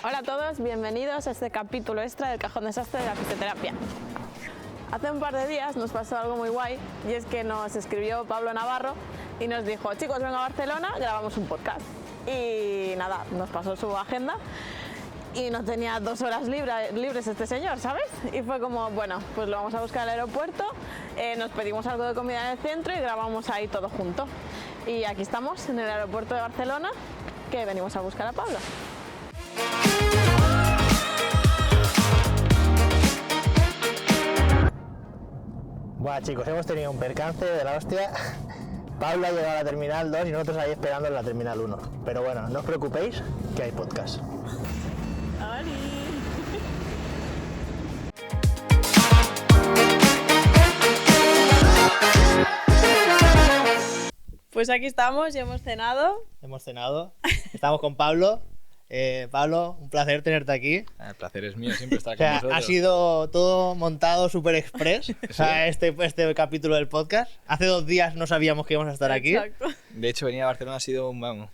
Hola a todos, bienvenidos a este capítulo extra del Cajón Desastre de la Fisioterapia. Hace un par de días nos pasó algo muy guay y es que nos escribió Pablo Navarro y nos dijo: chicos, venga a Barcelona, grabamos un podcast. Y nada, nos pasó su agenda y no tenía 2 horas libres este señor, ¿sabes? Y fue como, bueno, pues lo vamos a buscar al aeropuerto, nos pedimos algo de comida en el centro y grabamos ahí todo junto. Y aquí estamos, en el aeropuerto de Barcelona, que venimos a buscar a Pablo. Bueno, chicos, hemos tenido un percance de la hostia. Pablo ha llegado a la Terminal 2 y nosotros ahí esperando en la Terminal 1. Pero bueno, no os preocupéis, que hay podcast. Pues aquí estamos y hemos cenado. Estamos con Pablo. Pablo, un placer tenerte aquí. El placer es mío siempre estar O sea, con vosotros. ha sido todo montado super express, Sí. o sea, este capítulo del podcast. Hace 2 días no sabíamos que íbamos a estar aquí. Exacto. De hecho, venir a Barcelona ha sido una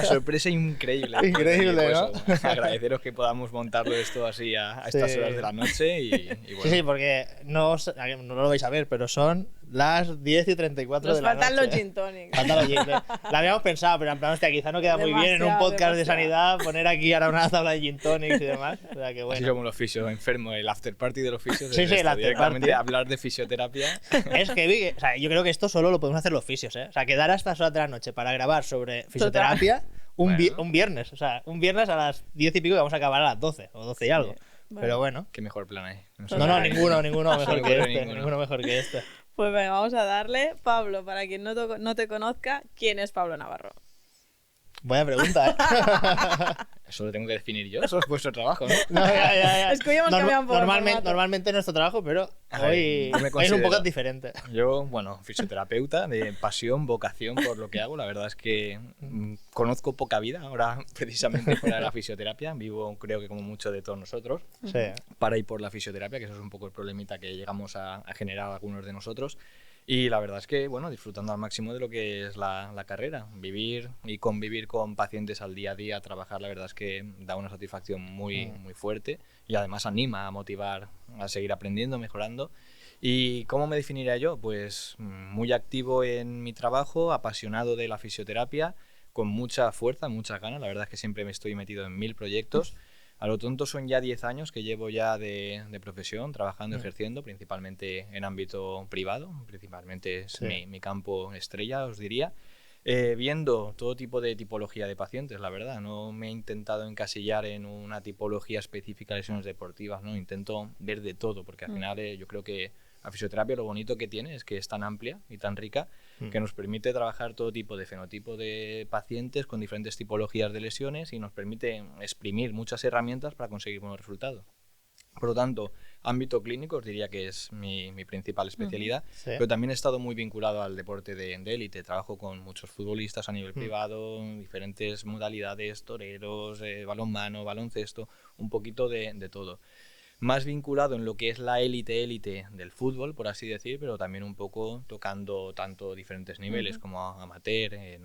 sorpresa increílo. Increíble, ¿no? Pues, agradeceros que podamos montarlo esto así a estas Sí. horas de la noche y bueno. Sí, porque no lo vais a ver, pero son las 10:34 Nos de la noche. faltan los gin tonics. Faltan los gin tonics. Lo habíamos pensado, pero en plan, hostia, quizá no queda muy bien en un podcast de sanidad poner aquí ahora una tabla de gin tonics y demás. O sea que Así bueno. como los fisios, enfermo, el after party de los fisios. Sí, es sí, el esto, after directamente party. hablar de fisioterapia. Es heavy. O sea, yo creo que esto solo lo podemos hacer los fisios, ¿eh? O sea, quedar a estas horas de la noche para grabar sobre fisioterapia un viernes. O sea, un viernes a las 10 y pico que vamos a acabar a las 12 o 12 y algo. Bueno. Pero bueno. Qué mejor plan hay. No, ninguno mejor que este. Ninguno. Ninguno mejor que este. Pues venga, vamos a darle. Pablo, para quien no te conozca, ¿quién es Pablo Navarro? Buena pregunta, ¿eh? Eso lo tengo que definir yo. Eso es vuestro trabajo, ¿no? No, ya. Es que hoy hemos cambiado un poco el formato. Normalmente nuestro trabajo, pero A ver, hoy yo me es un considero- poco diferente. Yo, bueno, fisioterapeuta de pasión, vocación por lo que hago. La verdad es que conozco poca vida ahora, precisamente fuera de la fisioterapia. Vivo, creo que como mucho de todos nosotros, Sí. para ir por la fisioterapia, que eso es un poco el problemita que llegamos a generar algunos de nosotros. Y la verdad es que, bueno, disfrutando al máximo de lo que es la carrera. Vivir y convivir con pacientes al día a día, trabajar, la verdad es que da una satisfacción muy fuerte y además anima a motivar a seguir aprendiendo, mejorando. ¿Y cómo me definiría yo? Pues muy activo en mi trabajo, apasionado de la fisioterapia, con mucha fuerza, muchas ganas. La verdad es que siempre me estoy metido en 1000 proyectos. A lo tonto son ya 10 años que llevo ya de profesión, trabajando, ejerciendo, principalmente en ámbito privado, principalmente es mi campo estrella, os diría. Viendo todo tipo de tipología de pacientes, la verdad. No me he intentado encasillar en una tipología específica de lesiones deportivas, ¿no? Intento ver de todo, porque al final yo creo que la fisioterapia lo bonito que tiene es que es tan amplia y tan rica que nos permite trabajar todo tipo de fenotipo de pacientes con diferentes tipologías de lesiones y nos permite exprimir muchas herramientas para conseguir buenos resultados. Por lo tanto, ámbito clínico os diría que es mi principal especialidad, Sí. pero también he estado muy vinculado al deporte de élite. Trabajo con muchos futbolistas a nivel privado, diferentes modalidades, toreros, balonmano, baloncesto, un poquito de todo. Más vinculado en lo que es la élite del fútbol, por así decir, pero también un poco tocando tanto diferentes niveles como amateur e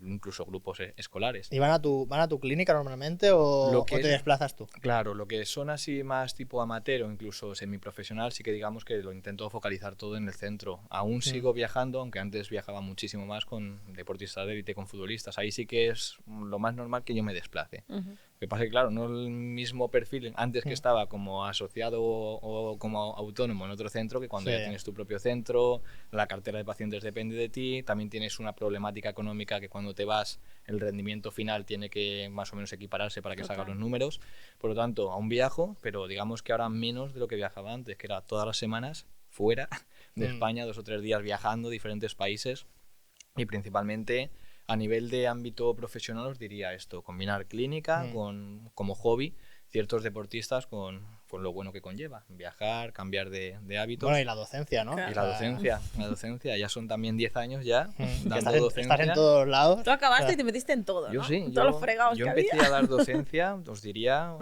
incluso grupos escolares. ¿Y van a tu clínica normalmente o Lo que te es- desplazas tú? Claro, lo que son así más tipo amateur o incluso semiprofesional, sí que digamos que lo intento focalizar todo en el centro. Aún sigo viajando, aunque antes viajaba muchísimo más con deportistas de élite, con futbolistas. Ahí sí que es lo más normal que yo me desplace. Lo que pasa es que, claro, no el mismo perfil antes que estaba como asociado o como autónomo en otro centro que cuando Sí. ya tienes tu propio centro, la cartera de pacientes depende de ti, también tienes una problemática económica que cuando te vas el rendimiento final tiene que más o menos equipararse para que salgan los números. Por lo tanto, aún viajo, pero digamos que ahora menos de lo que viajaba antes, que era todas las semanas fuera de España, 2 o 3 días viajando a diferentes países y principalmente a nivel de ámbito profesional os diría esto, combinar clínica como hobby, ciertos deportistas con con lo bueno que conlleva. Viajar, cambiar de hábitos. Bueno, y la docencia, ¿no? Y la docencia, ya son también 10 años ya dando Estás docencia. en todos lados. Tú acabaste O sea, y te metiste en todo, ¿no? Yo sí, En todos los fregados yo que empecé había. a dar docencia, os diría,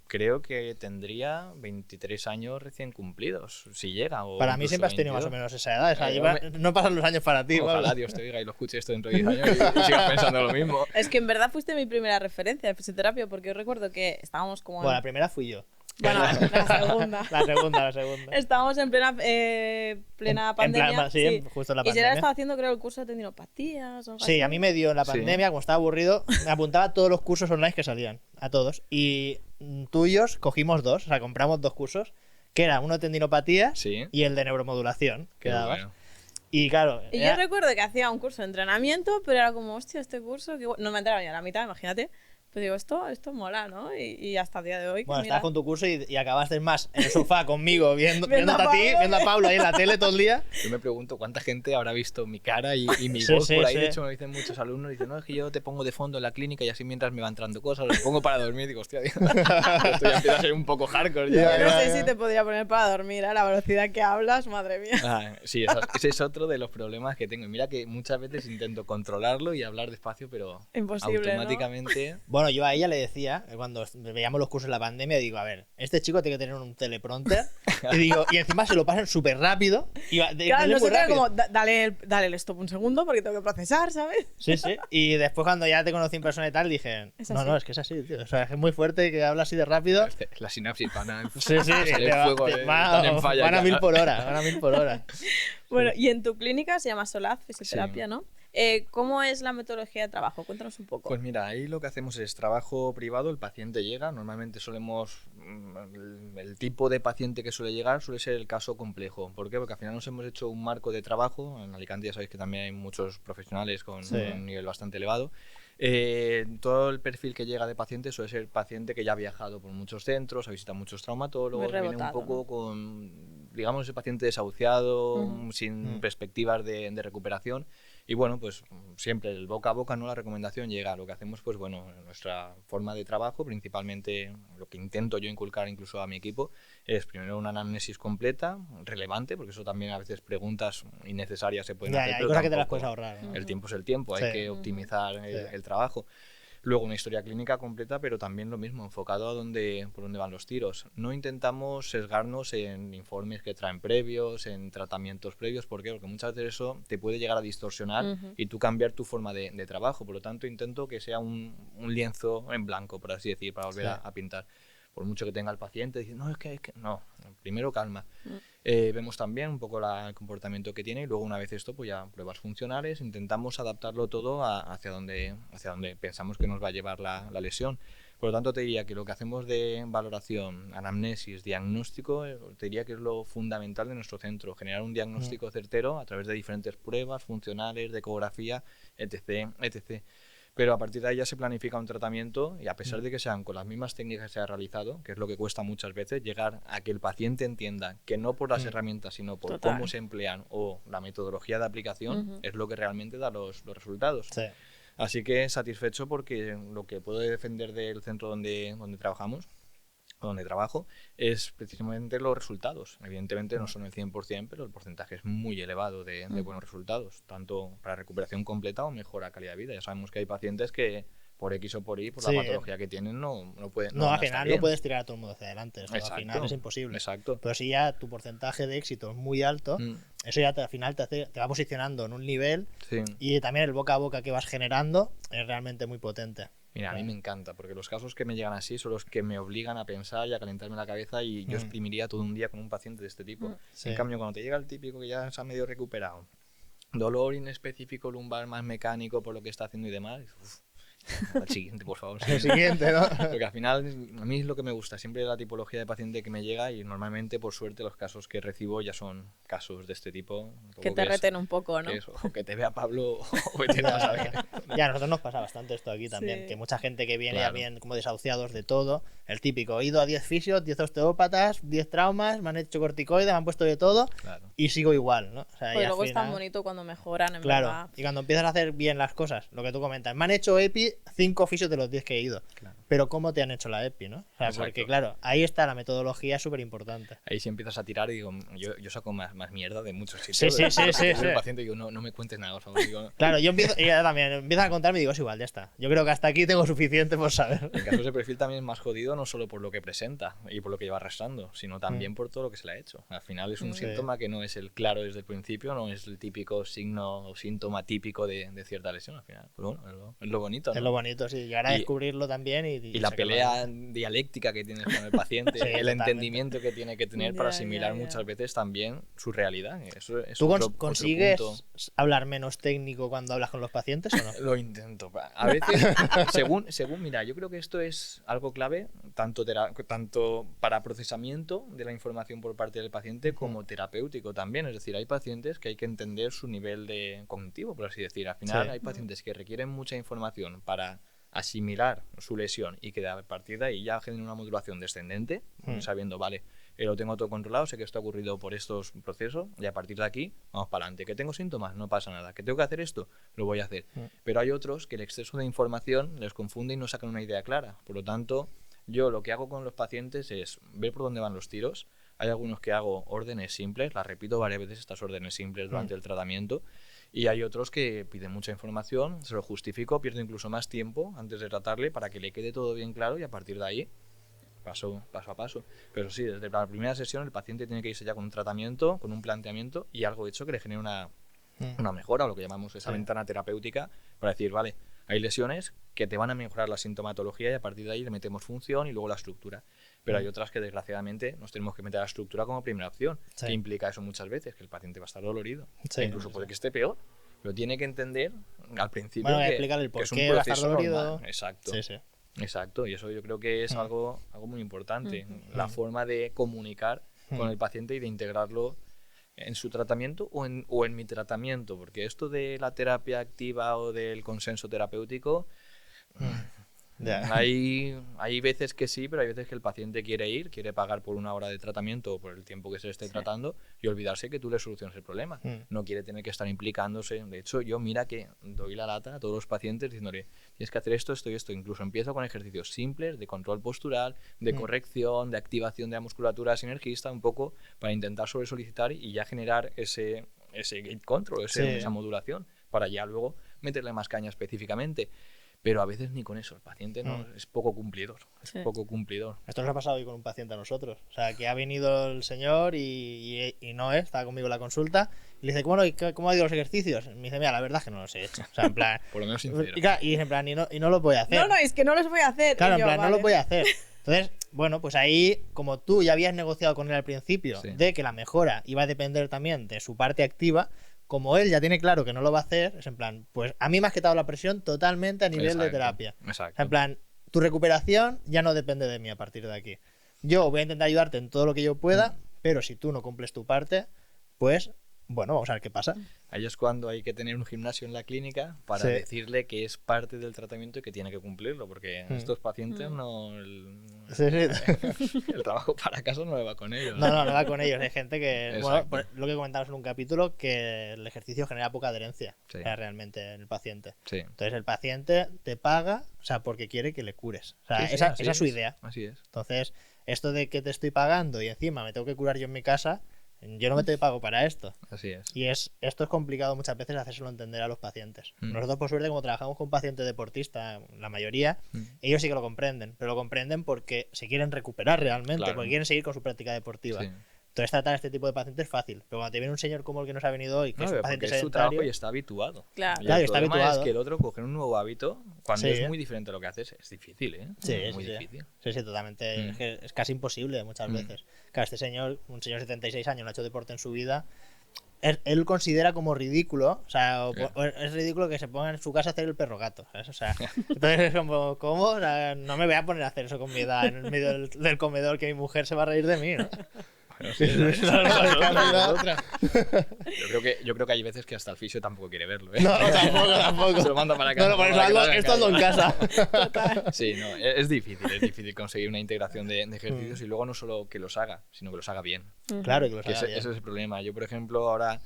creo que tendría 23 años recién cumplidos, si llega. O Para mí incluso siempre has tenido más o 22. menos esa edad. O sea, Hombre. no pasan los años para ti. Ojalá Pablo. Dios te oiga y lo escuche esto dentro de 10 años y sigas pensando lo mismo. Es que en verdad fuiste mi primera referencia de fisioterapia, porque yo recuerdo que estábamos como... Bueno, la primera fui yo. Bueno, la segunda. La segunda. Estábamos en plena pandemia. Sí, justo en la Y Gerard pandemia. estaba haciendo, creo, el curso de tendinopatías o algo Sí, así. a mí me dio en la Sí. pandemia, como estaba aburrido, me apuntaba a todos los cursos online que salían, a todos. Y tuyos cogimos 2, o sea, compramos 2 cursos, que era uno de tendinopatías Sí. y el de neuromodulación que Qué dabas. bueno. Y claro, Y yo recuerdo que hacía un curso de entrenamiento, pero era como, hostia, este curso... No me enteraba ni a la mitad, imagínate. Pero digo, esto mola, ¿no? Y hasta el día de hoy... que bueno, mira, estabas con tu curso y acabaste más en el sofá conmigo, Viendo viendo a a ti, Pablo. viendo a Pablo ahí en la tele todo el día. Yo me pregunto cuánta gente habrá visto mi cara y mi Sí, voz sí, por ahí. sí. De hecho, me dicen muchos alumnos, dicen, no, es que yo te pongo de fondo en la clínica y así mientras me va entrando cosas, los pongo para dormir. Digo, hostia, esto ya empieza a ser un poco hardcore. Ya, Yo no sé si te podría poner para dormir a la velocidad que hablas, madre mía. Ah, sí, ese es otro de los problemas que tengo. Y mira que muchas veces intento controlarlo y hablar despacio, pero Imposible, ¿no? automáticamente... Bueno, yo a ella le decía, cuando veíamos los cursos en la pandemia, digo, a ver, este chico tiene que tener un teleprompter. Y digo, y encima se lo pasan súper rápido. Y Claro, muy nosotros era rápido. como, dale el stop un segundo porque tengo que procesar, ¿sabes? Sí, sí. Y después cuando ya te conocí en persona y tal, dije, Es no, así. no, es que es así, tío. O sea, es muy fuerte que habla así de rápido. La sinapsis van a... Sí, sí, sale te va- fuego, te- están en falla van a ya. 1000 por hora, van a 1000 por hora. Bueno, y en tu clínica se llama Solaz Fisioterapia, ¿no? ¿Cómo es la metodología de trabajo? Cuéntanos un poco. Pues mira, ahí lo que hacemos es trabajo privado, el paciente llega, normalmente el tipo de paciente que suele llegar suele ser el caso complejo. ¿Por qué? Porque al final nos hemos hecho un marco de trabajo, en Alicante ya sabéis que también hay muchos profesionales con Sí. un nivel bastante elevado. Todo el perfil que llega de paciente suele ser paciente que ya ha viajado por muchos centros, ha visitado muchos traumatólogos, Muy viene un rebotado, poco ¿no? con, digamos, ese paciente desahuciado, Ujú. sin perspectivas de recuperación. Y bueno, pues siempre el boca a boca, ¿no? La recomendación llega. Lo que hacemos, pues bueno, nuestra forma de trabajo, principalmente lo que intento yo inculcar incluso a mi equipo, es primero una anamnesis completa, relevante, porque eso también a veces preguntas innecesarias se pueden Ya, hacer. ya, hay pero cosas que te las tampoco- puedes ahorrar, ¿no? El tiempo es el tiempo, hay Sí. que optimizar Sí. el trabajo. Luego una historia clínica completa, pero también lo mismo, enfocado a por dónde van los tiros. No intentamos sesgarnos en informes que traen previos, en tratamientos previos. ¿Por qué? Porque muchas veces eso te puede llegar a distorsionar Ujú. y tú cambiar tu forma de trabajo. Por lo tanto, intento que sea un lienzo en blanco, por así decir, para volver Sí. a pintar. Por mucho que tenga el paciente, dice, no, es que no, primero calma. Vemos también un poco el comportamiento que tiene y luego una vez esto, pues ya pruebas funcionales, intentamos adaptarlo todo hacia donde pensamos que nos va a llevar la lesión. Por lo tanto, te diría que lo que hacemos de valoración, anamnesis, diagnóstico, te diría que es lo fundamental de nuestro centro, generar un diagnóstico certero a través de diferentes pruebas funcionales, de ecografía, etc., etc. Pero a partir de ahí ya se planifica un tratamiento y a pesar de que sean con las mismas técnicas que se ha realizado, que es lo que cuesta muchas veces, llegar a que el paciente entienda que no por las herramientas, sino por Total. cómo se emplean o la metodología de aplicación, Ujú. es lo que realmente da los resultados. Sí. Así que satisfecho porque lo que puedo defender del centro donde trabajamos, donde trabajo, es precisamente los resultados. Evidentemente no son el 100%, pero el porcentaje es muy elevado de buenos resultados, tanto para recuperación completa o mejora calidad de vida. Ya sabemos que hay pacientes que por X o por Y, por Sí. la patología que tienen, no pueden. No, van al a estar final bien. no puedes tirar a todo el mundo hacia adelante. Esto, Exacto. al final es imposible. Exacto. Pero si ya tu porcentaje de éxito es muy alto, Mm, eso ya al final te va posicionando en un nivel sí. y también el boca a boca que vas generando es realmente muy potente. Mira, a mí me encanta, porque los casos que me llegan así son los que me obligan a pensar y a calentarme la cabeza y yo exprimiría todo un día con un paciente de este tipo. Sí. En cambio, cuando te llega el típico que ya se ha medio recuperado, dolor inespecífico lumbar más mecánico por lo que está haciendo y demás, uf, al siguiente, por favor. Lo siguiente, ¿no? Porque al final, a mí es lo que me gusta, siempre la tipología de paciente que me llega y normalmente, por suerte, los casos que recibo ya son casos de este tipo. Un poco Que te es- reten un poco, ¿no? que es, o que te vea Pablo o vete a saber. Ya, a nosotros nos pasa bastante esto aquí también, Sí. que mucha gente que viene Claro. ya bien como desahuciados de todo, el típico, he ido a 10 fisios, 10 osteópatas, 10 traumas, me han hecho corticoides, me han puesto de todo Claro. y sigo igual, ¿no? O sea, y Pues al luego es tan final- bonito cuando mejoran, en Claro, verdad. y cuando empiezas a hacer bien las cosas, lo que tú comentas, me han hecho EPI 5 fisios de los 10 que he ido. Claro. pero cómo te han hecho la EPI, ¿no? O sea, Exacto. porque claro, ahí está la metodología súper importante. Ahí sí empiezas a tirar y digo, yo saco más mierda de muchos sitios. Sí, sí, sí, sí, El sí. paciente digo, no me cuentes nada, por favor. Digo, Claro, yo empiezo, y ella también empiezan a contarme y digo, es igual, ya está. Yo creo que hasta aquí tengo suficiente por saber. el caso de ese perfil también es más jodido no solo por lo que presenta y por lo que lleva arrastrando, sino también por todo lo que se le ha hecho. Al final es un Sí. síntoma que no es el claro desde el principio, no es el típico signo o síntoma típico de cierta lesión. Al final, pues bueno, es lo bonito, ¿no? Es lo bonito, sí. Llegar a Y- descubrirlo también Y la sacarlo pelea adelante. dialéctica que tienes con el paciente, Sí, el totalmente. entendimiento que tiene que tener para Ya, asimilar ya, ya. muchas veces también su realidad. Eso es ¿Tú otro consigues punto. hablar menos técnico cuando hablas con los pacientes o no? Lo intento. A veces, mira, yo creo que esto es algo clave, tanto para procesamiento de la información por parte del paciente como terapéutico también. Es decir, hay pacientes que hay que entender su nivel de cognitivo, por así decir. Al final Sí. hay pacientes que requieren mucha información para asimilar su lesión y que a partir de ahí ya generen una modulación descendente, sabiendo, vale, lo tengo todo controlado, sé que esto ha ocurrido por estos procesos y a partir de aquí vamos para adelante. ¿Que tengo síntomas? No pasa nada. ¿Que tengo que hacer esto? Lo voy a hacer. Pero hay otros que el exceso de información les confunde y no sacan una idea clara. Por lo tanto, yo lo que hago con los pacientes es ver por dónde van los tiros. Hay algunos que hago órdenes simples, las repito varias veces estas órdenes simples durante el tratamiento. Y hay otros que piden mucha información, se lo justifico, pierdo incluso más tiempo antes de tratarle para que le quede todo bien claro y a partir de ahí paso a paso. Pero sí, desde la primera sesión el paciente tiene que irse ya con un tratamiento, con un planteamiento y algo hecho que le genere una mejora, o lo que llamamos esa ventana terapéutica, para decir, vale, hay lesiones que te van a mejorar la sintomatología y a partir de ahí le metemos función y luego la estructura. Pero hay otras que desgraciadamente nos tenemos que meter a la estructura como primera opción. Sí. ¿Qué implica eso muchas veces? Que el paciente va a estar dolorido. Sí. E incluso puede que esté peor. Pero tiene que entender al principio Bueno, que, explicarle el que es un porqué va a estar proceso dolorido. normal. Exacto. Sí, sí. Exacto, y eso yo creo que es algo muy importante. La forma de comunicar con el paciente y de integrarlo en su tratamiento o en mi tratamiento, porque esto de la terapia activa o del consenso terapéutico, Ya. hay veces que sí, pero hay veces que el paciente quiere pagar por una hora de tratamiento o por el tiempo que se le esté tratando y olvidarse que tú le solucionas el problema. No quiere tener que estar implicándose. De hecho, yo mira que doy la lata a todos los pacientes diciéndole, tienes que hacer esto, esto y esto. Incluso empiezo con ejercicios simples de control postural, de corrección, de activación de la musculatura sinergista, un poco para intentar solicitar y ya generar ese gate control, esa modulación, para ya luego meterle más caña específicamente. Pero a veces ni con eso, el paciente no es poco cumplidor. Sí. Es poco cumplidor. Esto nos ha pasado hoy con un paciente a nosotros. O sea, que ha venido el señor y no estaba conmigo en la consulta. Y le dice, bueno, ¿cómo ha ido los ejercicios? Me dice, mira, la verdad es que no los he hecho. O sea, en plan. Por lo menos sincero. Y en plan, y no lo voy a hacer. No, es que no los voy a hacer. Claro, Y en yo, plan, no vale. lo voy a hacer. Entonces, bueno, pues ahí, como tú ya habías negociado con él al principio Sí. de que la mejora iba a depender también de su parte activa, como él ya tiene claro que no lo va a hacer, es en plan, pues a mí me has quitado la presión totalmente a nivel de Exacto, terapia. exacto. O sea, en plan, tu recuperación ya no depende de mí a partir de aquí. Yo voy a intentar ayudarte en todo lo que yo pueda, pero si tú no cumples tu parte, pues, bueno, vamos a ver qué pasa. Ahí es cuando hay que tener un gimnasio en la clínica para Sí. decirle que es parte del tratamiento y que tiene que cumplirlo, porque estos pacientes no... Sí, sí. El trabajo para casa no le va con ellos. No va con ellos. Hay gente que, bueno, Exacto. pues, lo que comentamos en un capítulo, que el ejercicio genera poca adherencia Sí. realmente en el paciente. Sí. Entonces el paciente te paga, o sea, porque quiere que le cures. O sea, Sí, sí, esa así es su es. idea. Así es. Entonces, esto de que te estoy pagando y encima me tengo que curar yo en mi casa, yo no me te pago para esto. Así es. Y esto es complicado muchas veces hacérselo entender a los pacientes. Nosotros, por suerte, como trabajamos con pacientes deportistas, la mayoría, ellos sí que lo comprenden, pero lo comprenden porque se quieren recuperar realmente, Claro. porque quieren seguir con su práctica deportiva. Sí. Entonces, tratar a este tipo de pacientes es fácil. Pero cuando te viene un señor como el que nos ha venido hoy, que No, es un porque paciente es su sedentario, trabajo y está habituado. Claro. Y Claro, el está problema habituado. es que el otro coger un nuevo hábito, cuando Sí. es muy diferente a lo que haces, es difícil, ¿eh? Sí, muy sí, sí. difícil. Sí, sí, totalmente. Es que es casi imposible muchas veces. Claro, este señor, un señor de 76 años, no ha hecho deporte en su vida. Él considera como ridículo, o sea, o es ridículo que se ponga en su casa a hacer el perro gato, ¿sabes? O sea, entonces es como, ¿cómo? O sea, no me voy a poner a hacer eso con mi edad en el medio del comedor, que mi mujer se va a reír de mí, ¿no? Sí, Casualidad. Yo creo que hay veces que hasta el fisio tampoco quiere verlo, ¿eh? No, tampoco. Se lo manda para casa. No, por eso esto hazlo en casa. Sí, no, es difícil conseguir una integración de ejercicios y luego no solo que los haga, sino que los haga bien. Claro, que los Que haga ese bien. es el problema. Yo, por ejemplo, ahora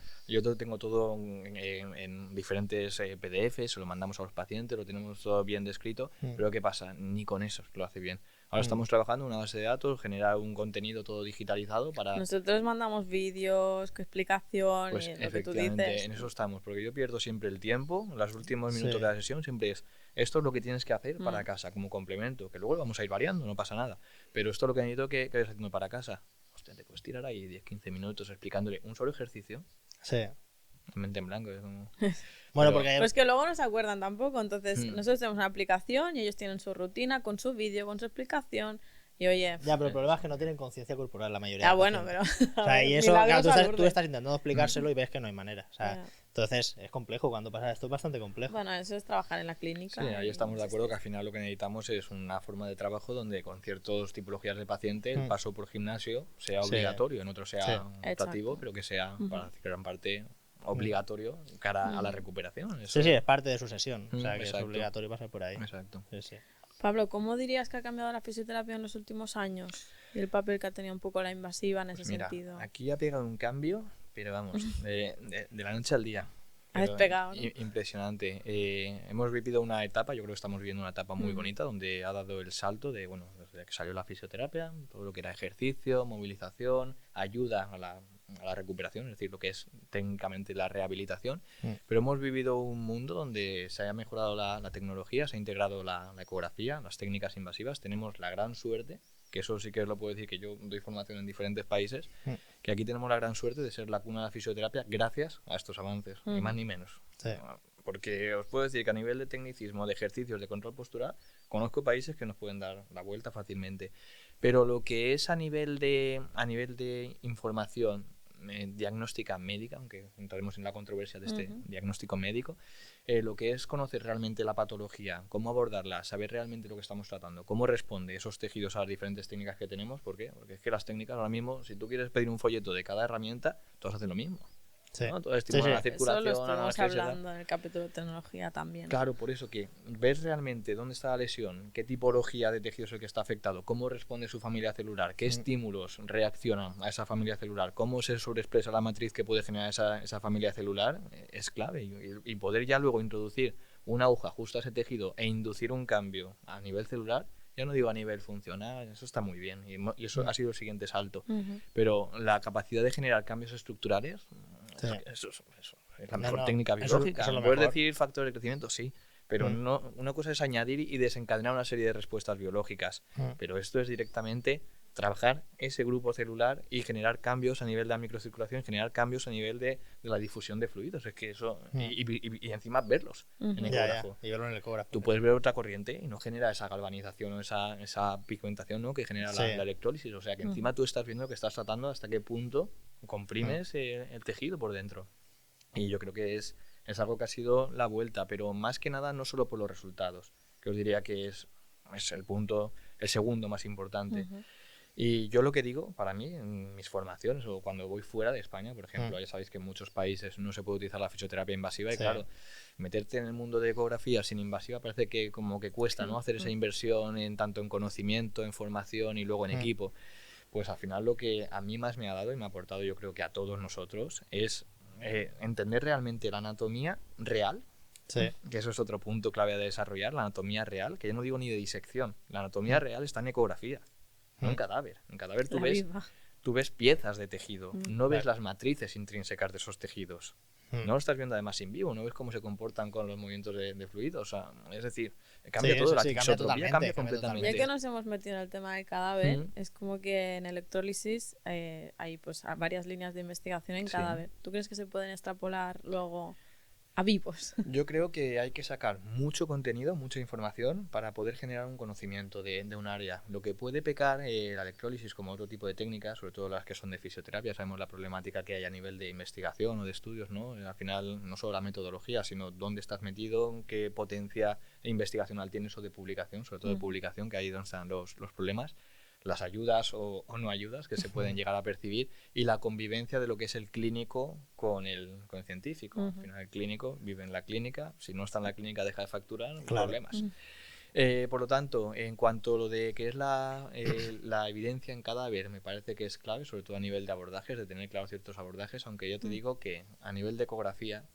tengo todo en diferentes PDFs, se lo mandamos a los pacientes, lo tenemos todo bien descrito, pero ¿qué pasa? Ni con eso lo hace bien. Ahora estamos trabajando en una base de datos, generar un contenido todo digitalizado para... Nosotros mandamos vídeos, explicación Pues y lo que tú efectivamente, dices. en eso estamos, porque yo pierdo siempre el tiempo, los últimos minutos Sí. de la sesión siempre es, esto es lo que tienes que hacer para casa, como complemento, que luego lo vamos a ir variando, no pasa nada, pero esto es lo que necesito que vayas haciendo para casa. Hostia, te puedes tirar ahí 10-15 minutos explicándole un solo ejercicio, Sí. mente en blanco. Es como... Bueno, Pero- porque Pues que luego no se acuerdan tampoco. Entonces, Mm. nosotros tenemos una aplicación y ellos tienen su rutina con su vídeo, con su explicación. Y oye, ya, pero el problema es que no tienen conciencia corporal la mayoría. ya de bueno, pacientes. pero. O sea, y eso, milagros claro, tú a estás Lourdes. intentando explicárselo y ves que no hay manera. O sea, Ya. entonces es complejo cuando pasa esto, es bastante complejo. Bueno, eso es trabajar en la clínica. Sí, ahí y- estamos de acuerdo que al final lo que necesitamos es una forma de trabajo donde con ciertas tipologías de paciente el paso por gimnasio sea Sí. obligatorio, en otro sea Sí. optativo, Exacto. pero que sea para gran parte obligatorio cara a la recuperación. Eso- Sí, sí, es parte de su sesión. O sea, que Exacto. es obligatorio pasar por ahí. Exacto. Sí, sí. Pablo, ¿cómo dirías que ha cambiado la fisioterapia en los últimos años? Y el papel que ha tenido un poco la invasiva en ese Pues mira, sentido. aquí ha pegado un cambio, pero vamos, de la noche al día. Ha Pero despegado, ¿no? Impresionante. Hemos vivido una etapa, yo creo que estamos viviendo una etapa muy bonita, donde ha dado el salto de, bueno, desde que salió la fisioterapia, todo lo que era ejercicio, movilización, ayuda a la recuperación, es decir, lo que es técnicamente la rehabilitación. Pero hemos vivido un mundo donde se ha mejorado la tecnología, se ha integrado la ecografía, las técnicas invasivas. Tenemos la gran suerte, que eso sí que os lo puedo decir, que yo doy formación en diferentes países, que aquí tenemos la gran suerte de ser la cuna de la fisioterapia gracias a estos avances, ni más ni menos. Sí. Porque os puedo decir que a nivel de tecnicismo, de ejercicios, de control postural, conozco países que nos pueden dar la vuelta fácilmente. Pero lo que es a nivel de información diagnóstica médica, aunque entraremos en la controversia de este diagnóstico médico, lo que es conocer realmente la patología, cómo abordarla, saber realmente lo que estamos tratando, cómo responde esos tejidos a las diferentes técnicas que tenemos. ¿Por qué? Porque es que las técnicas ahora mismo, si tú quieres pedir un folleto de cada herramienta, todos hacen lo mismo. Sí. ¿No? Todos estimulan la Eso lo circulación, estuvimos analgesia, tal. hablando en el capítulo de tecnología también. Claro, por eso que ves realmente dónde está la lesión, qué tipología de tejido es el que está afectado, cómo responde su familia celular, qué estímulos reaccionan a esa familia celular, cómo se sobreexpresa la matriz que puede generar esa familia celular, es clave. Y poder ya luego introducir una aguja justo a ese tejido e inducir un cambio a nivel celular, ya no digo a nivel funcional, eso está muy bien. Y eso ha sido el siguiente salto. Pero la capacidad de generar cambios estructurales, Sí. eso es la No, mejor no, técnica eso- biológica. eso es lo Poder mejor. decir factores de crecimiento, sí. Pero no, una cosa es añadir y desencadenar una serie de respuestas biológicas. Pero esto es directamente trabajar ese grupo celular y generar cambios a nivel de la microcirculación, generar cambios a nivel de la difusión de fluidos. Es que eso. Y encima verlos en Ya, ecógrafo. ya. Y verlo en el ecógrafo. Tú puedes ver otra corriente y no genera esa galvanización o esa pigmentación, ¿no?, que genera Sí. la electrólisis. O sea que encima tú estás viendo que estás tratando hasta qué punto comprimes el tejido por dentro. Y yo creo que es algo que ha sido la vuelta, pero más que nada no solo por los resultados, que os diría que es el segundo más importante. Y yo lo que digo, para mí, en mis formaciones o cuando voy fuera de España, por ejemplo, ya sabéis que en muchos países no se puede utilizar la fisioterapia invasiva y Sí. claro, meterte en el mundo de ecografía sin invasiva parece que como que cuesta, ¿no?, hacer esa inversión tanto en conocimiento, en formación y luego en equipo. Pues al final lo que a mí más me ha dado y me ha aportado, yo creo que a todos nosotros, es entender realmente la anatomía real, Sí. que eso es otro punto clave a desarrollar, la anatomía real, que yo no digo ni de disección, la anatomía real está en ecografía, no en cadáver. En cadáver La viva. tú ves piezas de tejido, no ves las matrices intrínsecas de esos tejidos. No lo estás viendo además en vivo, no ves cómo se comportan con los movimientos de fluidos. O sea, es decir, cambia Sí, todo, sí, la sí, cambia tixotropía totalmente, cambia cambia completamente. Ya que nos hemos metido en el tema del cadáver, Ujú. es como que en electrólisis hay pues varias líneas de investigación en Sí. cadáver. ¿Tú crees que se pueden extrapolar luego a vivos? Yo creo que hay que sacar mucho contenido, mucha información para poder generar un conocimiento de un área. Lo que puede pecar la electrólisis como otro tipo de técnicas, sobre todo las que son de fisioterapia, sabemos la problemática que hay a nivel de investigación o de estudios, ¿no? Al final no solo la metodología, sino dónde estás metido, qué potencia investigacional tienes o de publicación, sobre todo de publicación, que ahí es donde están los problemas. las ayudas o no ayudas que se pueden llegar a percibir y la convivencia de lo que es el clínico con el científico. Al final el clínico vive en la clínica, si no está en la clínica deja de facturar, problemas. Por lo tanto, en cuanto a lo de que es la evidencia en cadáver, me parece que es clave, sobre todo a nivel de abordajes, de tener claro ciertos abordajes, aunque yo te digo que a nivel de ecografía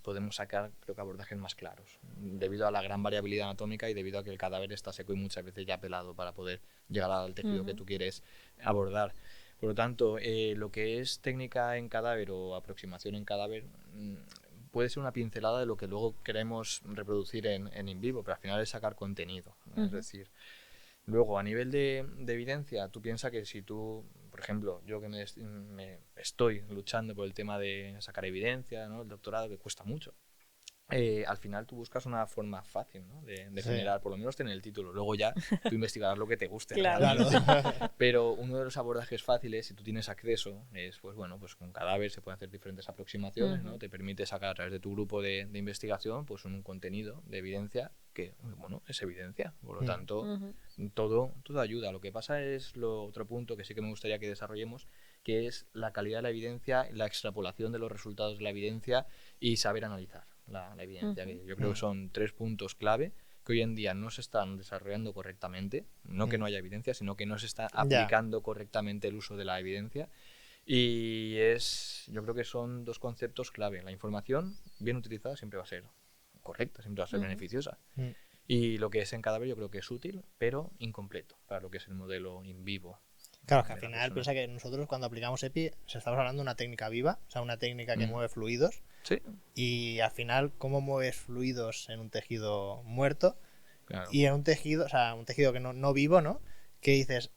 podemos sacar, creo que, abordajes más claros, debido a la gran variabilidad anatómica y debido a que el cadáver está seco y muchas veces ya pelado para poder llegar al tejido que tú quieres abordar. Por lo tanto, lo que es técnica en cadáver o aproximación en cadáver puede ser una pincelada de lo que luego queremos reproducir en in vivo, pero al final es sacar contenido. Es decir, luego, a nivel de evidencia, tú piensas que si tú, por ejemplo, yo que me estoy luchando por el tema de sacar evidencia, ¿no? El doctorado, que cuesta mucho, al final tú buscas una forma fácil, ¿no? de generar, por lo menos tener el título. Luego ya tú investigarás lo que te guste. Claro. Pero uno de los abordajes fáciles, si tú tienes acceso, es pues bueno, pues con cadáver se pueden hacer diferentes aproximaciones, ¿no? Te permite sacar a través de tu grupo de investigación pues un contenido de evidencia que, bueno, es evidencia. Por lo tanto, todo ayuda. Lo que pasa es otro punto que sí que me gustaría que desarrollemos, que es la calidad de la evidencia, la extrapolación de los resultados de la evidencia y saber analizar la evidencia. Que yo creo que son 3 puntos clave que hoy en día no se están desarrollando correctamente, no que no haya evidencia, sino que no se está aplicando correctamente el uso de la evidencia. Y yo creo que son 2 conceptos clave. La información bien utilizada siempre va a ser correcta, siempre va a ser beneficiosa. Y lo que es en cadáver yo creo que es útil, pero incompleto para lo que es el modelo in vivo. Claro, que al final piensa que nosotros cuando aplicamos EPI estamos hablando de una técnica viva, o sea, una técnica que mueve fluidos. Sí. Y al final, ¿cómo mueves fluidos en un tejido muerto? Claro. Y en un tejido, o sea, un tejido que no vivo, ¿no? Que dices,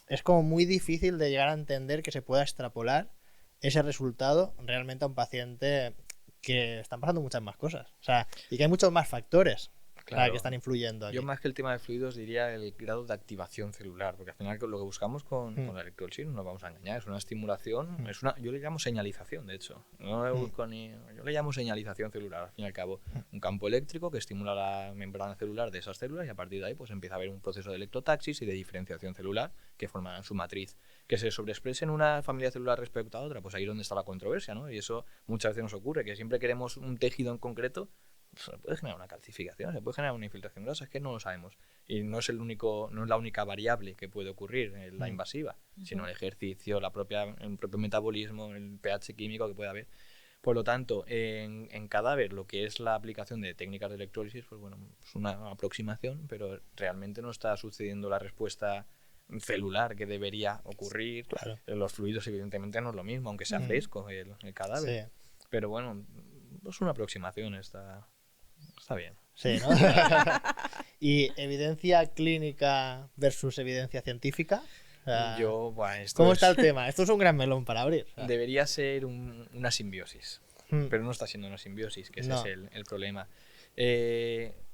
es como muy difícil de llegar a entender que se pueda extrapolar ese resultado realmente a un paciente que están pasando muchas más cosas. O sea, y que hay muchos más factores que están influyendo aquí. Yo más que el tema de fluidos diría el grado de activación celular, porque al final lo que buscamos con la electrolysis, no nos vamos a engañar, es una estimulación, yo le llamo señalización, de hecho. No le busco yo le llamo señalización celular, al fin y al cabo. Un campo eléctrico que estimula la membrana celular de esas células y a partir de ahí pues empieza a haber un proceso de electrotaxis y de diferenciación celular que formarán su matriz. Que se sobreexprese en una familia celular respecto a otra, pues ahí es donde está la controversia, ¿no? Y eso muchas veces nos ocurre, que siempre queremos un tejido en concreto, se puede generar una calcificación, se puede generar una infiltración grasa, es que no lo sabemos. Y no es la única variable que puede ocurrir, la invasiva, sino el ejercicio, el propio metabolismo, el pH químico que puede haber. Por lo tanto, en cadáver, lo que es la aplicación de técnicas de electrólisis, pues bueno, es una aproximación, pero realmente no está sucediendo la respuesta celular que debería ocurrir. Claro. Los fluidos, evidentemente, no es lo mismo, aunque sea fresco el cadáver. Sí. Pero bueno, es una aproximación, está bien. Sí, ¿no? ¿Y evidencia clínica versus evidencia científica? O sea, ¿cómo está el tema? Esto es un gran melón para abrir. O sea. Debería ser una simbiosis, pero no está siendo una simbiosis, que ese es el problema.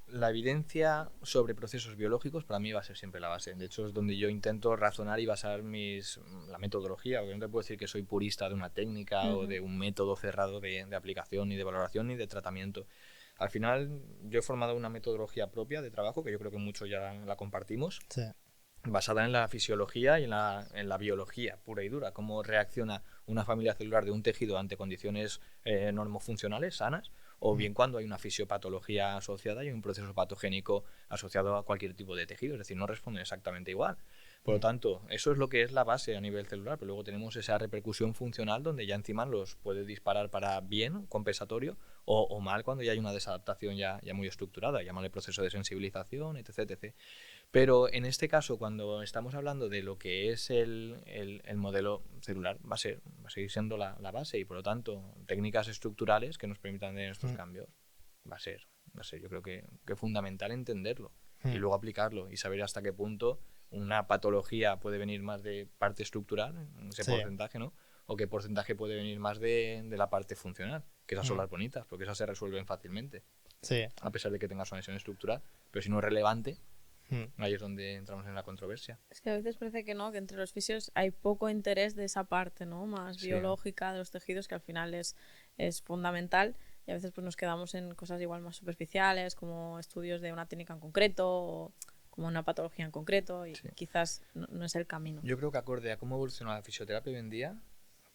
La evidencia sobre procesos biológicos para mí va a ser siempre la base. De hecho, es donde yo intento razonar y basar la metodología. Porque no te puedo decir que soy purista de una técnica o de un método cerrado de aplicación, ni de valoración, ni de tratamiento. Al final, yo he formado una metodología propia de trabajo, que yo creo que muchos ya la compartimos, basada en la fisiología y en la biología pura y dura. Cómo reacciona una familia celular de un tejido ante condiciones normofuncionales, sanas, o bien cuando hay una fisiopatología asociada y un proceso patogénico asociado a cualquier tipo de tejido, es decir, no responden exactamente igual. Por lo tanto, eso es lo que es la base a nivel celular, pero luego tenemos esa repercusión funcional donde ya encima los puede disparar para bien, compensatorio, o mal cuando ya hay una desadaptación ya muy estructurada, llámale proceso de sensibilización, etc, etc. Pero en este caso, cuando estamos hablando de lo que es el modelo celular, va a seguir siendo la base y por lo tanto técnicas estructurales que nos permitan tener estos cambios va a ser yo creo que fundamental entenderlo y luego aplicarlo y saber hasta qué punto una patología puede venir más de parte estructural, ese porcentaje, ¿no? O qué porcentaje puede venir más de la parte funcional, que esas son las bonitas, porque esas se resuelven fácilmente, a pesar de que tengas una lesión estructural, pero si no es relevante, ahí es donde entramos en la controversia. Es que a veces parece que no, que entre los fisios hay poco interés de esa parte, ¿no? Más biológica de los tejidos, que al final es fundamental, y a veces pues nos quedamos en cosas igual más superficiales, como estudios de una técnica en concreto, como una patología en concreto y Sí. quizás no es el camino. Yo creo que acorde a cómo evoluciona la fisioterapia hoy en día,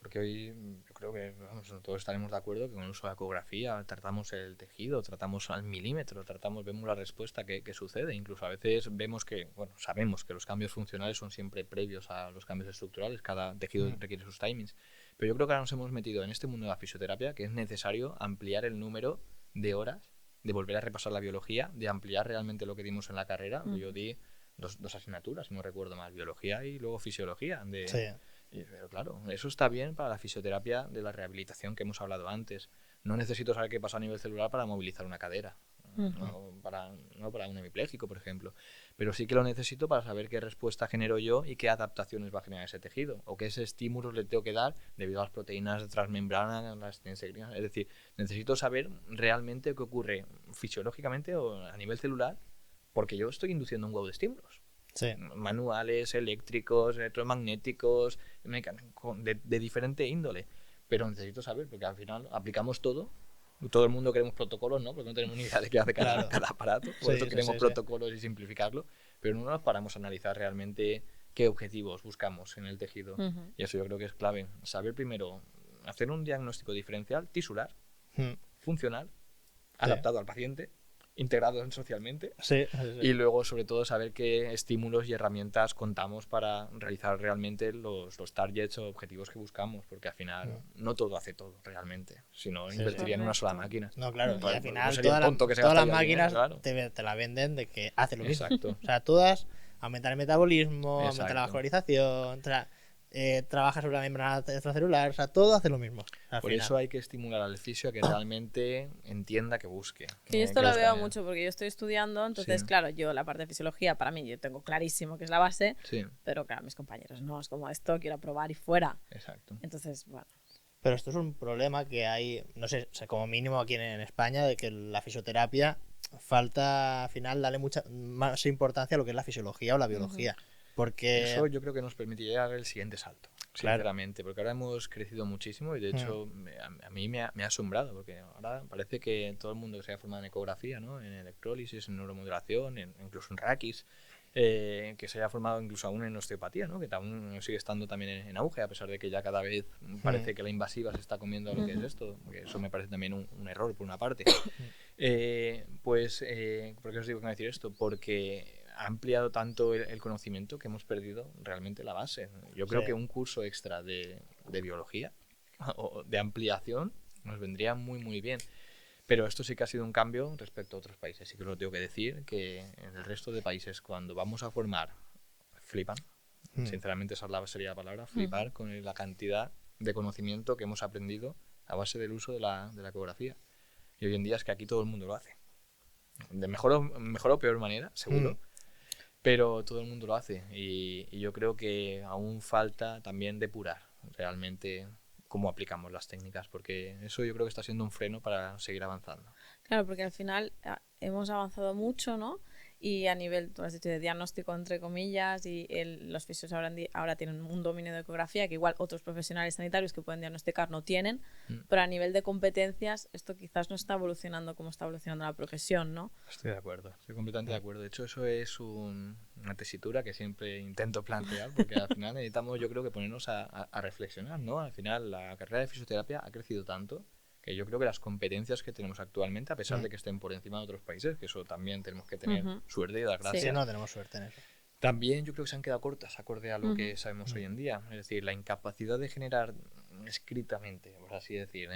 porque hoy yo creo que vamos, todos estaremos de acuerdo que con el uso de la ecografía tratamos el tejido, tratamos al milímetro, vemos la respuesta que sucede. Incluso a veces vemos que, bueno, sabemos que los cambios funcionales son siempre previos a los cambios estructurales, cada tejido requiere sus timings. Pero yo creo que ahora nos hemos metido en este mundo de la fisioterapia que es necesario ampliar el número de horas, de volver a repasar la biología, de ampliar realmente lo que dimos en la carrera. Yo di dos asignaturas, si no recuerdo mal, biología y luego fisiología. Sí. Pero claro, eso está bien para la fisioterapia de la rehabilitación que hemos hablado antes. No necesito saber qué pasa a nivel celular para movilizar una cadera, no para un hemipléjico, por ejemplo. Pero sí que lo necesito para saber qué respuesta genero yo y qué adaptaciones va a generar ese tejido, o qué estímulos le tengo que dar debido a las proteínas transmembranas, las tenseglinas. Es decir, necesito saber realmente qué ocurre fisiológicamente o a nivel celular, porque yo estoy induciendo un huevo de estímulos. Sí. Manuales, eléctricos, electromagnéticos, de diferente índole. Pero necesito saber, porque al final aplicamos todo. Todo el mundo queremos protocolos, ¿no? Porque no tenemos ni idea de qué hace cada aparato. Por Sí, eso sí, queremos sí, protocolos y simplificarlo. Pero no nos paramos a analizar realmente qué objetivos buscamos en el tejido. Y eso yo creo que es clave. Saber primero hacer un diagnóstico diferencial, tisular, funcional, adaptado al paciente, integrado socialmente. Sí. Y luego, sobre todo, saber qué estímulos y herramientas contamos para realizar realmente los targets o objetivos que buscamos, porque al final no todo hace todo realmente, sino invertiría en una sola máquina. No, claro, y Pues, al pues, final no sería tonto que se todas las gastaría dinero, máquinas claro. te la venden de que hace lo mismo. Exacto. O sea, todas aumentan el metabolismo, aumentan la Exacto. vascularización, trabaja sobre la membrana extracelular, o sea, todo hace lo mismo. Al Por final. eso hay que estimular al fisio a que realmente entienda, que busque. Que yo esto que lo busque veo bien. mucho porque yo estoy estudiando, entonces, Sí. claro, yo la parte de fisiología, para mí, yo tengo clarísimo que es la base, Sí, pero claro, mis compañeros no, es como esto, quiero probar y fuera. exacto. Entonces, bueno, Pero esto es un problema que hay, no sé, o sea, como mínimo aquí en España, de que la fisioterapia falta al final darle mucha más importancia a lo que es la fisiología o la biología. Porque Eso yo creo que nos permitiría dar el siguiente salto, Claro. sinceramente, porque ahora hemos crecido muchísimo y de hecho a mí me ha asombrado, porque ahora parece que todo el mundo que se haya formado en ecografía, ¿no? En electrólisis, en neuromodulación, incluso en raquis, que se haya formado incluso aún en osteopatía, ¿no? Que aún sigue estando también en auge, a pesar de que ya cada vez parece que la invasiva se está comiendo a lo que es esto, porque eso me parece también un error por una parte. ¿Por qué os digo que voy a decir esto? Porque ha ampliado tanto el conocimiento que hemos perdido realmente la base. Yo creo Sí. que un curso extra de biología o de ampliación nos vendría muy, muy bien. Pero esto sí que ha sido un cambio respecto a otros países. Sí que os lo tengo que decir, que en el resto de países, cuando vamos a formar, flipan. Sinceramente, esa sería la palabra, flipar con la cantidad de conocimiento que hemos aprendido a base del uso de la ecografía. Y hoy en día es que aquí todo el mundo lo hace. De mejor o peor manera, seguro. Pero todo el mundo lo hace. Y yo creo que aún falta también depurar realmente cómo aplicamos las técnicas, porque eso yo creo que está siendo un freno para seguir avanzando. claro, porque al final hemos avanzado mucho, ¿no? Y a nivel, tú has dicho, de diagnóstico, entre comillas, y los fisios ahora tienen un dominio de ecografía que igual otros profesionales sanitarios que pueden diagnosticar no tienen, pero a nivel de competencias esto quizás no está evolucionando como está evolucionando la profesión, ¿no? Estoy de acuerdo, estoy completamente de acuerdo. De hecho, eso es una tesitura que siempre intento plantear, porque al final necesitamos, yo creo, que ponernos a reflexionar, ¿no? Al final, la carrera de fisioterapia ha crecido tanto que yo creo que las competencias que tenemos actualmente, a pesar de que estén por encima de otros países, que eso también tenemos que tener suerte y dar gracias, sí, no tenemos suerte en eso. también yo creo que se han quedado cortas acorde a lo que sabemos hoy en día. Es decir, la incapacidad de generar escritamente, por así decir,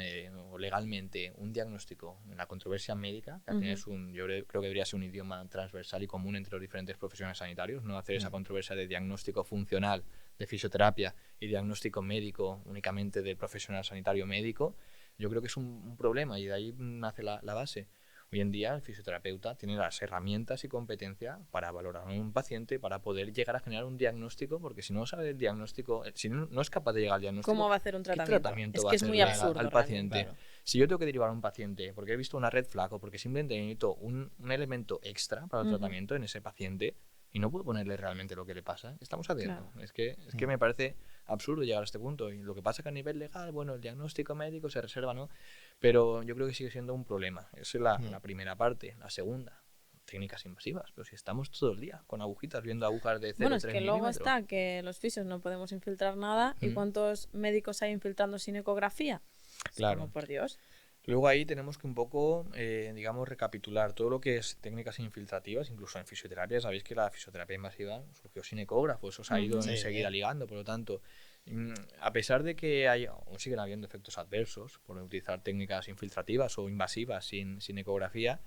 o legalmente, un diagnóstico en la controversia médica, que al final yo creo que debería ser un idioma transversal y común entre los diferentes profesionales sanitarios, no hacer esa controversia de diagnóstico funcional de fisioterapia y diagnóstico médico únicamente del profesional sanitario médico. Yo creo que es un problema y de ahí nace la base. Hoy en día el fisioterapeuta tiene las herramientas y competencia para valorar a un paciente, para poder llegar a generar un diagnóstico, porque si no sabe el diagnóstico, si no es capaz de llegar al diagnóstico, ¿Cómo va a hacer un ¿qué tratamiento? Es va que a es hacer muy al absurdo paciente? realmente. Claro. Si yo tengo que derivar a un paciente porque he visto una red flag o porque simplemente necesito un elemento extra para el tratamiento en ese paciente y no puedo ponerle realmente lo que le pasa, ¿qué estamos haciendo? Claro. Es que me parece absurdo llegar a este punto. Y lo que pasa es que a nivel legal, bueno, el diagnóstico médico se reserva, ¿no? Pero yo creo que sigue siendo un problema. Esa es la primera parte. La segunda, técnicas invasivas, pero si estamos todo el día con agujitas, viendo agujas de 0,3 Bueno, es que luego milímetros. está que los fisios no podemos infiltrar nada. ¿Y cuántos médicos hay infiltrando sin ecografía? Claro. Como, por Dios. Luego ahí tenemos que un poco, digamos, recapitular todo lo que es técnicas infiltrativas, incluso en fisioterapia. Sabéis que la fisioterapia invasiva surgió sin ecógrafo, eso se ha ido enseguida ligando, por lo tanto, a pesar de que aún siguen habiendo efectos adversos por utilizar técnicas infiltrativas o invasivas sin ecografía,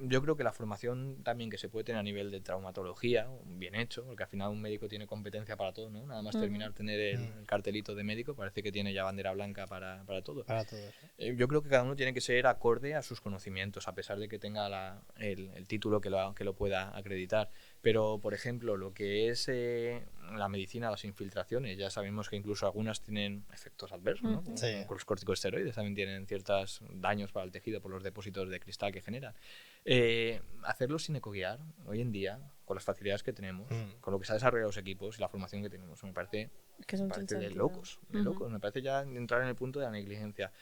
yo creo que la formación también que se puede tener a nivel de traumatología, bien hecho, porque al final un médico tiene competencia para todo, ¿no? Nada más terminar tener el cartelito de médico, parece que tiene ya bandera blanca para todo. Para todos. Yo creo que cada uno tiene que ser acorde a sus conocimientos, a pesar de que tenga el título que lo pueda acreditar. Pero, por ejemplo, lo que es la medicina, las infiltraciones, ya sabemos que incluso algunas tienen efectos adversos, ¿no? Sí. Con los corticosteroides también tienen ciertos daños para el tejido por los depósitos de cristal que generan. Hacerlo sin ecoguiar, hoy en día, con las facilidades que tenemos, con lo que se ha desarrollado los equipos y la formación que tenemos, me parece, Que es un de sinsentido. locos, me parece ya entrar en el punto de la negligencia.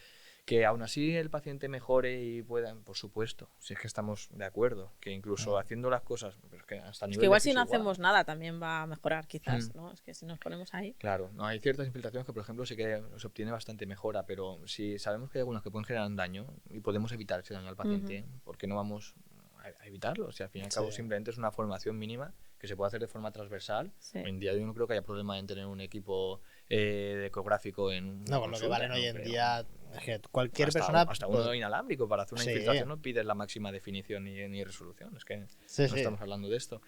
Que aún así el paciente mejore y pueda, por supuesto, si es que estamos de acuerdo, que incluso haciendo las cosas, pero es que hasta Es nivel que igual de si no fisio hacemos nada también va a mejorar, quizás, ¿no? Es que si nos ponemos ahí. Claro, no hay ciertas infiltraciones que, por ejemplo, sí que se obtiene bastante mejora, pero si sabemos que hay algunas que pueden generar un daño y podemos evitar ese daño al paciente, ¿por qué no vamos a evitarlo? O sea, al fin y al cabo simplemente es una formación mínima que se puede hacer de forma transversal. Sí. Hoy en día yo no creo que haya problema en tener un equipo de ecográfico en No, con lo que consulta, valen no hoy en creo. día, es que cualquier hasta, persona... hasta uno inalámbrico para hacer una Sí. infiltración no pides la máxima definición ni resolución, es que Sí, no sí. estamos hablando de esto,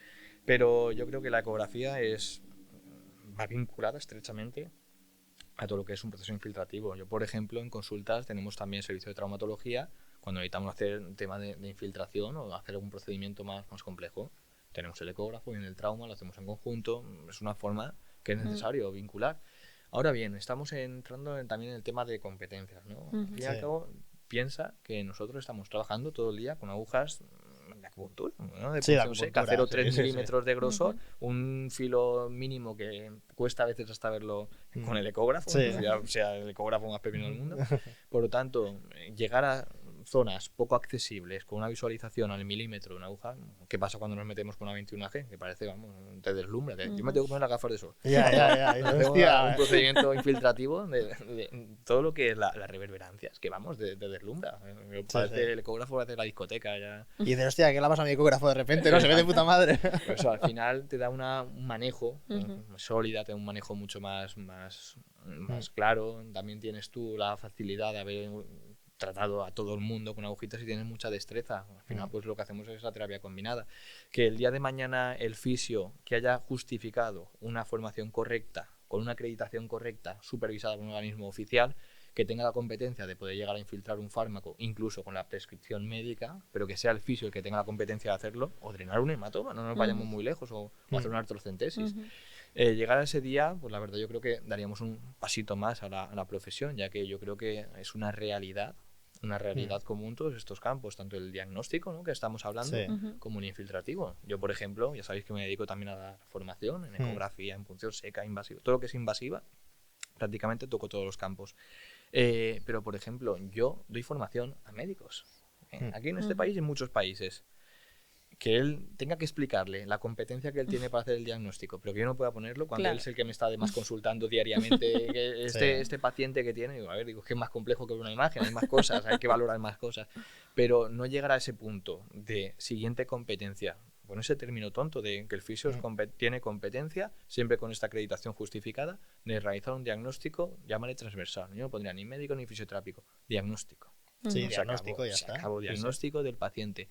pero yo creo que la ecografía va vinculada estrechamente a todo lo que es un proceso infiltrativo. Yo, por ejemplo, en consultas tenemos también servicio de traumatología. Cuando necesitamos hacer un tema de infiltración o hacer algún procedimiento más complejo, tenemos el ecógrafo y en el trauma lo hacemos en conjunto. Es una forma que es necesario vincular. Ahora bien, estamos entrando también en el tema de competencias, ¿no? Al fin y al cabo, piensa que nosotros estamos trabajando todo el día con agujas de acupuntura, ¿no? De Sí, de punción seca, acupuntura, 0,3 sí, sí, milímetros de grosor, un filo mínimo que cuesta a veces hasta verlo con el ecógrafo, Sí. ya sea el ecógrafo más pepino del mundo. Por lo tanto, llegar a zonas poco accesibles con una visualización al milímetro de una aguja, ¿qué pasa cuando nos metemos con una 21G? Que parece, vamos, te deslumbra. Yo me tengo que poner las gafas de sol. Ya. Hacemos Hostia. un procedimiento infiltrativo de todo lo que es la reverberancia, es que vamos, de deslumbra. Parece el ecógrafo de la discoteca ya. Y dices, hostia, ¿qué le pasa a mi ecógrafo de repente? No, se ve de puta madre. Por eso al final te da un manejo sólida, te da un manejo mucho más claro. También tienes tú la facilidad de haber tratado a todo el mundo con agujitas y tienes mucha destreza. Al final, pues lo que hacemos es la terapia combinada. Que el día de mañana el fisio que haya justificado una formación correcta, con una acreditación correcta, supervisada por un organismo oficial, que tenga la competencia de poder llegar a infiltrar un fármaco, incluso con la prescripción médica, pero que sea el fisio el que tenga la competencia de hacerlo, o drenar un hematoma, no nos vayamos muy lejos, o hacer una artrocentesis. Llegar a ese día, pues la verdad yo creo que daríamos un pasito más a la profesión, ya que yo creo que es una realidad común todos estos campos, tanto el diagnóstico, ¿no?, que estamos hablando, como un infiltrativo. Yo, por ejemplo, ya sabéis que me dedico también a la formación en ecografía, en punción seca, invasiva, todo lo que es invasiva, prácticamente toco todos los campos. Pero, por ejemplo, yo doy formación a médicos. Aquí en este país y en muchos países. Que él tenga que explicarle la competencia que él tiene para hacer el diagnóstico, pero que yo no pueda ponerlo cuando él es el que me está además consultando diariamente que este paciente que tiene, digo, es que es más complejo que una imagen, hay más cosas, hay que valorar más cosas, pero no llegar a ese punto de siguiente competencia, con ese término tonto de que el fisio tiene competencia, siempre con esta acreditación justificada, de realizar un diagnóstico, llámale transversal, yo no pondría ni médico ni fisioterápico, diagnóstico. Sí, diagnóstico, ya está. Se acabó, diagnóstico del paciente.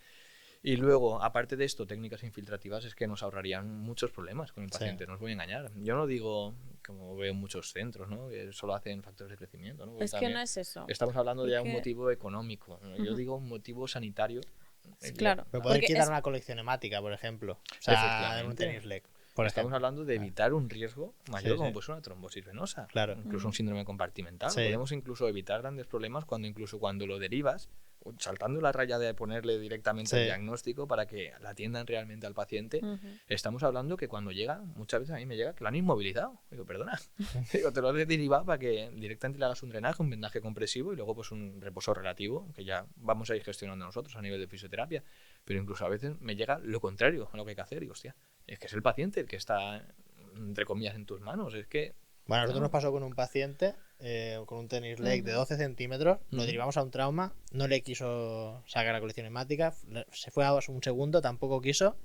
Y luego, aparte de esto, técnicas infiltrativas es que nos ahorrarían muchos problemas con el paciente, no os voy a engañar. Yo no digo, como veo en muchos centros, ¿no?, que solo hacen factores de crecimiento, ¿no? Es que no es eso. Estamos hablando de un motivo económico, ¿no? Yo digo un motivo sanitario. Claro. Pero poder quitar una colección hemática, por ejemplo. O sea, en un tenis leg. Estamos hablando de evitar un riesgo mayor, como pues una trombosis venosa, incluso un síndrome compartimental. Podemos incluso evitar grandes problemas cuando lo derivas saltando la raya de ponerle directamente Sí. el diagnóstico para que la atiendan realmente al paciente, estamos hablando que cuando llega, muchas veces a mí me llega que lo han inmovilizado. Digo, perdona. Digo, te lo he derivado para que directamente le hagas un drenaje, un vendaje compresivo y luego pues un reposo relativo, que ya vamos a ir gestionando nosotros a nivel de fisioterapia. Pero incluso a veces me llega lo contrario a lo que hay que hacer. Digo, hostia, es que es el paciente el que está, entre comillas, en tus manos. Es que... Bueno, a nosotros nos pasó con un paciente con un tenis leg de 12 centímetros, lo derivamos a un trauma, no le quiso sacar la colección hemática, se fue a un segundo, tampoco quiso,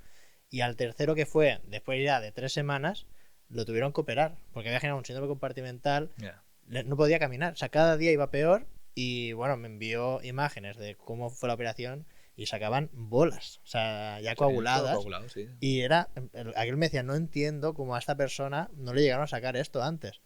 y al tercero que fue, después ya de 3 semanas, lo tuvieron que operar, porque había generado un síndrome compartimental, Yeah. no podía caminar, o sea, cada día iba peor, y bueno, me envió imágenes de cómo fue la operación, y sacaban bolas, o sea, ya coaguladas. Coagulado, sí. Y era, aquel me decía, no entiendo cómo a esta persona no le llegaron a sacar esto antes.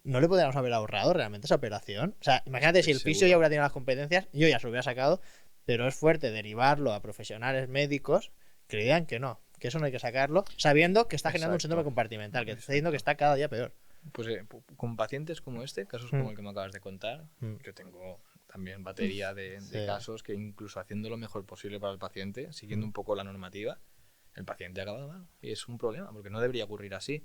No le podríamos haber ahorrado realmente esa operación. O sea, imagínate si el Seguro. fisio ya hubiera tenido las competencias, yo ya se lo hubiera sacado, pero es fuerte derivarlo a profesionales médicos que le digan que no, que eso no hay que sacarlo, sabiendo que está generando un Exacto. síndrome compartimental, que te está diciendo que está cada día peor. Pues con pacientes como este, casos como el que me acabas de contar, yo tengo también batería de Sí. casos que incluso haciendo lo mejor posible para el paciente, siguiendo un poco la normativa, el paciente acaba mal. Y es un problema, porque no debería ocurrir así.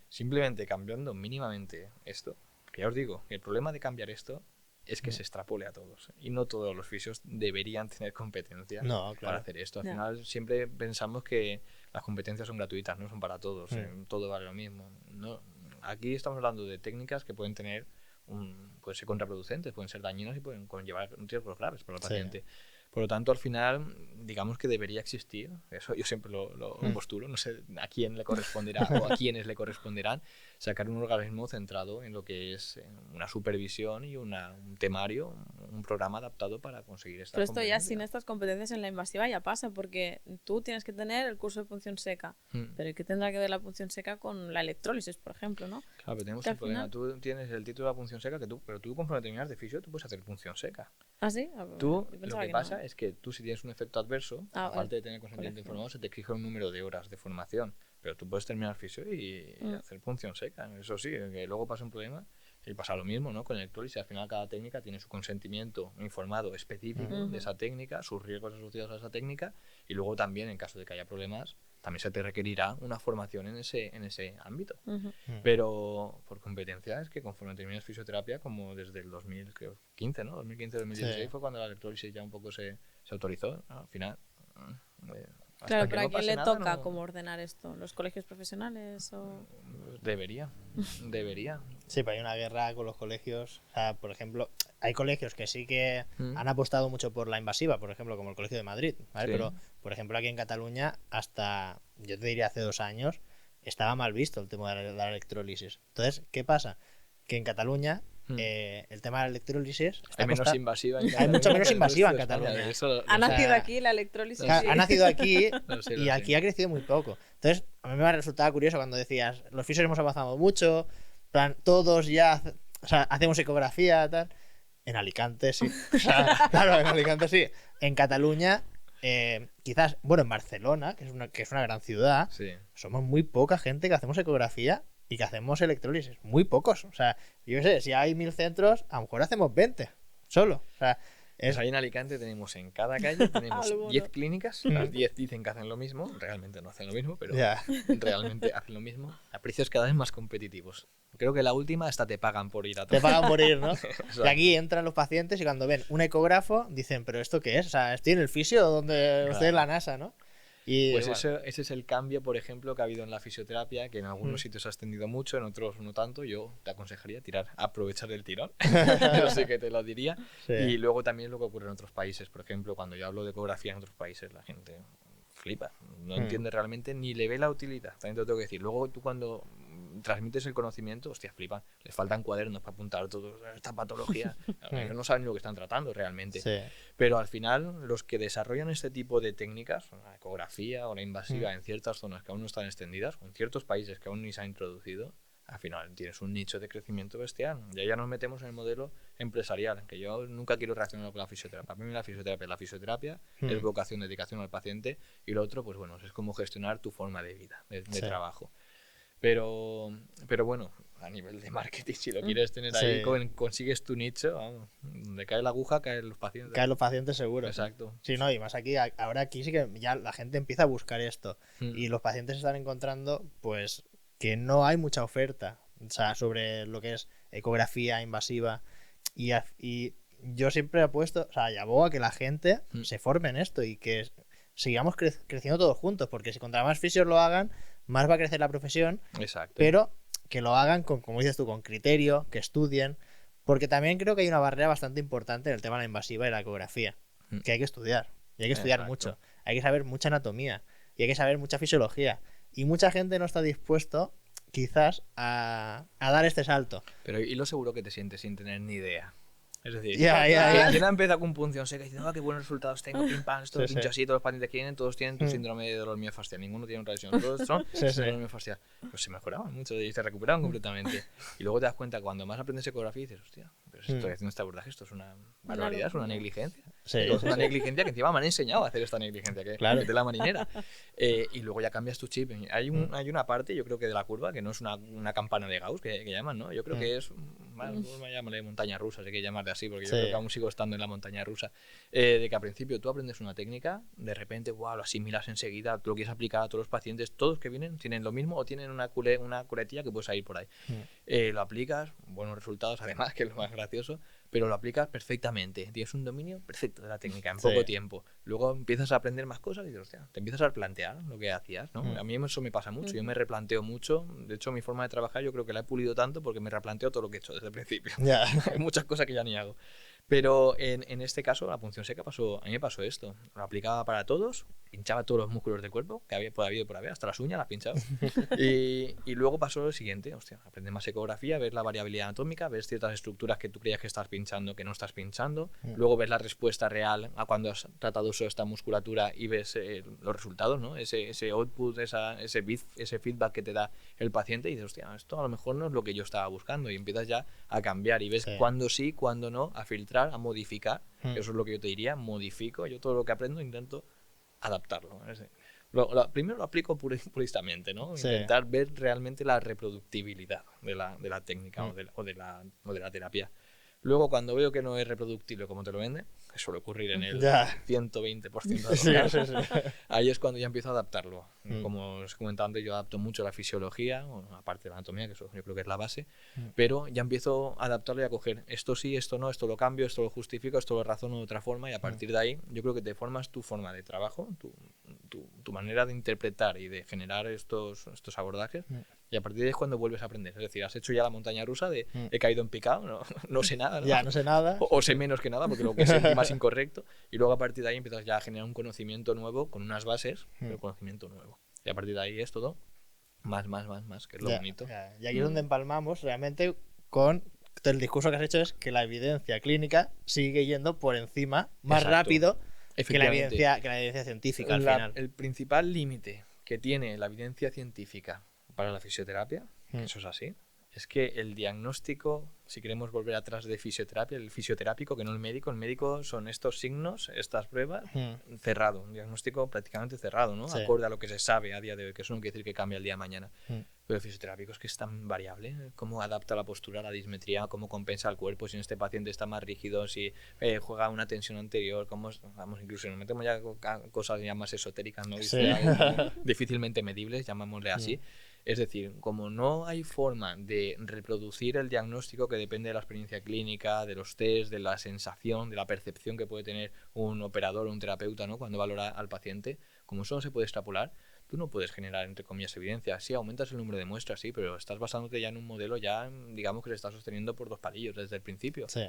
Simplemente cambiando mínimamente esto, que ya os digo, el problema de cambiar esto es que se extrapole a todos. Y no todos los fisios deberían tener competencia No, claro. para hacer esto. Al Ya. final siempre pensamos que las competencias son gratuitas, no son para todos. Todo vale lo mismo. No, aquí estamos hablando de técnicas que pueden tener pueden ser contraproducentes, pueden ser dañinas y pueden conllevar riesgos graves para el Sí. paciente. Por lo tanto, al final, digamos que debería existir, eso yo siempre lo postulo, no sé a quién le corresponderá o a quiénes le corresponderán, sacar un organismo centrado en lo que es una supervisión y un temario, un programa adaptado para conseguir esta Pero esto ya sin estas competencias en la invasiva ya pasa, porque tú tienes que tener el curso de punción seca, pero ¿qué tendrá que ver la punción seca con la electrólisis, por ejemplo, no? Claro, pero tenemos que un al problema. final- Tú tienes el título de la punción seca, pero tú conforme terminas de fisio, tú puedes hacer punción seca. ¿Ah, sí? Tú, Yo lo pensaba que no. pasa es que tú si tienes un efecto adverso, Ah, aparte vale. de tener consentimiento Colegio. informado, se te exige un número de horas de formación. Pero tú puedes terminar fisio y hacer punción seca. Eso sí, que luego pasa un problema y pasa lo mismo, ¿no? Con electrólisis. Al final cada técnica tiene su consentimiento informado específico de esa técnica, sus riesgos asociados a esa técnica y luego también, en caso de que haya problemas, también se te requerirá una formación en ese ámbito. Pero por competencia es que conforme terminas fisioterapia, como desde el 2015, ¿no? 2015-2016 Sí. fue cuando la electrólisis ya un poco se autorizó, ¿no? Al final... hasta Claro, que pero no ¿a quién pase le nada, toca no- cómo ordenar esto? ¿Los colegios profesionales o...? Debería. Sí, pero hay una guerra con los colegios. O sea, por ejemplo, hay colegios que sí que Mm. han apostado mucho por la invasiva, por ejemplo, como el Colegio de Madrid, ¿vale? Sí. Pero, por ejemplo, aquí en Cataluña, hasta, yo te diría hace 2 años, estaba mal visto el tema de la electrólisis. Entonces, ¿qué pasa? Que en Cataluña, el tema de la electrólisis está Hay menos costa- invasiva en Hay Cataluña mucho menos que el invasiva resto en de España. Cataluña. Eso lo Ha sé. nacido sea, aquí la electrólisis. O sea, sí. ha nacido aquí Lo sé, y lo sé. aquí ha crecido muy poco. Entonces, a mí me ha resultado curioso cuando decías, los fisios hemos avanzado mucho, en plan, todos ya o sea, hacemos ecografía, tal. En Alicante sí. O sea, claro, en Alicante sí. En Cataluña, quizás, bueno, en Barcelona, que es una gran ciudad, Sí. somos muy poca gente que hacemos ecografía y que hacemos electrólisis. Muy pocos. O sea, yo qué sé, si hay 1000 centros, a lo mejor hacemos 20 solo. O sea, Pues es, ahí en Alicante tenemos en cada calle tenemos Alguno. 10 clínicas, las 10 dicen que hacen lo mismo, realmente no hacen lo mismo, pero ya. realmente hacen lo mismo a precios cada vez más competitivos. Creo que la última hasta te pagan por ir a Te pagan por ir, ¿no? Exacto. Y aquí entran los pacientes y cuando ven un ecógrafo dicen, ¿pero esto qué es? O sea, estoy en el fisio donde Claro. usted es la NASA, ¿no? Y Pues bueno, ese es el cambio, por ejemplo, que ha habido en la fisioterapia, que en algunos sitios ha extendido mucho, en otros no tanto. Yo te aconsejaría aprovechar el tirón. Yo sí que te lo diría. sí. Y luego también lo que ocurre en otros países. Por ejemplo, cuando yo hablo de ecografía en otros países, la gente flipa. No entiende realmente ni le ve la utilidad. También te lo tengo que decir. Luego tú cuando transmites el conocimiento, hostia, flipan. Les faltan cuadernos para apuntar toda esta patología. Ellos no saben lo que están tratando realmente. Sí. Pero al final, los que desarrollan este tipo de técnicas, la ecografía o la invasiva en ciertas zonas que aún no están extendidas, o en ciertos países que aún ni se ha introducido, al final tienes un nicho de crecimiento bestial. Y ahí ya nos metemos en el modelo empresarial, que yo nunca quiero relacionarlo con la fisioterapia. Para mí la fisioterapia es vocación, dedicación al paciente, y lo otro, pues bueno, es como gestionar tu forma de vida, de trabajo. Pero bueno, a nivel de marketing, si lo quieres tener ahí, Sí. consigues tu nicho, vamos, donde cae la aguja, caen los pacientes. Caen los pacientes seguro. Exacto. Sí, no, y más aquí, ahora aquí sí que ya la gente empieza a buscar esto. Mm. Y los pacientes están encontrando, pues, que no hay mucha oferta, o sea, sobre lo que es ecografía invasiva. Y yo siempre apuesto, o sea, y abogo a que la gente se forme en esto y que sigamos creciendo todos juntos, porque si contra más fisios lo hagan, más va a crecer la profesión, Exacto. pero que lo hagan con, como dices tú, con criterio, que estudien, porque también creo que hay una barrera bastante importante en el tema de la invasiva y la ecografía, que hay que estudiar, y hay que estudiar Exacto. mucho, hay que saber mucha anatomía, y hay que saber mucha fisiología, y mucha gente no está dispuesto, quizás, a dar este salto. Pero y lo seguro que te sientes sin tener ni idea. Es decir, Ya. quien ha empezado con punción seca y dice, qué buenos resultados tengo, pim pam, esto Sí, pincho sí. así, todos los pacientes que tienen, todos tienen tu síndrome de dolor miofascial, ninguno tiene una lesión, todos son Sí, sí. síndrome miofascial. Pues se mejoraban mucho y se recuperaban completamente. Y luego te das cuenta, cuando más aprendes ecografía, dices, hostia, pero si estoy haciendo este abordaje, esto es una barbaridad, es una negligencia. Sí, Es sí, una sí. negligencia que encima me han enseñado a hacer esta negligencia, que Claro. de la marinera. Y luego ya cambias tu chip. Hay una parte, yo creo que de la curva, que no es una campana de Gauss, que llaman, ¿no? Yo creo que es, bueno, me llamaré montaña rusa, sé que llamarle así, porque yo Sí. creo que aún sigo estando en la montaña rusa. De que al principio tú aprendes una técnica, de repente, wow, lo asimilas enseguida, tú lo quieres aplicar a todos los pacientes, todos que vienen tienen lo mismo o tienen una culetilla que puedes salir por ahí. Lo aplicas, buenos resultados, además, que es lo más gracioso, pero lo aplicas perfectamente. Tienes un dominio perfecto de la técnica en poco tiempo. Luego empiezas a aprender más cosas y dices, hostia, te empiezas a replantear lo que hacías, ¿no? A mí eso me pasa mucho. Yo me replanteo mucho. De hecho, mi forma de trabajar yo creo que la he pulido tanto porque me replanteo todo lo que he hecho desde el principio. Ya. Hay muchas cosas que ya ni hago. Pero en este caso, la punción seca a mí me pasó esto. Lo aplicaba para todos, pinchaba todos los músculos del cuerpo, que había por habido y por haber, hasta las uñas las pinchaba. y luego pasó lo siguiente, hostia, aprendes más ecografía, ves la variabilidad anatómica, ves ciertas estructuras que tú creías que estás pinchando, que no estás pinchando. Luego ves la respuesta real a cuando has tratado solo esta musculatura y ves los resultados, ¿no? Ese output, ese feedback que te da el paciente y dices, hostia, esto a lo mejor no es lo que yo estaba buscando, y empiezas ya a cambiar y ves cuándo sí, cuándo no, a filtrar, a modificar. Eso es lo que yo te diría, modifico. Yo todo lo que aprendo intento adaptarlo. Primero lo aplico puristamente, ¿no? Sí. Intentar ver realmente la reproductibilidad de la técnica o de la terapia. Luego, cuando veo que no es reproductible como te lo venden, que suele ocurrir en el Ya. 120% de los Sí, casos, sí, sí. ahí es cuando ya empiezo a adaptarlo. Como os comentaba antes, yo adapto mucho la fisiología, bueno, aparte de la anatomía, que eso yo creo que es la base, pero ya empiezo a adaptarlo y a coger esto sí, esto no, esto lo cambio, esto lo justifico, esto lo razono de otra forma, y a partir de ahí yo creo que te formas tu forma de trabajo, tu manera de interpretar y de generar estos abordajes, y a partir de ahí es cuando vuelves a aprender. Es decir, has hecho ya la montaña rusa de he caído en picado, no sé nada, ¿no? Ya, no sé nada. O sé menos que nada, porque lo que sé es más incorrecto. Y luego a partir de ahí empiezas ya a generar un conocimiento nuevo con unas bases, pero conocimiento nuevo. Y a partir de ahí es todo más, que es lo Ya, bonito. ya. Y aquí es donde empalmamos realmente con el discurso que has hecho, es que la evidencia clínica sigue yendo por encima, más Exacto. rápido que la Efectivamente. evidencia científica al final. El principal límite que tiene la evidencia científica para la fisioterapia, eso es así, es que el diagnóstico, si queremos volver atrás de fisioterapia, el fisioterápico, que no el médico son estos signos, estas pruebas, cerrado, un diagnóstico prácticamente cerrado, ¿no? Sí. Acorde a lo que se sabe a día de hoy, que eso no quiere decir que cambie el día de mañana. Pero el fisioterápico es que es tan variable, ¿eh? Cómo adapta la postura, la dismetría, cómo compensa el cuerpo, si en este paciente está más rígido, si juega una tensión anterior, vamos, incluso nos metemos ya con cosas ya más esotéricas, ¿no? Sí. Difícilmente medibles, llamámosle así. Es decir, como no hay forma de reproducir el diagnóstico, que depende de la experiencia clínica, de los test, de la sensación, de la percepción que puede tener un operador o un terapeuta, ¿no? Cuando valora al paciente, como eso no se puede extrapolar, tú no puedes generar, entre comillas, evidencia. Sí, aumentas el número de muestras, sí, pero estás basándote ya en un modelo ya, digamos, que se está sosteniendo por dos palillos desde el principio. Sí.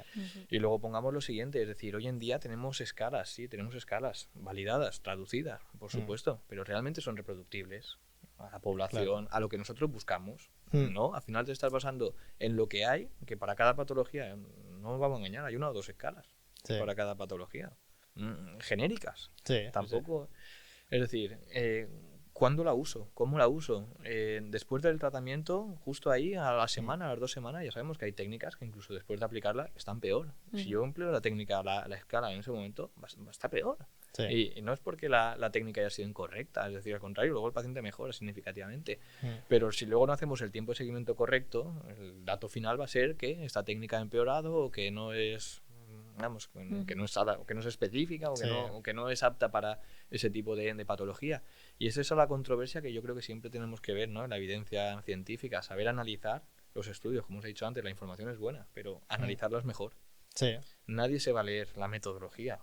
Y luego pongamos lo siguiente, es decir, hoy en día tenemos escalas, sí, tenemos escalas validadas, traducidas, por supuesto, pero realmente son reproductibles a la población, a lo que nosotros buscamos, ¿no? Al final te estás basando en lo que hay, que para cada patología, no nos vamos a engañar, hay una o dos escalas para cada patología, genéricas, Sí, tampoco, es decir, ¿cuándo la uso? ¿Cómo la uso? Después del tratamiento, justo ahí, a la semana, a las 2 semanas, ya sabemos que hay técnicas que incluso después de aplicarla están peor. Si yo empleo la técnica, la escala en ese momento, va a estar peor. Sí. Y no es porque la técnica haya sido incorrecta, es decir, al contrario, luego el paciente mejora significativamente. Pero si luego no hacemos el tiempo de seguimiento correcto, el dato final va a ser que esta técnica ha empeorado o que no es, vamos, que no es, o que no es específica o que no es apta para ese tipo de patología. Y es esa la controversia que yo creo que siempre tenemos que ver, ¿no? En la evidencia científica, saber analizar los estudios. Como os he dicho antes, la información es buena, pero analizarla es mejor. Sí. Nadie se va a leer la metodología.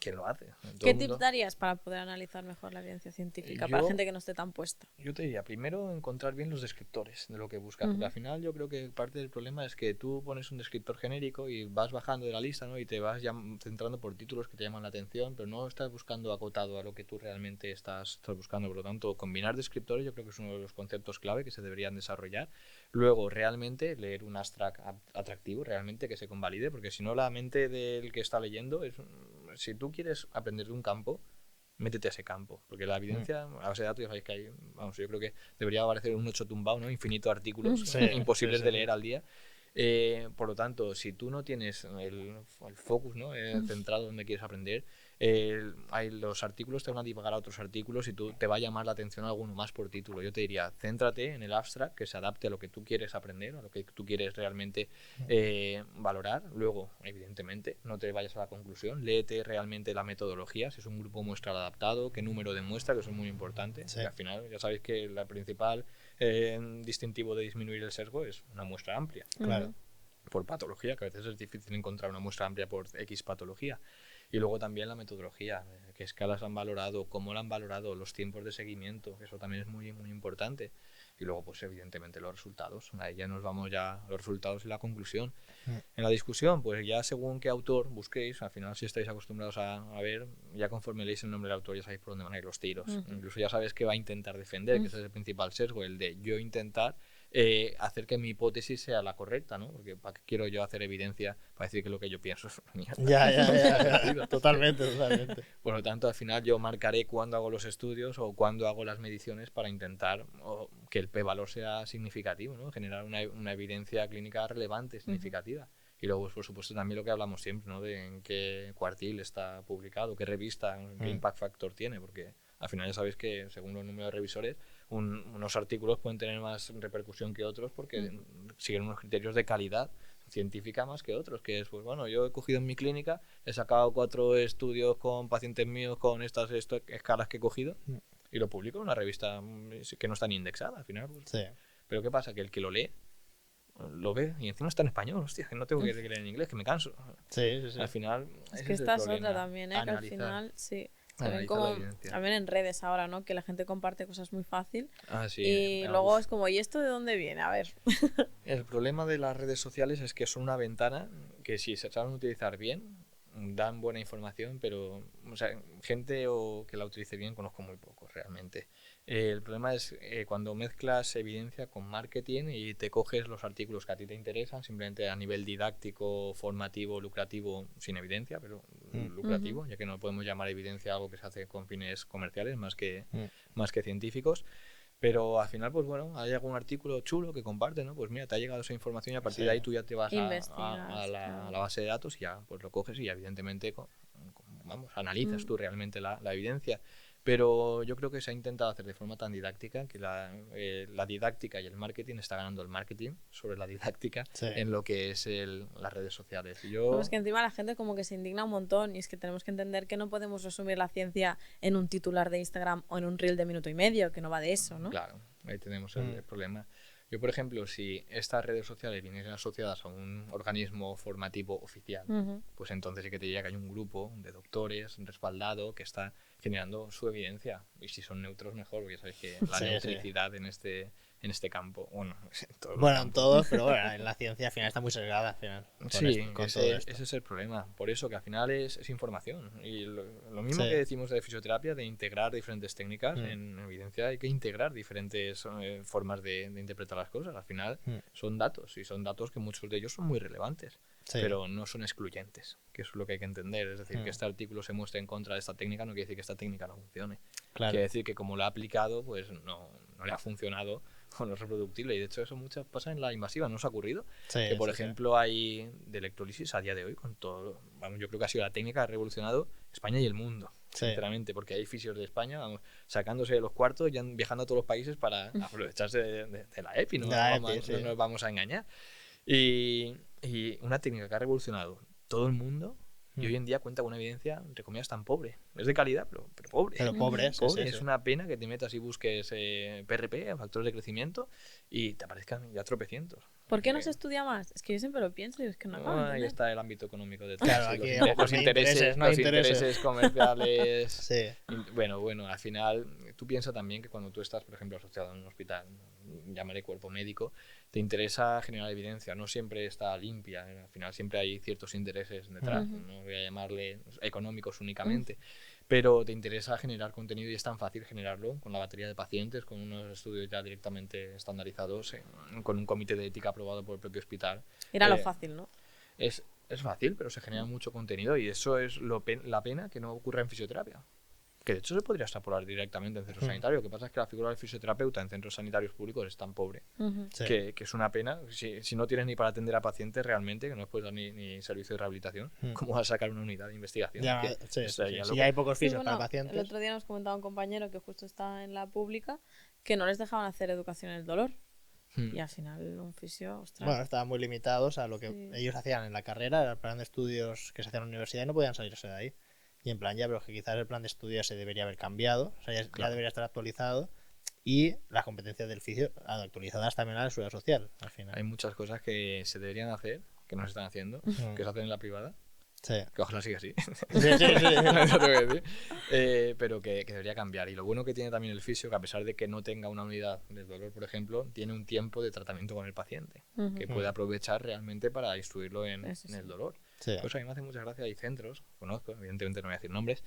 ¿Quién lo hace? Todo ¿Qué el mundo. tips darías para poder analizar mejor la evidencia científica? Yo- Para gente que no esté tan puesta. Yo te diría, primero, encontrar bien los descriptores de lo que buscas. Porque al final yo creo que parte del problema es que tú pones un descriptor genérico y vas bajando de la lista, ¿no? Y te vas centrando por títulos que te llaman la atención, pero no estás buscando acotado a lo que tú realmente estás buscando. Por lo tanto, combinar descriptores yo creo que es uno de los conceptos clave que se deberían desarrollar. Luego, realmente, leer un abstract atractivo, realmente que se convalide, porque si no, la mente del que está leyendo es... Si tú quieres aprender de un campo, métete a ese campo, porque la evidencia, a base de datos, ya sabéis que hay, vamos, yo creo que debería aparecer un 8 tumbado, ¿no? Infinitos artículos imposibles de leer al día. Por lo tanto, si tú no tienes el focus, ¿no? Centrado donde quieres aprender, los artículos te van a divagar a otros artículos y tú te va a llamar la atención alguno más por título. Yo te diría, céntrate en el abstract que se adapte a lo que tú quieres aprender, a lo que tú quieres realmente valorar. Luego, evidentemente, no te vayas a la conclusión, léete realmente la metodología, si es un grupo muestral adaptado, qué número de muestra, que eso es muy importante. Sí. Y al final, ya sabéis que la principal distintivo de disminuir el sesgo es una muestra amplia. Claro. Por patología, que a veces es difícil encontrar una muestra amplia por X patología. Y luego también la metodología, qué escalas han valorado, cómo la han valorado, los tiempos de seguimiento, que eso también es muy, muy importante. Y luego, pues evidentemente los resultados. Ahí ya nos vamos ya a los resultados y la conclusión. En la discusión, pues ya según qué autor busquéis, al final si estáis acostumbrados a ver, ya conforme leéis el nombre del autor ya sabéis por dónde van a ir los tiros. Incluso ya sabes qué va a intentar defender, que ese es el principal sesgo, el de yo intentar hacer que mi hipótesis sea la correcta, ¿no? Porque ¿para qué quiero yo hacer evidencia para decir que lo que yo pienso es una mierda? Ya. Totalmente. Por lo tanto, al final yo marcaré cuándo hago los estudios o cuándo hago las mediciones para intentar que el p-valor sea significativo, ¿no? Generar una evidencia clínica relevante, significativa. Y luego, por supuesto, también lo que hablamos siempre, ¿no? De en qué cuartil está publicado, qué revista, qué impact factor tiene, porque al final ya sabéis que según los números de revisores, unos artículos pueden tener más repercusión que otros porque siguen unos criterios de calidad científica más que otros, que es, pues bueno, yo he cogido en mi clínica, he sacado 4 estudios con pacientes míos con estas escalas que he cogido y lo publico en una revista que no está ni indexada al final. Pues. Sí. Pero ¿qué pasa? Que el que lo lee, lo ve y encima está en español, hostia, que no tengo que leer en inglés, que me canso. Sí. Al final... Es ese que el esta es problema. otra también, que al Analizar. final, sí. Se ven Analizar la como, evidencia. también en redes ahora, ¿no? Que la gente comparte cosas muy fácil. Ah, sí, Y luego es como, ¿y esto de dónde viene? A ver. El problema de las redes sociales es que son una ventana que si se saben utilizar bien, dan buena información, pero o sea, gente que la utilice bien conozco muy pocos realmente. El problema es cuando mezclas evidencia con marketing y te coges los artículos que a ti te interesan, simplemente a nivel didáctico, formativo, lucrativo, sin evidencia, pero lucrativo, ya que no podemos llamar evidencia algo que se hace con fines comerciales más que científicos. Pero al final, pues bueno, hay algún artículo chulo que comparte, ¿no? Pues mira, te ha llegado esa información y a partir de ahí tú ya te vas a la base de datos y ya pues lo coges y evidentemente vamos, analizas tú realmente la evidencia. Pero yo creo que se ha intentado hacer de forma tan didáctica que la didáctica y el marketing está ganando el marketing sobre la didáctica en lo que es las redes sociales. Es que encima la gente como que se indigna un montón y es que tenemos que entender que no podemos resumir la ciencia en un titular de Instagram o en un reel de minuto y medio, que no va de eso, ¿no? Claro, ahí tenemos el problema. Yo, por ejemplo, si estas redes sociales vienen asociadas a un organismo formativo oficial, pues entonces sí que te diría que hay un grupo de doctores respaldado que está generando su evidencia. Y si son neutros, mejor, porque sabéis que la neutricidad en este campo, bueno, en todos, pero bueno, en la ciencia al final está muy sesgada. Al final, ese es el problema. Por eso que al final es información. Y lo mismo que decimos de fisioterapia, de integrar diferentes técnicas, en evidencia hay que integrar diferentes formas de interpretar las cosas. Al final son datos, y son datos que muchos de ellos son muy relevantes, pero no son excluyentes, que eso es lo que hay que entender. Es decir, que este artículo se muestre en contra de esta técnica no quiere decir que esta técnica no funcione. Quiere decir que como la ha aplicado, pues no le ha funcionado o no es reproductible. Y de hecho eso muchas pasa en la invasiva, ¿no os ha ocurrido? Sí, Que por sí, ejemplo hay de electrólisis a día de hoy con todo, vamos, yo creo que ha sido la técnica que ha revolucionado España y el mundo, Sí. sinceramente, porque hay fisios de España, vamos, sacándose de los cuartos y viajando a todos los países para aprovecharse de la EPI, no, De la no EPI, sí. nos vamos a engañar. Y una técnica que ha revolucionado todo el mundo y hoy en día cuenta con una evidencia, entre comillas, tan pobre. Es de calidad, pero pobre. Pero pobres. Pobre. Sí, sí, Es sí. una pena que te metas y busques PRP, factores de crecimiento, y te aparezcan ya tropecientos. ¿Por qué no se estudia más? Es que yo siempre lo pienso y es que no acabo de Ahí entender. está el ámbito económico detrás. Claro, Sí, aquí los intereses, no hay los intereses comerciales. Sí. Bueno, al final tú piensas también que cuando tú estás, por ejemplo, asociado en un hospital, llamaré cuerpo médico, te interesa generar evidencia, no siempre está limpia, al final siempre hay ciertos intereses detrás, no voy a llamarle económicos únicamente, pero te interesa generar contenido y es tan fácil generarlo con la batería de pacientes, con unos estudios ya directamente estandarizados, con un comité de ética aprobado por el propio hospital. Era lo fácil, ¿no? Es fácil, pero se genera mucho contenido y eso es la pena que no ocurra en fisioterapia. Que de hecho se podría extrapolar directamente en centros sanitarios. Lo que pasa es que la figura del fisioterapeuta en centros sanitarios públicos es tan pobre Sí. que es una pena. Si no tienes ni para atender a pacientes realmente, que no les puedes dar ni servicio de rehabilitación, ¿cómo vas a sacar una unidad de investigación? Ya, Que sí, estaría sí. loco. Si hay pocos Sí, fisios bueno, para pacientes. el otro día nos comentaba un compañero que justo está en la pública que no les dejaban hacer educación en el dolor. Y al final un fisio, ostras. Bueno, estaban muy limitados a lo que Sí. ellos hacían en la carrera, era el plan de estudios que se hacían en la universidad y no podían salirse de ahí. Y en plan, ya, pero que quizás el plan de estudios se debería haber cambiado, o sea, ya debería estar actualizado y las competencias del fisio actualizadas también a la seguridad social, al final. Hay muchas cosas que se deberían hacer, que no se están haciendo, que se hacen en la privada, Sí. que ojalá siga así. Sí, sí, sí. Eso tengo que decir. Pero que debería cambiar. Y lo bueno que tiene también el fisio, que a pesar de que no tenga una unidad de dolor, por ejemplo, tiene un tiempo de tratamiento con el paciente, que puede aprovechar realmente para instruirlo en el dolor. Sí. Pues a mí me hace mucha gracia. Hay centros, conozco, evidentemente no voy a decir nombres,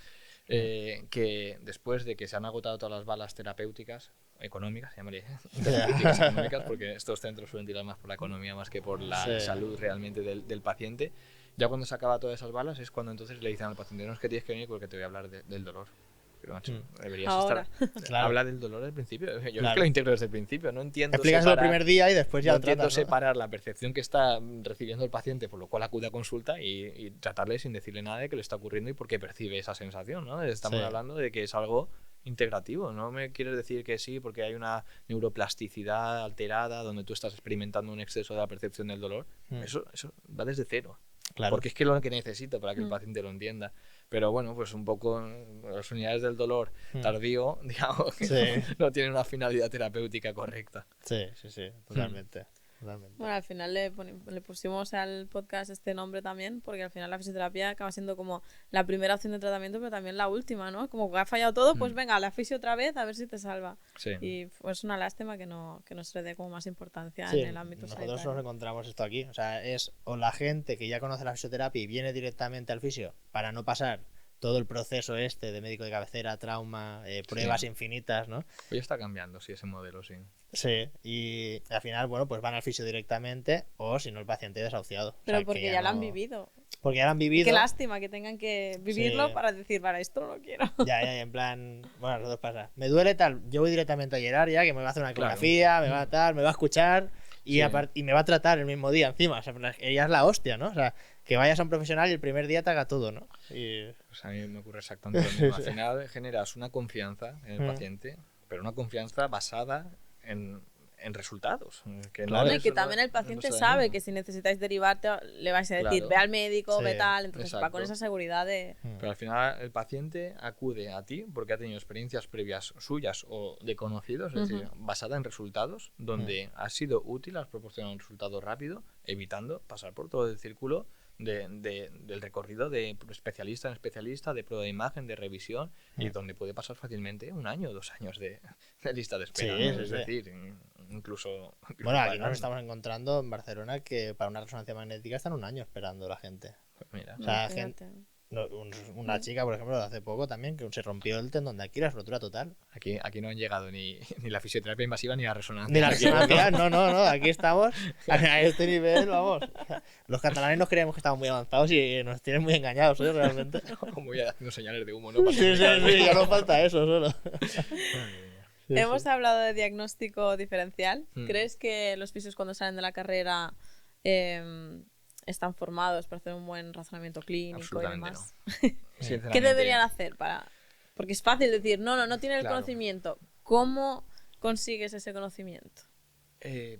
que después de que se han agotado todas las balas terapéuticas, económicas, llamaré, terapéuticas económicas, porque estos centros suelen tirar más por la economía más que por la Sí. salud realmente del paciente. Ya cuando se acaba todas esas balas es cuando entonces le dicen al paciente, no es que tienes que venir porque te voy a hablar del dolor. Pero macho, deberías Ahora. estar... Claro. Habla del dolor al principio. Yo es Claro. que lo integro desde el principio. No entiendo Explícaselo el separar- primer día y después ya no lo tratas, entiendo ¿no? separar la percepción que está recibiendo el paciente, por lo cual acude a consulta y tratarle sin decirle nada de qué le está ocurriendo y por qué percibe esa sensación, ¿no? Estamos Sí. hablando de que es algo integrativo. No me quieres decir que sí porque hay una neuroplasticidad alterada donde tú estás experimentando un exceso de la percepción del dolor. Eso va desde cero. Claro. Porque es que es lo que necesita para que el paciente lo entienda. Pero bueno, pues un poco las unidades del dolor tardío, digamos, que Sí. no tienen una finalidad terapéutica correcta. Sí, sí, sí, totalmente. Totalmente. Bueno, al final le pusimos al podcast este nombre también, porque al final la fisioterapia acaba siendo como la primera opción de tratamiento, pero también la última, ¿no? Como que ha fallado todo, pues venga, la fisio otra vez, a ver si te salva. Sí. Y es una lástima que no se le dé como más importancia Sí, en el ámbito nosotros nos sanitario. encontramos esto aquí. O sea, es o la gente que ya conoce la fisioterapia y viene directamente al fisio para no pasar todo el proceso este de médico de cabecera, trauma, pruebas infinitas, ¿no? Hoy está cambiando, sí, ese modelo, sí. Sí, y al final, bueno, pues van al fisio directamente o si no el paciente desahuciado. O Pero sea, porque que ya lo han no- vivido. Porque ya lo han vivido. Qué lástima que tengan que vivirlo Sí. para decir, para esto no lo quiero. Ya, en plan, bueno, a nosotros pasa. Me duele tal, yo voy directamente a Gerard ya, que me va a hacer una Claro. ecografía, me va a tal, me va a escuchar y, Sí. y me va a tratar el mismo día encima. O sea, ella es la hostia, ¿no? O sea, que vayas a un profesional y el primer día te haga todo, ¿no? Y... Pues a mí me ocurre exactamente lo mismo. Al final generas una confianza en el paciente, pero una confianza basada en resultados. Que Claro. No, y es- que también el no paciente es sabe dañino. que si necesitáis derivarte le vais a decir, Claro. ve al médico, Sí, ve tal, entonces va exacto. con esa seguridad de... Pero al final el paciente acude a ti porque ha tenido experiencias previas suyas o de conocidos, es decir, basada en resultados, donde has sido útil, has proporcionado un resultado rápido, evitando pasar por todo el círculo del recorrido de especialista en especialista, de prueba de imagen, de revisión, y donde puede pasar fácilmente 1 año, 2 años de lista de espera. Sí, ¿no? sí, Es sí. decir, incluso Bueno, aquí pagando. nos estamos encontrando en Barcelona que para una resonancia magnética están 1 año esperando la gente. Mira, O sea, Imagínate. una chica, por ejemplo, de hace poco también, que se rompió el tendón de Aquiles, rotura total. aquí no han llegado ni la fisioterapia invasiva ni la resonancia. Ni la Aquí- resonancia, no, aquí estamos a este nivel, vamos. Los catalanes nos creemos que estamos muy avanzados y nos tienen muy engañados, ¿eh? Realmente. Como voy haciendo señales de humo, ¿no? Para Sí, sí, explicarme. sí, ya no falta eso solo. Hemos hablado de diagnóstico diferencial. Mm. ¿Crees que los fisios cuando salen de la carrera están formados para hacer un buen razonamiento clínico y Absolutamente demás? no. Sinceramente, ¿Qué deberían hacer para...? Porque es fácil decir, no tienen el Claro. conocimiento. ¿Cómo consigues ese conocimiento?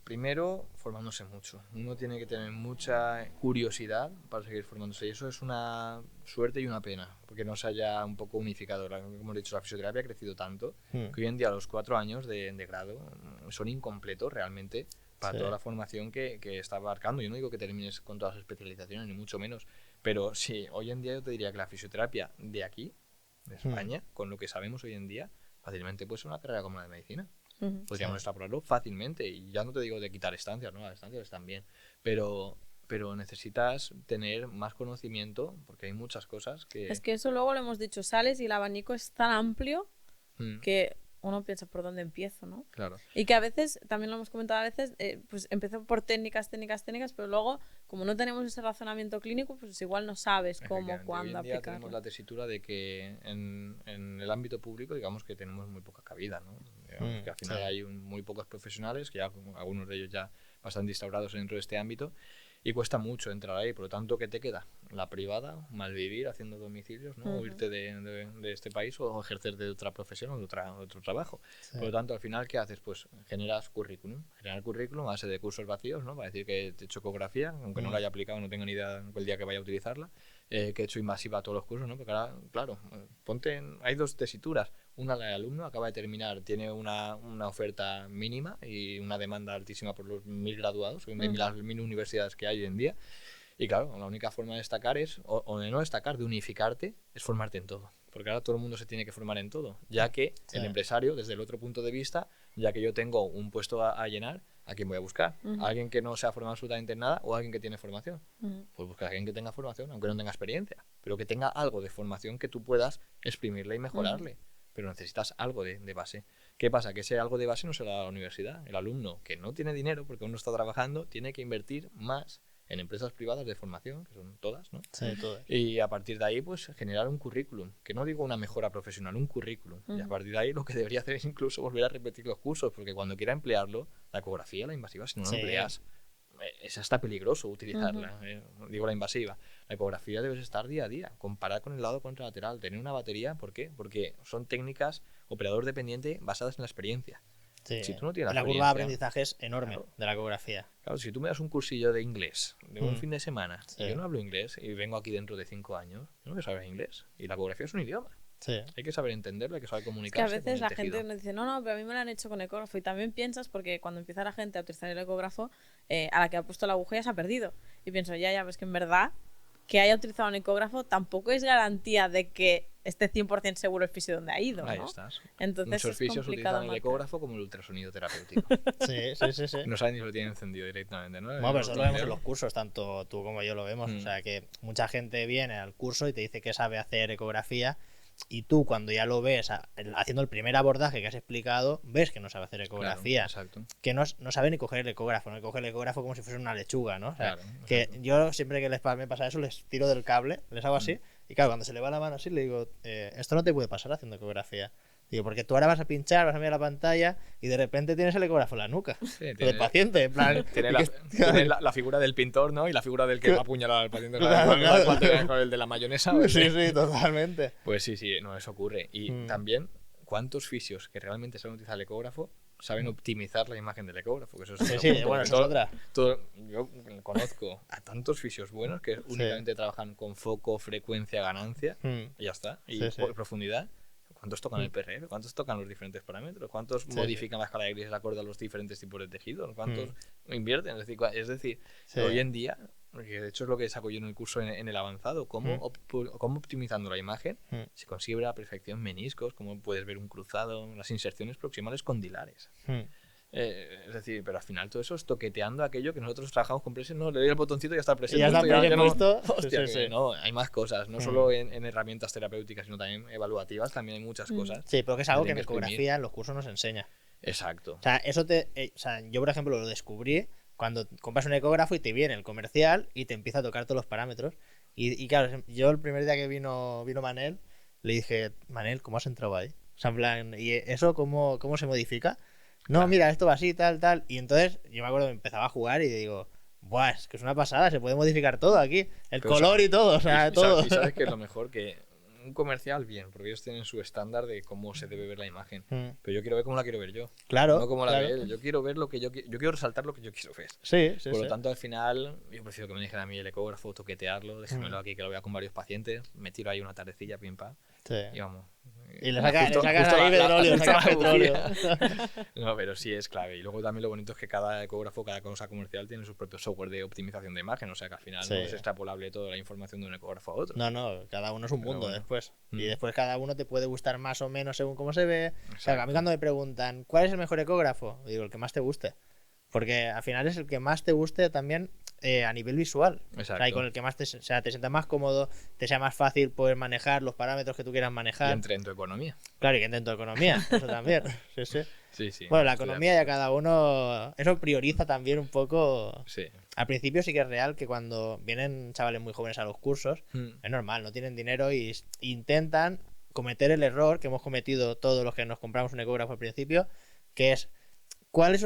Primero, formándose mucho. Uno tiene que tener mucha curiosidad para seguir formándose. Y eso es una suerte y una pena, porque no se haya un poco unificado. Como hemos dicho, la fisioterapia ha crecido tanto que hoy en día los 4 años de grado son incompletos realmente para Sí. toda la formación que está abarcando. Yo no digo que termines con todas las especializaciones, ni mucho menos, pero sí, hoy en día yo te diría que la fisioterapia de aquí, de España, con lo que sabemos hoy en día, fácilmente puede ser una carrera como la de medicina. Ujú. Podríamos extrapolarlo fácilmente, y ya no te digo de quitar estancias, ¿no? Las estancias están bien, pero necesitas tener más conocimiento porque hay muchas cosas que... Es que eso luego lo hemos dicho, sales y el abanico es tan amplio Mm, que uno piensa por dónde empiezo, ¿no? claro. Y que a veces, también lo hemos comentado a veces, pues empezó por técnicas, pero luego, como no tenemos ese razonamiento clínico, pues igual no sabes cómo, Efectivamente, cuándo hoy en día tenemos aplicarlo. la tesitura de que en el ámbito público, digamos que tenemos muy poca cabida, ¿no? Digamos que al final sí. hay muy pocos profesionales, que ya algunos de ellos ya bastante instaurados dentro de este ámbito, y cuesta mucho entrar ahí. Por lo tanto, ¿qué te queda? La privada, malvivir haciendo domicilios, ¿no? O irte de este país o ejercer de otra profesión o de otro trabajo. Sí. Por lo tanto, al final, ¿qué haces? Pues generas currículum. Generar currículum a base de cursos vacíos, ¿no? Para decir que he hecho ecografía, aunque no la haya aplicado, no tengo ni idea el día que vaya a utilizarla. Que he hecho invasiva a todos los cursos, ¿no? Porque ahora, claro, hay dos tesituras. Una, la del alumno, acaba de terminar, tiene una oferta mínima y una demanda altísima por los 1000 graduados, las 1000 universidades que hay hoy en día. Y claro, la única forma de destacar o de no destacar, de unificarte, es formarte en todo. Porque ahora todo el mundo se tiene que formar en todo, ya que Sí. el empresario, desde el otro punto de vista, ya que yo tengo un puesto a llenar, ¿a quién voy a buscar? ¿A alguien que no se ha formado absolutamente en nada o a alguien que tiene formación? Pues busca a alguien que tenga formación, aunque no tenga experiencia, pero que tenga algo de formación que tú puedas exprimirle y mejorarle. Pero necesitas algo de base. ¿Qué pasa? Que ese algo de base no se lo da a la universidad. El alumno que no tiene dinero porque uno está trabajando tiene que invertir más en empresas privadas de formación, que son todas, ¿no? Sí, todo. Y a partir de ahí, pues generar un currículum, que no digo una mejora profesional, un currículum. Y a partir de ahí lo que debería hacer es incluso volver a repetir los cursos, porque cuando quiera emplearlo, la ecografía, la invasiva, si no la Sí. empleas, es hasta peligroso utilizarla. Digo la invasiva. La ecografía debes estar día a día, comparar con el lado contralateral, tener una batería, ¿por qué? Porque son técnicas operador dependiente basadas en la experiencia. Sí. Si tú no tienes la La curva de experiencia- aprendizaje es enorme de la ecografía. Claro, si tú me das un cursillo de inglés de un fin de semana Sí. y yo no hablo inglés y vengo aquí dentro de 5 años, yo no voy a saber inglés. Y la ecografía es un idioma. Sí. Hay que saber entenderlo, hay que saber Es que a comunicarse. veces la gente nos dice, no, pero a mí me lo han hecho con ecógrafo. Y también piensas, porque cuando empieza la gente a utilizar el ecógrafo, a la que ha puesto la aguja ya se ha perdido. Y pienso, ya, ves que en verdad, que haya utilizado un ecógrafo tampoco es garantía de que esté 100% seguro el fisio donde ha ido, ¿no? Ahí estás. Entonces Muchos es fisios complicado utilizan el marcar. ecógrafo como el ultrasonido terapéutico. Sí. No saben ni si lo tienen encendido directamente, ¿no? Bueno, pero eso lo vemos en Encenderlo. los cursos, tanto tú como yo lo vemos. Mm. O sea, que mucha gente viene al curso y te dice que sabe hacer ecografía y tú cuando ya lo ves haciendo el primer abordaje que has explicado, ves que no sabe hacer ecografía. Claro, exacto. Que no sabe ni coger el ecógrafo, no coge el ecógrafo como si fuese una lechuga, ¿no? O sea, Claro, que exacto. yo siempre que me pasa eso, les tiro del cable, les hago así, y claro, cuando se le va la mano así, le digo, esto no te puede pasar haciendo ecografía. Digo, porque tú ahora vas a pinchar, vas a mirar la pantalla y de repente tienes el ecógrafo en la nuca. Sí, Del paciente, en plan. Tiene, y la, que- tiene la figura del pintor, ¿no? Y la figura del que va a apuñalar al paciente. Con el de la mayonesa. ¿o el de- Sí, totalmente. Pues sí, no, eso ocurre. Y también, ¿cuántos fisios que realmente saben utilizar el ecógrafo saben optimizar la imagen del ecógrafo? Que eso es otro Sí, punto. bueno, eso es otra. Yo conozco a tantos fisios buenos que únicamente trabajan con foco, frecuencia, ganancia, y ya está. Y Sí. por profundidad. ¿Cuántos tocan el PRF? ¿Cuántos tocan los diferentes parámetros? ¿Cuántos modifican la escala de grises acorde a los diferentes tipos de tejidos? ¿Cuántos invierten? Es decir, Sí. hoy en día, que de hecho es lo que saco yo en el curso en el avanzado, cómo optimizando la imagen se consigue ver a la perfección meniscos, cómo puedes ver un cruzado, las inserciones proximales condilares. Es decir, pero al final todo eso es toqueteando aquello que nosotros trabajamos con presión, no, le doy el botoncito y ya está Y ya está no- puesto. Hostia, Sí. que no, hay más cosas, no solo en herramientas terapéuticas, sino también evaluativas, también hay muchas cosas. Sí, pero que es algo que en Tienen que exprimir. ecografía en los cursos nos enseña. Exacto. O sea, o sea, yo por ejemplo lo descubrí cuando compras un ecógrafo y te viene el comercial y te empieza a tocar todos los parámetros. Y claro, yo el primer día que vino Manel, le dije, Manel, ¿cómo has entrado ahí? O sea, en plan, ¿y eso cómo se modifica? No, mira, esto va así, tal. Y entonces yo me acuerdo que empezaba a jugar y digo, buah, es que es una pasada, se puede modificar todo aquí. El Pero, color y todo, o sea, todo. Y sabes que es lo mejor que un comercial, bien, porque ellos tienen su estándar de cómo se debe ver la imagen. Pero yo quiero ver cómo la quiero ver yo. Claro. No como la claro. ve él. Yo quiero ver lo que yo quiero resaltar lo que yo quiero ver. Sí. Por lo tanto, al final, yo prefiero que me dejen a mí el ecógrafo, toquetearlo, déjenmelo aquí, que lo vea con varios pacientes, me tiro ahí una tardecilla, pim pam, y vamos. Y le sacas Justo ahí petróleo, justo sacas la petróleo. bujía. No, pero sí es clave. Y luego también lo bonito es que cada ecógrafo, cada cosa comercial tiene su propio software de optimización de imagen. O sea que al final no es extrapolable toda la información de un ecógrafo a otro. No, cada uno es un mundo bueno. después. Y después cada uno te puede gustar más o menos según cómo se ve. O sea, que a mí Exacto. cuando me preguntan, ¿cuál es el mejor ecógrafo? Digo, el que más te guste. Porque al final es el que más te guste también a nivel visual. O sea, y Exacto. con el que más te sientas más cómodo, te sea más fácil poder manejar los parámetros que tú quieras Y manejar. entre en tu economía. Claro, y que entre en tu economía, eso también. Sí. Sí. Bueno, la estoy de economía ya acuerdo. cada uno, eso prioriza también un poco. Sí. Al principio sí que es real que cuando vienen chavales muy jóvenes a los cursos, es normal, no tienen dinero y intentan cometer el error que hemos cometido todos los que nos compramos un ecógrafo al principio, que es,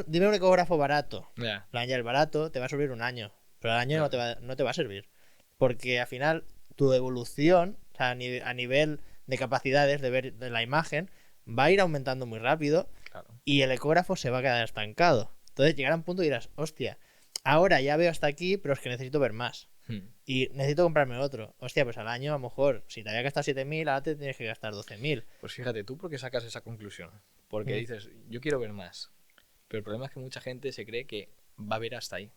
dime un ecógrafo barato. Ya. En plan, ya el barato te va a servir un año, pero al año no te va a servir. Porque al final tu evolución, o sea, a nivel de capacidades de ver de la imagen, va a ir aumentando muy rápido Claro. y el ecógrafo se va a quedar estancado. Entonces llegará un punto y dirás, hostia, ahora ya veo hasta aquí, pero es que necesito ver más. Y necesito comprarme otro. Hostia, pues al año a lo mejor, si te había gastado 7.000, ahora te tienes que gastar 12.000. Pues fíjate, ¿tú por qué sacas esa conclusión? Porque dices, yo quiero ver más. Pero el problema es que mucha gente se cree que va a ver hasta ahí.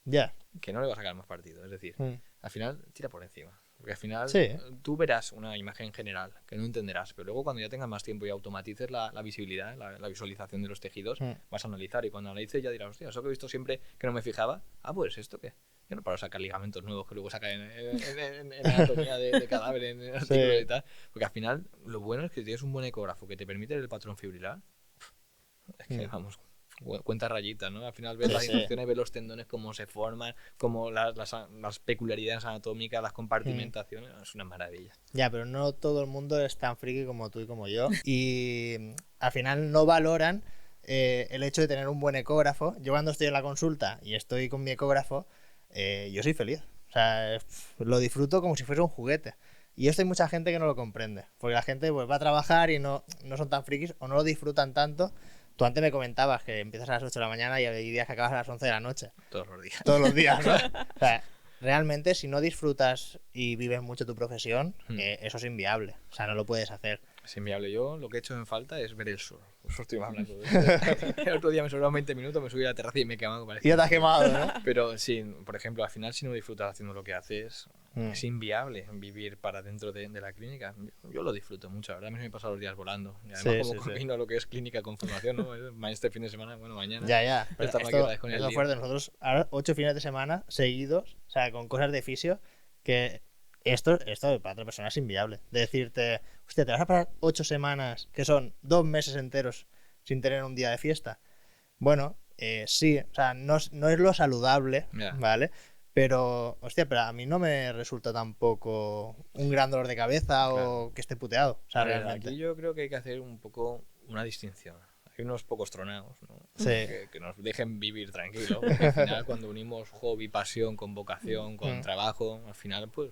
Ya. Que no le va a sacar más partido. Es decir, al final tira por encima. Porque al final Sí. tú verás una imagen general que no entenderás, pero luego cuando ya tengas más tiempo y automatices la visibilidad, la visualización de los tejidos, vas a analizar y cuando analices ya dirás, hostia, eso que he visto siempre que no me fijaba, pues ¿esto qué? Yo no paro de sacar ligamentos nuevos que luego sacan en anatomía de cadáver, en artículos y tal, porque al final lo bueno es que tienes un buen ecógrafo que te permite ver el patrón fibrilar. Es que vamos, cuenta rayitas, ¿no? Al final ves las instrucciones, ves los tendones, cómo se forman, cómo las peculiaridades anatómicas, las compartimentaciones, es una maravilla. Ya, pero no todo el mundo es tan friki como tú y como yo. Y al final no valoran el hecho de tener un buen ecógrafo. Yo cuando estoy en la consulta y estoy con mi ecógrafo, yo soy feliz. O sea, lo disfruto como si fuese un juguete. Y esto hay mucha gente que no lo comprende. Porque la gente pues, va a trabajar y no son tan frikis o no lo disfrutan tanto. Tú antes me comentabas que empiezas a las 8 de la mañana y hay días que acabas a las 11 de la noche. Todos los días. Todos los días, ¿no? O sea, realmente si no disfrutas y vives mucho tu profesión, eso es inviable. O sea, no lo puedes hacer. Es inviable. Yo lo que he hecho en falta es ver el sol. Eso estoy hablando. El otro día me sobraron 20 minutos, me subí a la terraza y me he quemado. Y ya te has quemado, ¿no? Pero sí, por ejemplo, al final si no disfrutas haciendo lo que haces, es inviable vivir para dentro de la clínica. Yo lo disfruto mucho, la verdad me he pasado los días volando. Y además como combino lo que es clínica con formación, ¿no? Este fin de semana, bueno, mañana. Ya. Pero Estamos esto aquí con el es lo lío. fuerte. Nosotros ahora 8 fines de semana seguidos, o sea, con cosas de fisio, que esto para otra persona es inviable. De decirte, hostia, te vas a parar 8 semanas, que son 2 meses enteros sin tener un día de fiesta. Bueno, sí, o sea, no es lo saludable, ¿vale? Pero, hostia, pero a mí no me resulta tampoco un gran dolor de cabeza o que esté puteado. O sea, realmente. Aquí yo creo que hay que hacer un poco una distinción. Hay unos pocos tronados, ¿no? Sí. Que nos dejen vivir tranquilos. Porque al final, cuando unimos hobby, pasión con vocación, con trabajo, al final, pues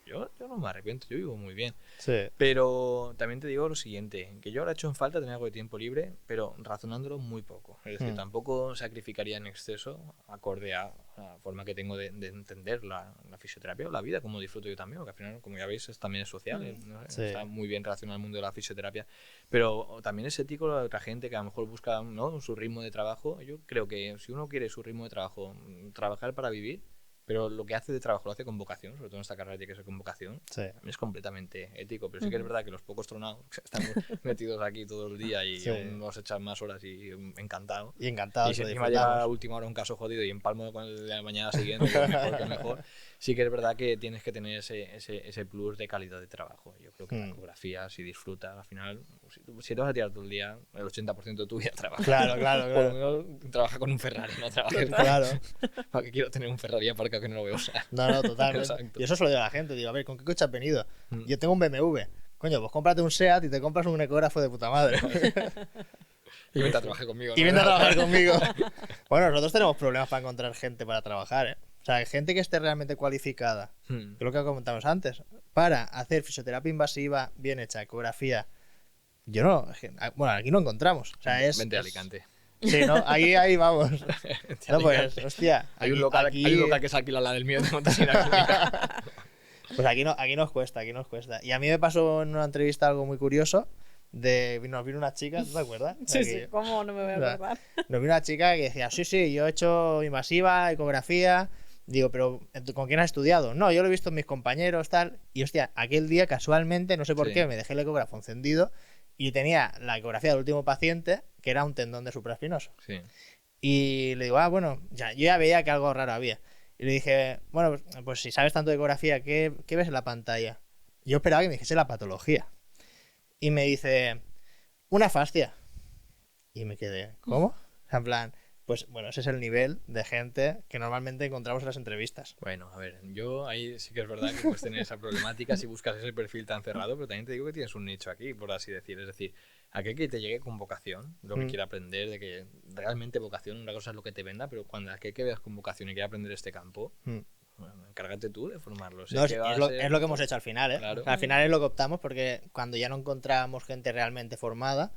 yo no me arrepiento, yo vivo muy bien. Sí. Pero también te digo lo siguiente, que yo ahora he hecho en falta tener algo de tiempo libre, pero razonándolo muy poco. Es decir, tampoco sacrificaría en exceso, acorde a la forma que tengo de entender la fisioterapia o la vida, como disfruto yo también, porque al final, como ya veis, también es social, ¿no? Sí. Está muy bien relacionado al mundo de la fisioterapia. Pero también es ético la otra gente que a lo mejor busca, ¿no?, su ritmo de trabajo. Yo creo que si uno quiere su ritmo de trabajo, trabajar para vivir, pero lo que hace de trabajo lo hace con vocación, sobre todo en esta carrera tiene que ser con vocación, Sí. es completamente ético. Pero sí que es verdad que los pocos tronados que están metidos aquí todo el día y nos echan más horas y encantado. Y encantado. Y si encima llega a última hora un caso jodido y empalmo con el de la mañana siguiente, que mejor. Sí que es verdad que tienes que tener ese plus de calidad de trabajo. Yo creo que la ecografía, si disfrutas, al final, si te vas a tirar todo el día, el 80% de tu vida trabaja. Claro. Por lo menos trabaja con un Ferrari, no trabajes Claro. ¿Para qué quiero tener un Ferrari aparcado que no lo veo usar? No, totalmente. Exacto. Y eso se lo digo a la gente. Digo, a ver, ¿con qué coche has venido? Yo tengo un BMW. coño, pues cómprate un SEAT y te compras un ecógrafo de puta madre. Y vente a trabajar conmigo. Y ¿no? vente a trabajar conmigo. Bueno, nosotros tenemos problemas para encontrar gente para trabajar, ¿eh? O sea, gente que esté realmente cualificada, que es lo que comentamos antes, para hacer fisioterapia invasiva bien hecha, ecografía. Yo no, bueno, aquí no encontramos. O sea, Vente a Alicante. Sí, ¿no? Ahí vamos. No, pues, hostia. Hay un local que se alquila la del mío de Montasina Clínica. Pues aquí nos cuesta. Y a mí me pasó en una entrevista algo muy curioso. Nos vino una chica, ¿no te acuerdas? Sí, Aquí. sí, ¿cómo no me voy a acordar? Nos vino una chica que decía, sí, yo he hecho invasiva, ecografía. Digo, pero ¿con quién has estudiado? No, yo lo he visto en mis compañeros, tal. Y hostia, aquel día casualmente, no sé por qué, me dejé el ecógrafo encendido y tenía la ecografía del último paciente, que era un tendón de supraespinoso. Sí. Y le digo, bueno, yo ya veía que algo raro había. Y le dije, bueno, pues si sabes tanto de ecografía, ¿qué ves en la pantalla? Yo esperaba que me dijese la patología. Y me dice, una fascia. Y me quedé, ¿cómo? O sea, en plan, pues bueno, ese es el nivel de gente que normalmente encontramos en las entrevistas. Bueno, a ver, yo ahí sí que es verdad que puedes tener esa problemática si buscas ese perfil tan cerrado, pero también te digo que tienes un nicho aquí, por así decir. Es decir, aquel que te llegue con vocación, lo que quiera aprender, de que realmente vocación, una cosa es lo que te venda, pero cuando aquel que veas con vocación y quiera aprender este campo, bueno, encárgate tú de formarlo. No, es lo que hemos hecho al final, ¿eh? Claro. O sea, al final es lo que optamos porque cuando ya no encontrábamos gente realmente formada,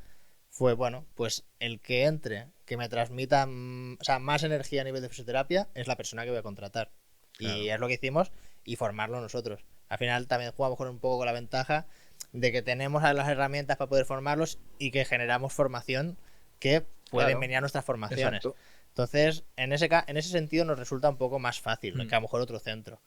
fue, bueno, pues el que entre, que me transmita más energía a nivel de fisioterapia, es la persona que voy a contratar. Claro. Y es lo que hicimos y formarlo nosotros. Al final también jugamos un poco con la ventaja de que tenemos las herramientas para poder formarlos y que generamos formación que pueden venir a nuestras formaciones. Exacto. Entonces, en ese sentido nos resulta un poco más fácil que a lo mejor otro centro.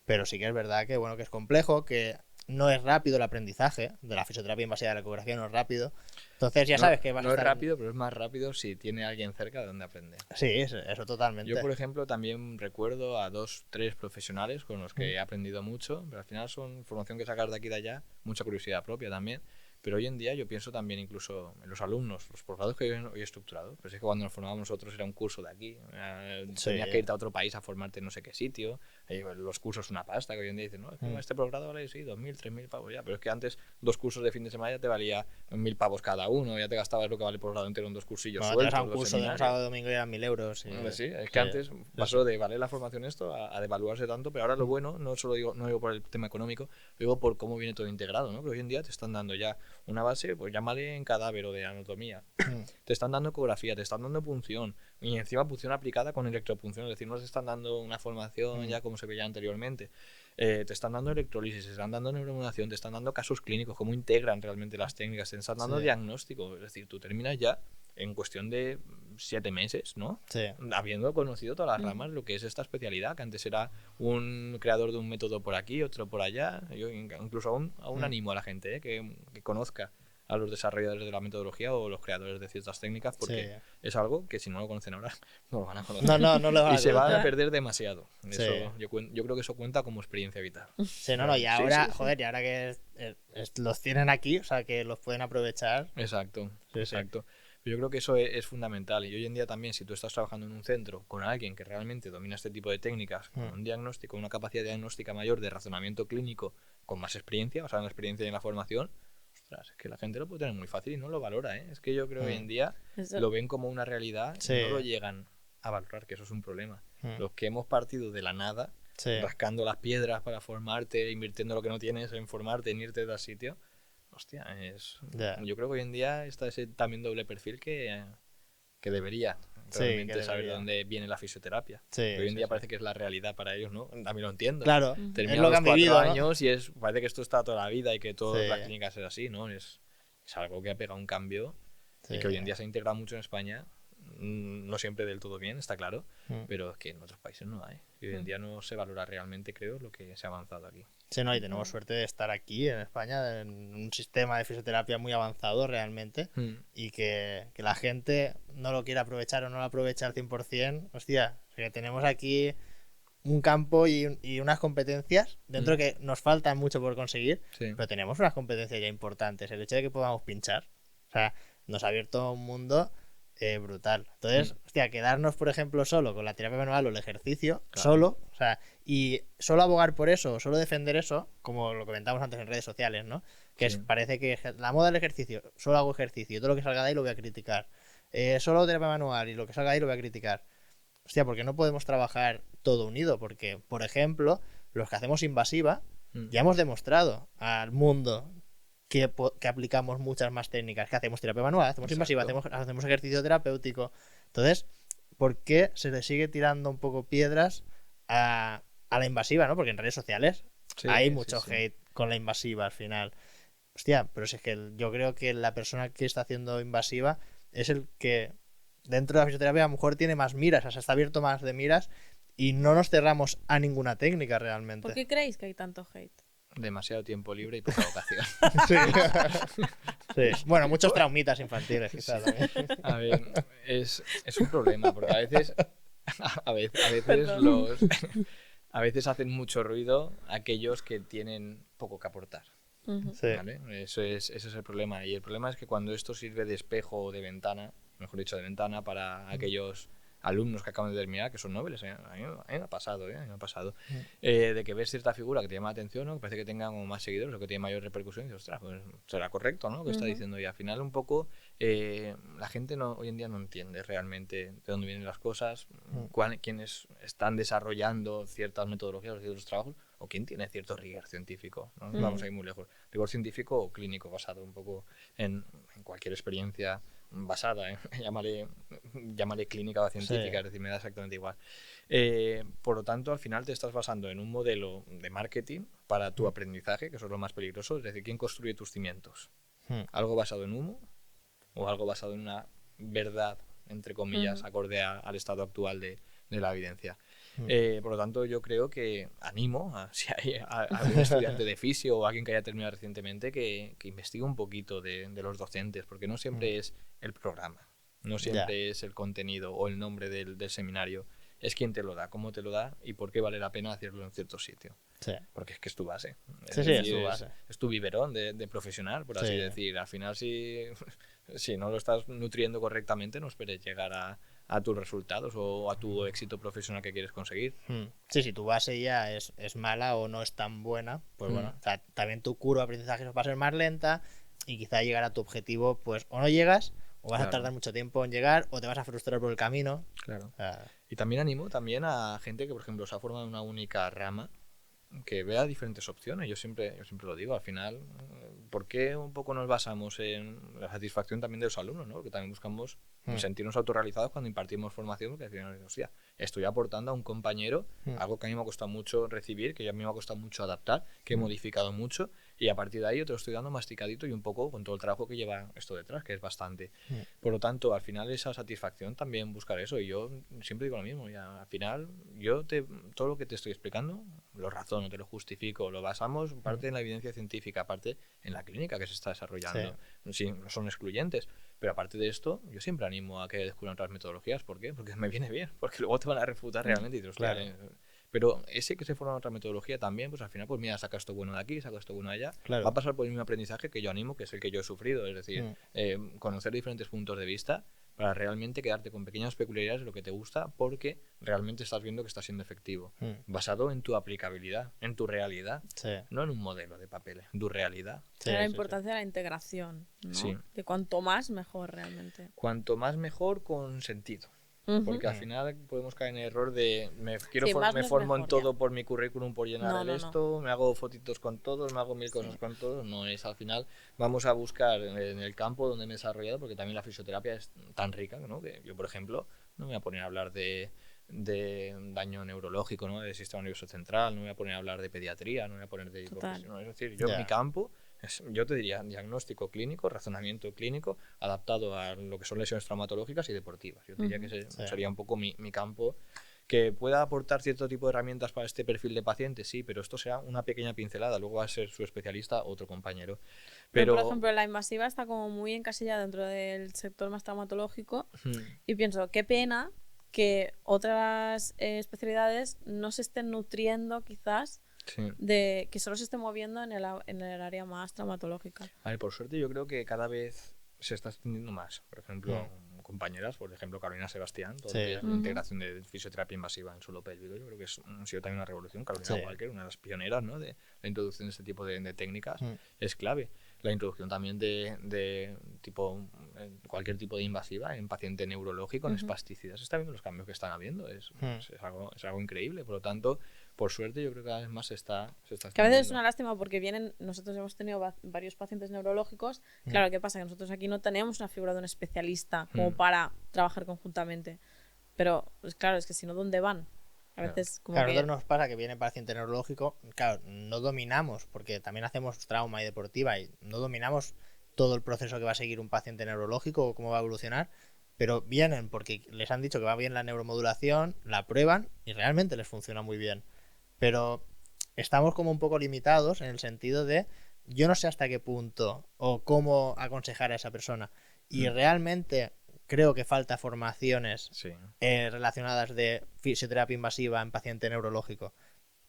Pero sí que es verdad que, bueno, que es complejo, que no es rápido el aprendizaje de la fisioterapia invasiva de la ecografía, no es rápido. Entonces ya sabes que vas a estar... No es rápido, pero es más rápido si tiene alguien cerca de donde aprender. Sí, eso totalmente. Yo, por ejemplo, también recuerdo a 2-3 profesionales con los que he aprendido mucho, pero al final son formación que sacas de aquí y de allá, mucha curiosidad propia también. Pero hoy en día yo pienso también incluso en los alumnos, los posgrados que hoy he estructurado. Pero es que cuando nos formábamos nosotros era un curso de aquí. Tenías que irte a otro país a formarte en no sé qué sitio. Los cursos una pasta, que hoy en día dicen, no, este posgrado vale, sí, 2.000, 3.000 pavos ya. Pero es que antes 2 cursos de fin de semana ya te valía 1.000 pavos cada uno. Ya te gastabas lo que vale el posgrado entero en 2 cursillos sueltos. Un curso de un sábado domingo y eran 1.000 euros. Sí, es que antes pasó de valer la formación esto a devaluarse tanto. Pero ahora lo bueno, no digo por el tema económico, digo por cómo viene todo integrado, ¿no? Pero hoy en día te están dando ya una base, pues llámale en cadáver o de anatomía. Te están dando ecografía, te están dando punción. Y encima punción aplicada con electropunción. Es decir, no te están dando una formación ya como se veía anteriormente. Te están dando electrolisis, te están dando neuromodulación, te están dando casos clínicos, cómo integran realmente las técnicas, te están dando diagnóstico. Es decir, tú terminas ya en cuestión de 7 meses, ¿no? Sí. Habiendo conocido todas las ramas, lo que es esta especialidad, que antes era un creador de un método por aquí, otro por allá. Yo incluso aún animo a la gente que conozca a los desarrolladores de la metodología o los creadores de ciertas técnicas, porque es algo que si no lo conocen ahora, no lo van a conocer. No lo van a y se conocer. van a perder demasiado. Eso, yo creo que eso cuenta como experiencia vital. Sí, y ahora, joder, y ahora que los tienen aquí, o sea, que los pueden aprovechar. Exacto, Sí. exacto. Yo creo que eso es fundamental. Y hoy en día también, si tú estás trabajando en un centro con alguien que realmente domina este tipo de técnicas, con un diagnóstico, una capacidad diagnóstica mayor de razonamiento clínico, con más experiencia, basada en la experiencia y en la formación, ostras, es que la gente lo puede tener muy fácil y no lo valora, ¿eh? Es que yo creo que hoy en día lo ven como una realidad y no lo llegan a valorar, que eso es un problema. Los que hemos partido de la nada, rascando las piedras para formarte, invirtiendo lo que no tienes en formarte, en irte del sitio, hostia, yo creo que hoy en día está ese también doble perfil que debería realmente saber de dónde viene la fisioterapia. Hoy en día parece que es la realidad para ellos, ¿no? También lo entiendo. Claro, Terminan es lo que los han 4 vivido, años y parece que esto está toda la vida y que todas las Sí. clínicas es así, ¿no? Es algo que ha pegado un cambio y que hoy en día se ha integrado mucho en España. No siempre del todo bien, está claro, pero es que en otros países no hay. Y hoy en día no se valora realmente, creo, lo que se ha avanzado aquí. Sí, y tenemos suerte de estar aquí en España, en un sistema de fisioterapia muy avanzado realmente, y que la gente no lo quiere aprovechar o no lo aprovecha al 100%. Hostia, que tenemos aquí un campo y unas competencias dentro que nos faltan mucho por conseguir, pero tenemos unas competencias ya importantes. El hecho de que podamos pinchar, o sea, nos ha abierto un mundo brutal. Entonces, hostia, quedarnos, por ejemplo, solo con la terapia manual o el ejercicio, Claro. solo, o sea, y solo abogar por eso, solo defender eso, como lo comentamos antes en redes sociales, ¿no? Que Sí. parece que la moda del ejercicio, solo hago ejercicio, todo lo que salga de ahí lo voy a criticar. Solo terapia manual y lo que salga de ahí lo voy a criticar. Hostia, ¿por qué no podemos trabajar todo unido? Porque, por ejemplo, los que hacemos invasiva, ya hemos demostrado al mundo que aplicamos muchas más técnicas, que hacemos terapia manual, hacemos invasiva, hacemos ejercicio terapéutico. Entonces, ¿por qué se le sigue tirando un poco piedras a la invasiva, ¿no? Porque en redes sociales Sí, hay sí, mucho sí. hate con la invasiva al final. Hostia, pero si es que yo creo que la persona que está haciendo invasiva es el que dentro de la fisioterapia a lo mejor tiene más miras, o sea, está abierto más de miras y no nos cerramos a ninguna técnica realmente. ¿Por qué creéis que hay tanto hate? Demasiado tiempo libre y poca vocación. Sí. Sí. Bueno, muchos traumitas infantiles, quizás también. A ver, es un problema, porque a veces Perdón. a veces hacen mucho ruido aquellos que tienen poco que aportar. Ujú. Sí. ¿Vale? Ese es el problema. Y el problema es que cuando esto sirve de espejo o de ventana, mejor dicho, de ventana para aquellos alumnos que acaban de terminar, que son nobles, a mí me ha pasado, a mí me ha pasado, de que ves cierta figura que te llama la atención, ¿no? Que parece que tenga como más seguidores o que tiene mayor repercusión, y dices, ostras, pues será correcto, ¿no? Lo que está diciendo. Y al final un poco la gente hoy en día no entiende realmente de dónde vienen las cosas, quiénes están desarrollando ciertas metodologías o ciertos trabajos, o quién tiene cierto rigor científico. No nos vamos a ir muy lejos. Rigor científico o clínico basado un poco en cualquier experiencia basada, llámale clínica o científica, Sí. es decir, me da exactamente igual. Por lo tanto, al final te estás basando en un modelo de marketing para tu aprendizaje, que eso es lo más peligroso, es decir, ¿quién construye tus cimientos? ¿Algo basado en humo o algo basado en una verdad, entre comillas, acorde al estado actual de la evidencia? Por lo tanto, yo creo que animo si hay algún estudiante de fisio o alguien que haya terminado recientemente que investigue un poquito de los docentes, porque no siempre es el programa, no siempre es el contenido o el nombre del seminario, es quién te lo da, cómo te lo da y por qué vale la pena hacerlo en cierto sitio. Sí. Porque es que es tu base. Sí, sí, es tu base. Es tu biberón de profesional, por así Sí. decir. Al final, si no lo estás nutriendo correctamente, no esperes llegar a tus resultados o a tu éxito profesional que quieres conseguir. Sí, si tu base ya es mala o no es tan buena, pues bueno, o sea, también tu curva de aprendizaje va a ser más lenta y quizá llegar a tu objetivo, pues o no llegas, o vas a Claro. tardar mucho tiempo en llegar, o te vas a frustrar por el camino. Claro. O sea, Y también animo a gente que, por ejemplo, se ha formado en una única rama, que vea diferentes opciones. Yo siempre lo digo, al final, ¿por qué un poco nos basamos en la satisfacción también de los alumnos, ¿no? Porque también buscamos sentirnos autorrealizados cuando impartimos formación, porque al final, hostia, estoy aportando a un compañero algo que a mí me ha costado mucho recibir, que a mí me ha costado mucho adaptar, que he modificado mucho, y a partir de ahí yo te lo estoy dando masticadito y un poco con todo el trabajo que lleva esto detrás, que es bastante. Por lo tanto, al final esa satisfacción también buscar eso, y yo siempre digo lo mismo, ya, al final todo lo que te estoy explicando lo razono, te lo justifico, lo basamos parte en la evidencia científica, parte en la clínica que se está desarrollando. Sí, no son excluyentes, pero aparte de esto, yo siempre animo a que descubran otras metodologías. ¿Por qué? Porque me viene bien, porque luego te van a refutar realmente y dices, hostia, pero ese que se forma en otra metodología también, pues al final, pues mira, saca esto bueno de aquí, saca esto bueno de allá, Claro. va a pasar por el mismo aprendizaje que yo animo, que es el que yo he sufrido, es decir, conocer diferentes puntos de vista para realmente quedarte con pequeñas peculiaridades de lo que te gusta, porque realmente estás viendo que está siendo efectivo, basado en tu aplicabilidad, en tu realidad, sí. no en un modelo de papel, en tu realidad. Sí, la sí, importancia de la integración, ¿no? Sí. De cuanto más, mejor realmente. Cuanto más mejor con sentido. Porque al final podemos caer en el error de me más no es formo en mejor, todo por mi currículum, por llenar No, el no, esto, me hago fotitos con todos, me hago mil cosas con todos. No es, al final vamos a buscar en el campo donde me he desarrollado, porque también la fisioterapia es tan rica, ¿no? Que yo, por ejemplo, no me voy a poner a hablar de daño neurológico, ¿no? Del sistema nervioso central, no me voy a poner a hablar de pediatría, no me voy a poner de Total. ¿no? Es decir, yo mi campo yo te diría diagnóstico clínico, razonamiento clínico, adaptado a lo que son lesiones traumatológicas y deportivas. Yo te diría que sería un poco mi campo, que pueda aportar cierto tipo de herramientas para este perfil de paciente, sí, pero esto será una pequeña pincelada, luego va a ser su especialista otro compañero. Pero por ejemplo, la invasiva está como muy encasillada dentro del sector más traumatológico y pienso, qué pena que otras especialidades no se estén nutriendo quizás de que solo se esté moviendo en el área más traumatológica. A ver, por suerte yo creo que cada vez se está extendiendo más. Por ejemplo, compañeras, por ejemplo Carolina Sebastián, todo lo que es la integración de fisioterapia invasiva en suelo pélvico. Yo creo que ha sido también una revolución. Carolina Walker, una de las pioneras, ¿no?, de la introducción de este tipo de técnicas, es clave. La introducción también de cualquier tipo de invasiva en paciente neurológico, en espasticidad. Se está viendo los cambios que están habiendo. Es algo increíble. Por lo tanto, por suerte, yo creo que cada vez más se está que a veces es una lástima porque nosotros hemos tenido varios pacientes neurológicos. Claro, ¿qué pasa? Que nosotros aquí no tenemos una figura de un especialista como para trabajar conjuntamente. Pero, pues claro, es que si no, ¿dónde van? A veces como claro, que... a nosotros nos pasa que viene paciente neurológico, claro, no dominamos, porque también hacemos trauma y deportiva y no dominamos todo el proceso que va a seguir un paciente neurológico o cómo va a evolucionar, pero vienen porque les han dicho que va bien la neuromodulación, la prueban y realmente les funciona muy bien. Pero estamos como un poco limitados en el sentido de yo no sé hasta qué punto o cómo aconsejar a esa persona. Y realmente creo que falta formaciones relacionadas de fisioterapia invasiva en paciente neurológico.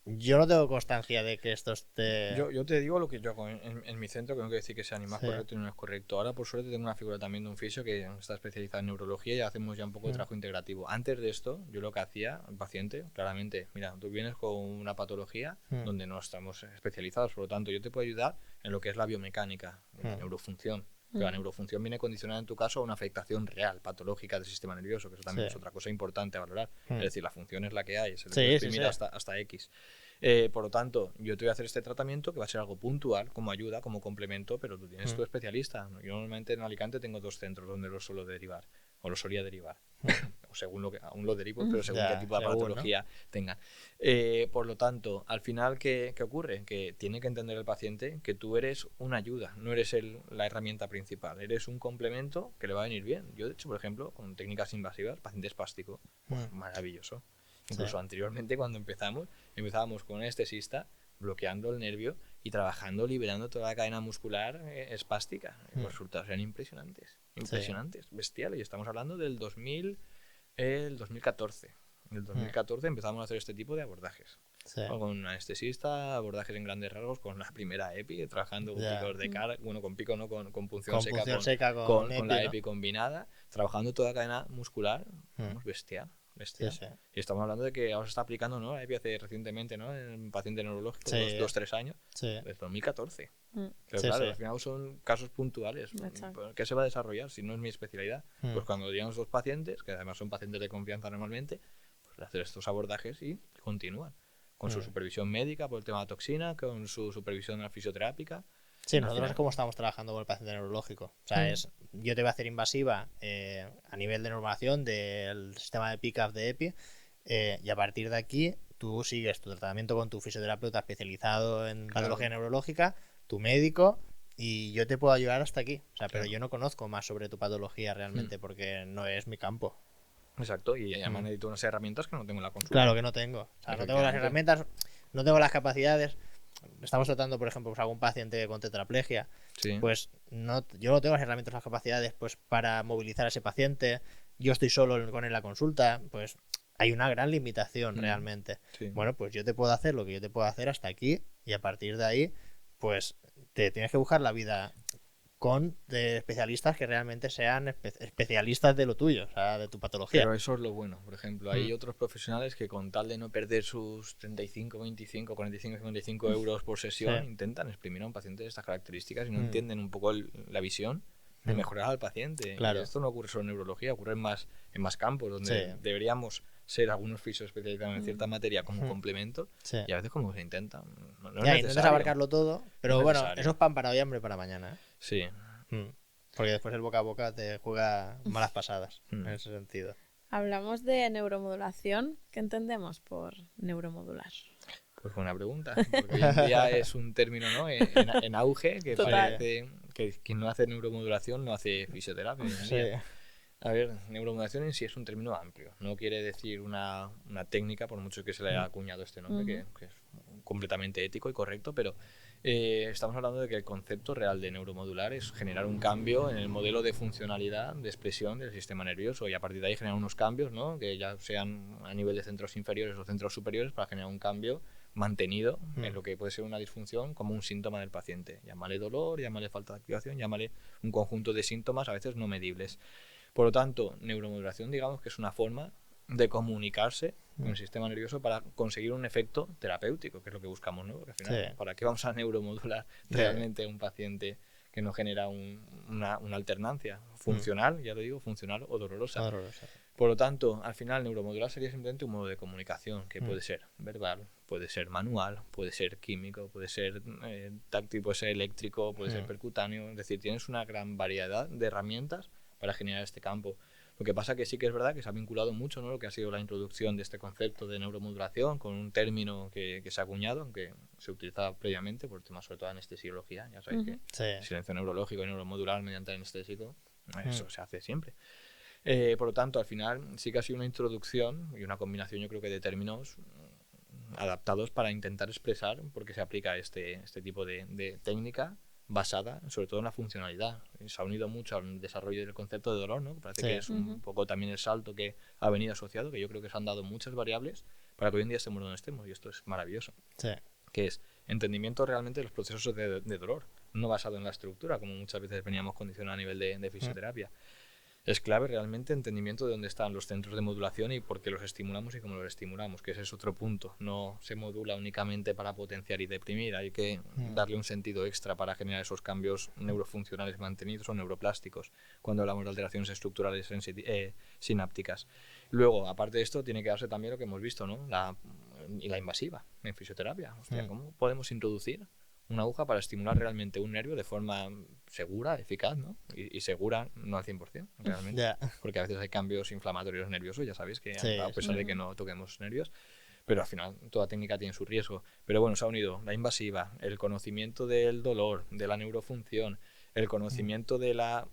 Yo no tengo constancia de que esto esté... Yo te digo lo que yo hago en mi centro, que no quiere decir que sea ni más correcto ni no es correcto. Ahora, por suerte, tengo una figura también de un fisio que está especializado en neurología y hacemos ya un poco de trabajo integrativo. Antes de esto, yo lo que hacía al paciente, claramente, mira, tú vienes con una patología donde no estamos especializados, por lo tanto, yo te puedo ayudar en lo que es la biomecánica, la neurofunción. Pero la neurofunción viene condicionada en tu caso a una afectación real, patológica del sistema nervioso, que eso también es otra cosa importante a valorar. Es decir, la función es la que hay, se le puede exprimir hasta X. Por lo tanto, yo te voy a hacer este tratamiento que va a ser algo puntual, como ayuda, como complemento, pero tú tienes tu especialista. Yo normalmente en Alicante tengo 2 centros donde lo suelo derivar, o lo solía derivar. O según aún lo derivo, pero según qué tipo de patología tenga. Por lo tanto, al final, ¿qué ocurre? Que tiene que entender el paciente que tú eres una ayuda, no eres la herramienta principal, eres un complemento que le va a venir bien. Yo, de hecho, por ejemplo, con técnicas invasivas, paciente espástico, maravilloso. Incluso anteriormente, cuando empezábamos con un anestesista, bloqueando el nervio y trabajando, liberando toda la cadena muscular espástica. Los resultados eran impresionantes, bestiales. Y estamos hablando del 2014. En el 2014 empezamos a hacer este tipo de abordajes. Con un anestesista, abordajes en grandes rasgos, con la primera EPI, trabajando con picos de carga, con pico no, con punción seca, con EPI, la EPI combinada, trabajando toda la cadena muscular, bestial. Y estamos hablando de que ahora se está aplicando, ¿no?, la EPI recientemente, ¿no?, en paciente neurológico, 2-3 años, desde 2014. Pero claro, al final son casos puntuales. ¿Qué se va a desarrollar si no es mi especialidad? Pues cuando llegan los 2 pacientes, que además son pacientes de confianza normalmente, pues hacer estos abordajes y continúan con su supervisión médica por el tema de toxina, con su supervisión fisioterápica. Sí, nosotros es como estamos trabajando con el paciente neurológico. O sea, yo te voy a hacer invasiva a nivel de normación del sistema de PICAF de EPI y a partir de aquí tú sigues tu tratamiento con tu fisioterapeuta especializado en patología neurológica, tu médico, y yo te puedo ayudar hasta aquí. O sea, pero yo no conozco más sobre tu patología realmente porque no es mi campo. Exacto, y además necesito unas herramientas que no tengo en la consulta. Claro que no tengo. O sea, no tengo las herramientas, no tengo las capacidades. Estamos tratando, por ejemplo, pues algún paciente con tetraplegia. Pues yo no tengo las herramientas, las capacidades pues para movilizar a ese paciente. Yo estoy solo con él en la consulta. Pues hay una gran limitación realmente. Bueno, pues yo te puedo hacer lo que yo te puedo hacer hasta aquí y a partir de ahí, pues te tienes que buscar la vida con especialistas que realmente sean especialistas de lo tuyo, o sea, de tu patología. Pero eso es lo bueno. Por ejemplo, hay otros profesionales que con tal de no perder sus 35, 25, 45, 55 euros por sesión, intentan exprimir a un paciente de estas características y no entienden un poco la visión de mejorar al paciente. Claro. Y esto no ocurre solo en neurología, ocurre en más campos donde deberíamos ser algunos fisios especializados en cierta materia como complemento y a veces como se intenta. No es necesario. Intentas abarcarlo todo, pero No bueno, eso es pan para hoy, hambre para mañana. Sí. Porque después el boca a boca te juega malas pasadas en ese sentido. Hablamos de neuromodulación. ¿Qué entendemos por neuromodular? Pues buena pregunta, porque hoy en día es un término, ¿no?, en auge, que parece que quien no hace neuromodulación no hace fisioterapia. A ver, neuromodulación en sí es un término amplio. No quiere decir una técnica, por mucho que se le haya acuñado este nombre, que es completamente ético y correcto, pero estamos hablando de que el concepto real de neuromodular es generar un cambio en el modelo de funcionalidad, de expresión del sistema nervioso y a partir de ahí generar unos cambios, ¿no?, que ya sean a nivel de centros inferiores o centros superiores para generar un cambio mantenido en lo que puede ser una disfunción como un síntoma del paciente. Llámale dolor, llámale falta de activación, llámale un conjunto de síntomas a veces no medibles. Por lo tanto, neuromodulación, digamos que es una forma de comunicarse con el sistema nervioso para conseguir un efecto terapéutico, que es lo que buscamos, ¿no? Porque al final, Sí. ¿para qué vamos a neuromodular realmente a un paciente que no genera una alternancia funcional, ya lo digo, funcional o dolorosa? Horroroso. Por lo tanto, al final, neuromodular sería simplemente un modo de comunicación que puede ser verbal, puede ser manual, puede ser químico, puede ser táctil, puede ser eléctrico, puede ser percutáneo. Es decir, tienes una gran variedad de herramientas para generar este campo. Lo que pasa que sí que es verdad que se ha vinculado mucho, ¿no?, lo que ha sido la introducción de este concepto de neuromodulación con un término que se ha acuñado, aunque se utilizaba previamente por temas sobre todo de anestesiología. Ya sabéis que Sí. silencio neurológico y neuromodular mediante anestésico, eso se hace siempre. Por lo tanto, al final sí que ha sido una introducción y una combinación, yo creo que de términos adaptados para intentar expresar por qué se aplica este tipo de técnica basada sobre todo en la funcionalidad. Se ha unido mucho al desarrollo del concepto de dolor, ¿no? Parece que es un poco también el salto que ha venido asociado, que yo creo que se han dado muchas variables para que hoy en día estemos donde estemos, y esto es maravilloso. Sí. Que es entendimiento realmente de los procesos de dolor, no basado en la estructura, como muchas veces veníamos condicionados a nivel de fisioterapia. Es clave realmente entendimiento de dónde están los centros de modulación y por qué los estimulamos y cómo los estimulamos, que ese es otro punto. No se modula únicamente para potenciar y deprimir, hay que darle un sentido extra para generar esos cambios neurofuncionales mantenidos o neuroplásticos cuando hablamos de alteraciones estructurales sinápticas. Luego, aparte de esto, tiene que darse también lo que hemos visto, ¿no? La invasiva en fisioterapia. Hostia, ¿cómo podemos introducir una aguja para estimular realmente un nervio de forma segura, eficaz, ¿no? Y segura no al 100%, realmente. Ya. Porque a veces hay cambios inflamatorios nerviosos, ya sabéis que Sí, a pesar de que no toquemos nervios, pero al final toda técnica tiene su riesgo. Pero bueno, se ha unido la invasiva, el conocimiento del dolor, de la neurofunción, el conocimiento de la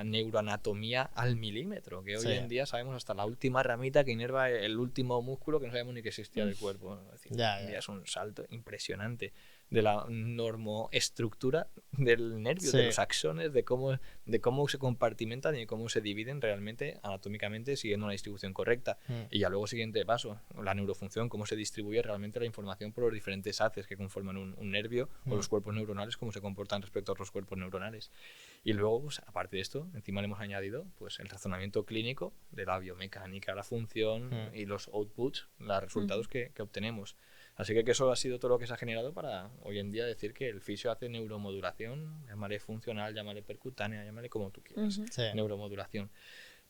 neuroanatomía al milímetro, que hoy en día sabemos hasta la última ramita que inerva el último músculo que no sabemos ni que existía del cuerpo. Es decir, hoy en día es un salto impresionante de la normoestructura del nervio, de los axones, de cómo se compartimentan y cómo se dividen realmente anatómicamente siguiendo una distribución correcta. Y ya luego, siguiente paso, la neurofunción, cómo se distribuye realmente la información por los diferentes haces que conforman un nervio o los cuerpos neuronales, cómo se comportan respecto a otros cuerpos neuronales. Y luego, pues, aparte de esto, encima le hemos añadido pues, el razonamiento clínico de la biomecánica, la función y los outputs, los resultados que obtenemos. Así que eso ha sido todo lo que se ha generado para hoy en día decir que el fisio hace neuromodulación, llámale funcional, llámale percutánea, llámale como tú quieras, neuromodulación.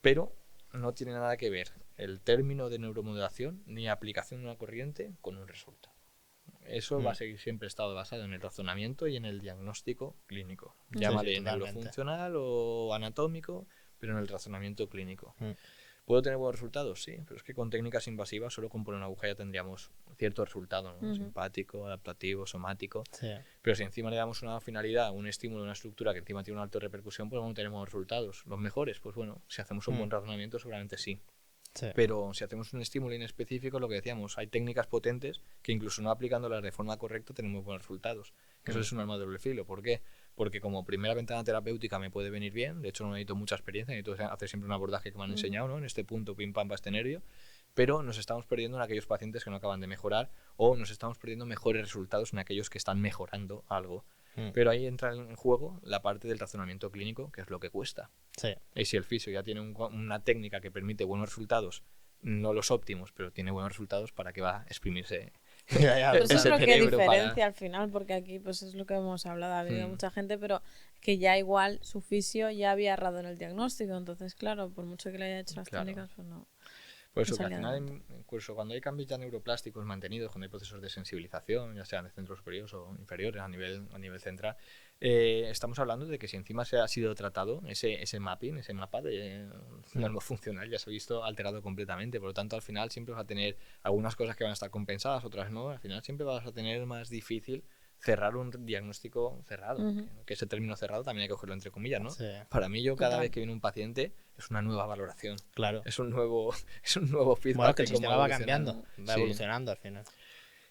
Pero no tiene nada que ver el término de neuromodulación ni aplicación de una corriente con un resultado. Eso va a seguir siempre estado basado en el razonamiento y en el diagnóstico clínico. Llámale neurofuncional o anatómico, pero en el razonamiento clínico. ¿Puedo tener buenos resultados? Sí, pero es que con técnicas invasivas solo con poner una aguja ya tendríamos cierto resultado, ¿no? Simpático, adaptativo, somático. Sí. Pero si encima le damos una finalidad, un estímulo, una estructura que encima tiene una alta repercusión, pues vamos a tener buenos resultados. ¿Los mejores? Pues bueno, si hacemos un buen razonamiento seguramente sí. Pero si hacemos un estímulo inespecífico, lo que decíamos, hay técnicas potentes que incluso no aplicándolas de forma correcta tenemos buenos resultados. Que eso es un arma de doble filo. ¿Por qué? Porque como primera ventana terapéutica me puede venir bien, de hecho no necesito mucha experiencia, necesito hacer siempre un abordaje que me han enseñado, ¿no? En este punto, pim pam, va este nervio, pero nos estamos perdiendo en aquellos pacientes que no acaban de mejorar o nos estamos perdiendo mejores resultados en aquellos que están mejorando algo. Pero ahí entra en juego la parte del razonamiento clínico, que es lo que cuesta. Y si el fisio ya tiene una técnica que permite buenos resultados, no los óptimos, pero tiene buenos resultados, ¿para qué va a exprimirse? Pues eso es lo que diferencia al final, porque aquí pues es lo que hemos hablado, ha habido mucha gente, pero que ya igual su fisio ya había errado en el diagnóstico, entonces claro, por mucho que le haya hecho las técnicas, pues no. Por eso que al final, incluso cuando hay cambios ya neuroplásticos mantenidos, cuando hay procesos de sensibilización, ya sean de centros superiores o inferiores a nivel central, estamos hablando de que si encima se ha sido tratado, ese mapping, ese mapa de normofuncional ya se ha visto alterado completamente. Por lo tanto, al final siempre vas a tener algunas cosas que van a estar compensadas, otras no. Al final siempre vas a tener más difícil cerrar un diagnóstico cerrado, que ese término cerrado también hay que cogerlo entre comillas, ¿no? Para mí, cada vez que viene un paciente es una nueva valoración. Claro. Es un nuevo feedback. Bueno, que el sistema va cambiando, va evolucionando al final.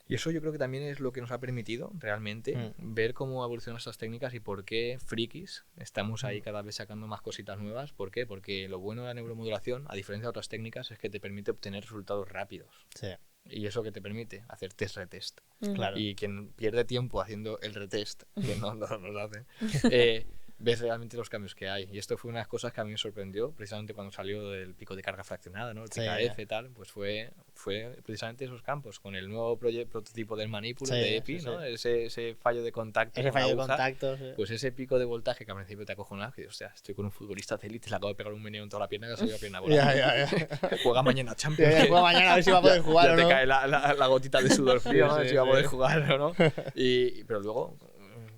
Y eso yo creo que también es lo que nos ha permitido realmente ver cómo evolucionan estas técnicas y por qué frikis estamos ahí cada vez sacando más cositas nuevas. ¿Por qué? Porque lo bueno de la neuromodulación, a diferencia de otras técnicas, es que te permite obtener resultados rápidos. Y eso que te permite hacer retest. Claro. Y quien pierde tiempo haciendo el retest, que no lo hacen, ves realmente los cambios que hay. Y esto fue una de las cosas que a mí me sorprendió, precisamente cuando salió el pico de carga fraccionada, ¿no? El PKF y tal, pues fue precisamente esos campos, con el nuevo prototipo del manípulo de EPI, ¿no? Ese fallo de contacto. Ese con la fallo de aguja, contacto, sí. pues ese pico de voltaje que al principio te acojonaba, que dices, hostia, estoy con un futbolista de élite, le acabo de pegar un meneo en toda la pierna, que ha salido la pierna volando. Ya. Juega mañana Champions. Juega mañana a ver si va a poder jugar ya o te no. cae la gotita de sudor frío, ¿no? A ver si va a poder sí. jugar o no. Pero luego,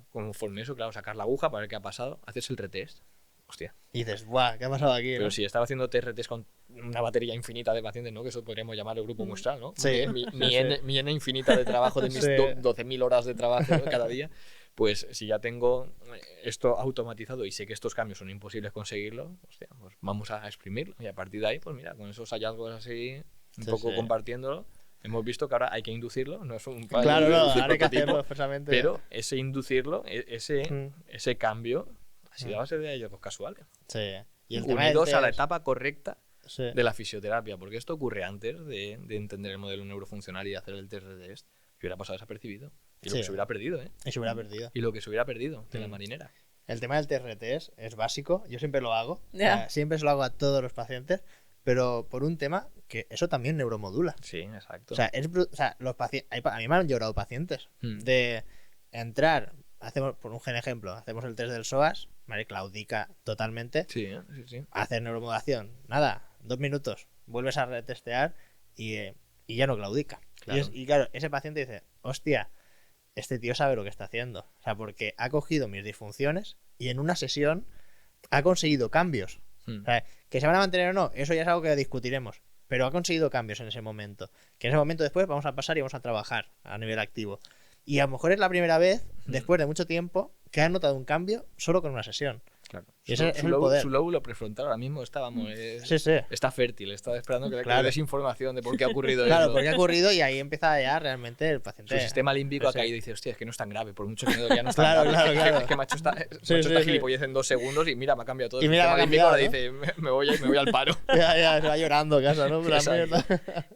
conforme eso, claro, sacar la aguja para ver qué ha pasado, haces el retest. Hostia. Y dices, ¡buah! ¿Qué ha pasado aquí? Pero ¿no? si estaba haciendo TRTs con una batería infinita de pacientes, ¿no? Que eso podríamos llamar el grupo muestral, ¿no? Sí. Mi N infinita de trabajo de mis 12.000 horas de trabajo, ¿no? Cada día. Pues si ya tengo esto automatizado y sé que estos cambios son imposibles conseguirlo, hostia, pues vamos a exprimirlo. Y a partir de ahí, pues mira, con esos hallazgos así, un poco compartiéndolo, hemos visto que ahora hay que inducirlo, no es un Claro, no, ahora hay que hacerlo expresamente. pero ese inducirlo, ese cambio, ha sido a base de hallazgos casuales. Sí. Y el tema Unidos del a la test, etapa correcta sí. de la fisioterapia, porque esto ocurre antes de entender el modelo neurofuncional y de hacer el test de test. Se hubiera pasado desapercibido. Y lo que se hubiera perdido, ¿eh? Y se hubiera perdido. Y lo que se hubiera perdido de la marinera. El tema del TRT es básico, yo siempre lo hago. Ya. O sea, siempre se lo hago a todos los pacientes, pero por un tema que eso también neuromodula. Sí, exacto. O sea, los pacientes, a mí me han llorado pacientes de entrar, hacemos por un ejemplo, hacemos el test del psoas, ¿vale? Claudica totalmente, sí. hacer neuromodulación, nada, 2 minutos, vuelves a retestear y ya no claudica. Claro. Y claro, ese paciente dice, hostia, este tío sabe lo que está haciendo. O sea, porque ha cogido mis disfunciones y en una sesión ha conseguido cambios. O sea, que se van a mantener o no, eso ya es algo que discutiremos. Pero ha conseguido cambios en ese momento. Que en ese momento después vamos a pasar y vamos a trabajar a nivel activo. Y a lo mejor es la primera vez, después de mucho tiempo, que ha notado un cambio solo con una sesión. Claro. Y ese es el poder. Su lóbulo prefrontal ahora mismo está, Sí. está fértil, está esperando que Claro. le des información de por qué ha ocurrido Claro, eso. porque ha ocurrido y ahí empieza ya realmente el paciente. Su sistema límbico ha Sí. caído y dice, hostia, es que no es tan grave, por mucho que me dolía, no es tan Claro, grave. claro. Es que macho está Sí. gilipollez en 2 segundos y mira, me ha cambiado todo. Y El mira, sistema me ha límbico ahora cambiado, dice, me voy al paro. Ya se va llorando a casa, ¿no? Pero Exacto.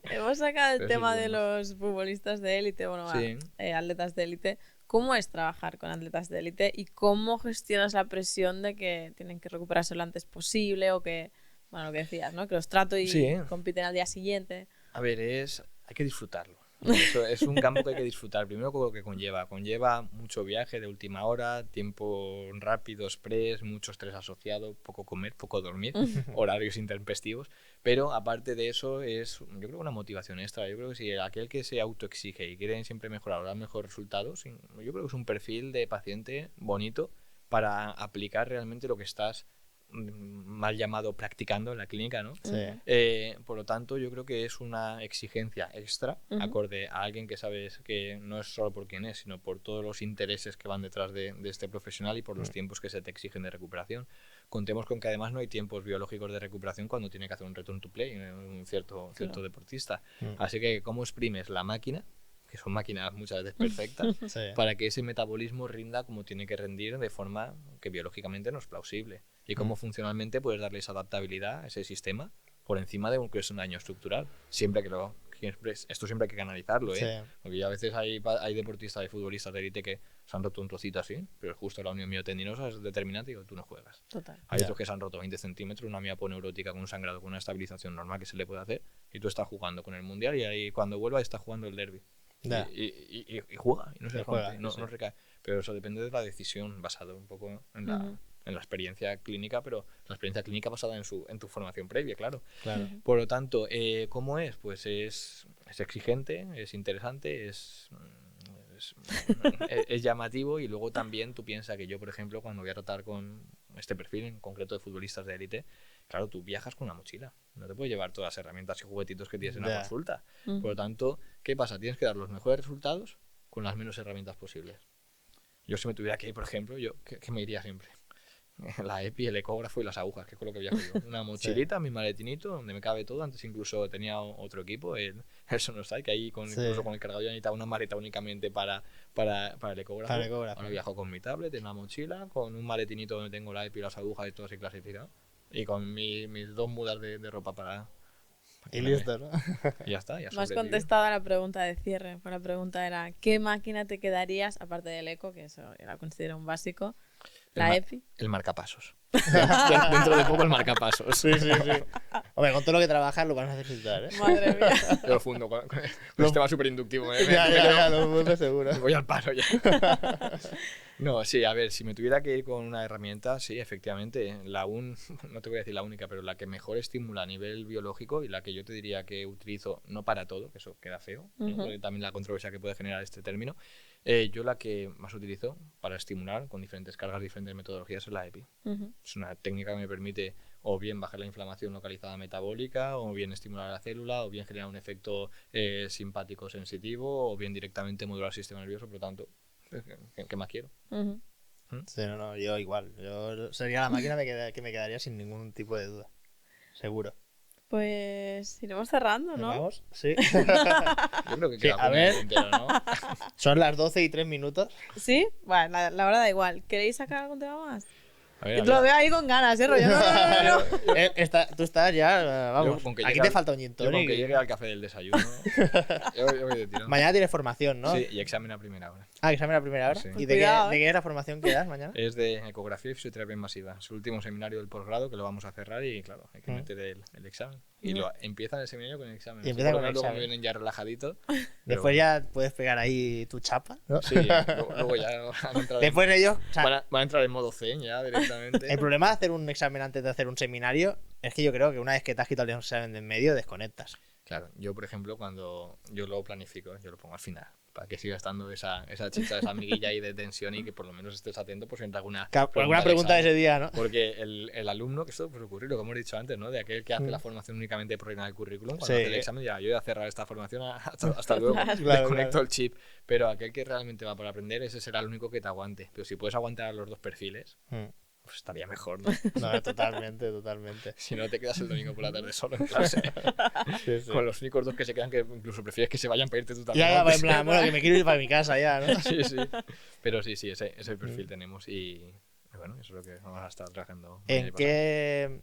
Hemos sacado el Pero tema sí, de bueno. los futbolistas de élite, bueno, Sí. atletas de élite. ¿Cómo es trabajar con atletas de élite y cómo gestionas la presión de que tienen que recuperarse lo antes posible o que, bueno, lo que decías, ¿no? Que los trato y Sí. compiten al día siguiente? A ver, hay que disfrutarlo. Eso es un campo que hay que disfrutar. Primero con lo que conlleva. Conlleva mucho viaje de última hora, tiempo rápido, express, mucho estrés asociado, poco comer, poco dormir, horarios intempestivos. Pero aparte de eso es, yo creo, una motivación extra. Yo creo que si aquel que se autoexige y quiere siempre mejorar o dar mejores resultados, yo creo que es un perfil de paciente bonito para aplicar realmente lo que estás mal llamado practicando en la clínica, ¿no? Sí. Por lo tanto, yo creo que es una exigencia extra acorde a alguien que sabes que no es solo por quién es, sino por todos los intereses que van detrás de este profesional y por los tiempos que se te exigen de recuperación. Contemos con que además no hay tiempos biológicos de recuperación cuando tiene que hacer un return to play un cierto deportista. Así que, ¿cómo exprimes la máquina? Que son máquinas muchas veces perfectas, Sí. para que ese metabolismo rinda como tiene que rendir de forma que biológicamente no es plausible. Y cómo funcionalmente puedes darle esa adaptabilidad a ese sistema por encima de un que es un daño estructural. Esto siempre hay que canalizarlo, ¿eh? Sí. Porque ya a veces hay deportistas, hay futbolistas de élite que se han roto un trocito así, pero justo la unión miotendinosa es determinante y digo, tú no juegas. Total. Hay Ya. otros que se han roto 20 centímetros, una miopatía neurótica con un sangrado, con una estabilización normal que se le puede hacer, y tú estás jugando con el mundial y ahí cuando vuelva está jugando el derbi. Ya. Y juega, y no se Y rompe, juega, no, sí. no recae. Pero eso depende de la decisión, basado un poco en la experiencia clínica, pero la experiencia clínica basada en tu formación previa, claro. Claro. Por lo tanto, ¿cómo es? Pues es exigente, es interesante, es llamativo, y luego también tú piensas que yo, por ejemplo, cuando voy a tratar con este perfil en concreto de futbolistas de élite, claro, tú viajas con una mochila, no te puedes llevar todas las herramientas y juguetitos que tienes en la Ya. consulta. Por lo tanto, ¿qué pasa? Tienes que dar los mejores resultados con las menos herramientas posibles. Yo si me tuviera que ir, por ejemplo, ¿qué me iría siempre? La EPI, el ecógrafo y las agujas, que es con lo que viajo yo. Una mochilita, mi maletinito, donde me cabe todo. Antes incluso tenía otro equipo, el Sonosite, que ahí incluso con el cargador ya necesitaba una maleta únicamente para el ecógrafo. Para el ecógrafo. Ahora viajo con mi tablet, en la mochila, con un maletinito donde tengo la EPI, las agujas y todo así clasificado. Y con mis 2 mudas de ropa para Y listo, ¿no? y ya está, ya Me has sobreviví. contestado a la pregunta de cierre. Pues la pregunta era, ¿qué máquina te quedarías, aparte del eco, que eso la considero un básico? La EPI. El marcapasos. Dentro de poco el marcapasos. Sí. Hombre, con todo lo que trabajas lo vas a necesitar, ¿eh? Madre mía. Yo lo fundo con el sistema súper inductivo. Ya, lo fundas seguro. Me voy al paro ya. No, sí, a ver, si me tuviera que ir con una herramienta, sí, efectivamente, no te voy a decir la única, pero la que mejor estimula a nivel biológico y la que yo te diría que utilizo, no para todo, que eso queda feo, ¿no? Porque también la controversia que puede generar este término, yo la que más utilizo para estimular con diferentes cargas, diferentes metodologías es la EPI. Es una técnica que me permite o bien bajar la inflamación localizada metabólica, o bien estimular la célula, o bien generar un efecto simpático sensitivo, o bien directamente modular el sistema nervioso, por lo tanto, ¿qué más quiero? Sí, no, yo igual. Yo sería la máquina que me quedaría sin ningún tipo de duda. Seguro. Pues iremos cerrando, ¿no? ¿Vamos? Sí. Yo creo que Sí, queda a ver. entero, ¿no? Son las 12:03. ¿Sí? Bueno, la hora da igual. ¿Queréis sacar algún tema más? A ver, Yo te lo veo ahí con ganas, rollo. No. Tú estás ya, vamos. Yo con que Aquí llegue te al- falta un gin Yo con tonic. que llegue al café del desayuno, yo voy de tirón. Mañana tienes formación, ¿no? Sí, y examen a primera hora. Examen a primera hora. Sí. ¿Y Pues cuidado, de qué es la formación que das mañana? Es de ecografía y fisioterapia masiva. Es el último seminario del posgrado que lo vamos a cerrar y, claro, hay que meter el examen. Y empiezan el seminario con el examen. Y empieza Por lo con el menos luego examen. vienen ya relajaditos. Después ya puedes pegar ahí tu chapa, ¿no? Sí, luego ya van a entrar, Después ellos, o sea, van a entrar en modo zen ya directamente. el problema de hacer un examen antes de hacer un seminario es que yo creo que una vez que te has quitado el examen de en medio, desconectas. Claro, yo por ejemplo cuando yo lo planifico, yo lo pongo al final, para que siga estando esa chicha, esa amiguilla ahí de tensión y que por lo menos estés atento por si entra alguna Alguna pregunta de examen. ese día, ¿no? Porque el alumno, que esto pues ocurre, lo que hemos dicho antes, ¿no? De aquel que hace la formación únicamente por rellenar el currículum, cuando Sí. hace el examen, ya yo voy a cerrar esta formación hasta luego, Claro. desconecto Claro. el chip. Pero aquel que realmente va para aprender, ese será el único que te aguante. Pero si puedes aguantar los dos perfiles, pues estaría mejor, ¿no? No, totalmente. Si no, te quedas el domingo por la tarde solo en clase. Sí, sí. Con los únicos dos que se quedan, que incluso prefieres que se vayan para irte tú también. Ya, antes. en plan, bueno, que me quiero ir para mi casa ya, ¿no? Sí. Pero sí, ese perfil tenemos y bueno, eso es lo que vamos a estar trabajando.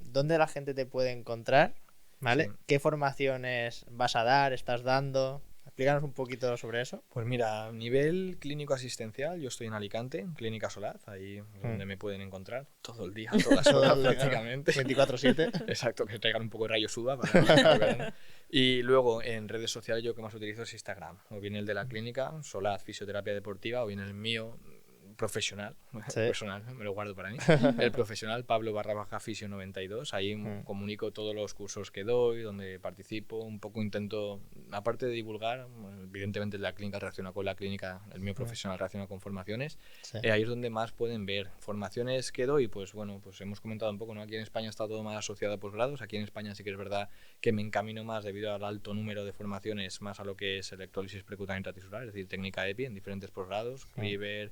¿Dónde la gente te puede encontrar? ¿Vale? Sí. ¿Qué formaciones vas a dar, estás dando? Explícanos un poquito sobre eso. Pues mira, a nivel clínico asistencial, yo estoy en Alicante, en Clínica Solaz, ahí es donde me pueden encontrar todo el día, todas las horas prácticamente. 24/7. Exacto, que traigan un poco de rayo suba para el verano. Y luego en redes sociales yo que más utilizo es Instagram, o bien el de la clínica, Solaz Fisioterapia Deportiva, o bien el mío profesional, Sí. personal, me lo guardo para mí, el profesional Pablo_Fisio92, ahí comunico todos los cursos que doy, donde participo, un poco intento, aparte de divulgar, evidentemente la clínica relaciona con la clínica, el mío profesional relaciona con formaciones, Sí. ahí es donde más pueden ver formaciones que doy, pues bueno, pues hemos comentado un poco, ¿no? Aquí en España está todo más asociado a posgrados, aquí en España sí que es verdad que me encamino más debido al alto número de formaciones, más a lo que es electrólisis percutánea intratisular, es decir, técnica EPI en diferentes posgrados, River,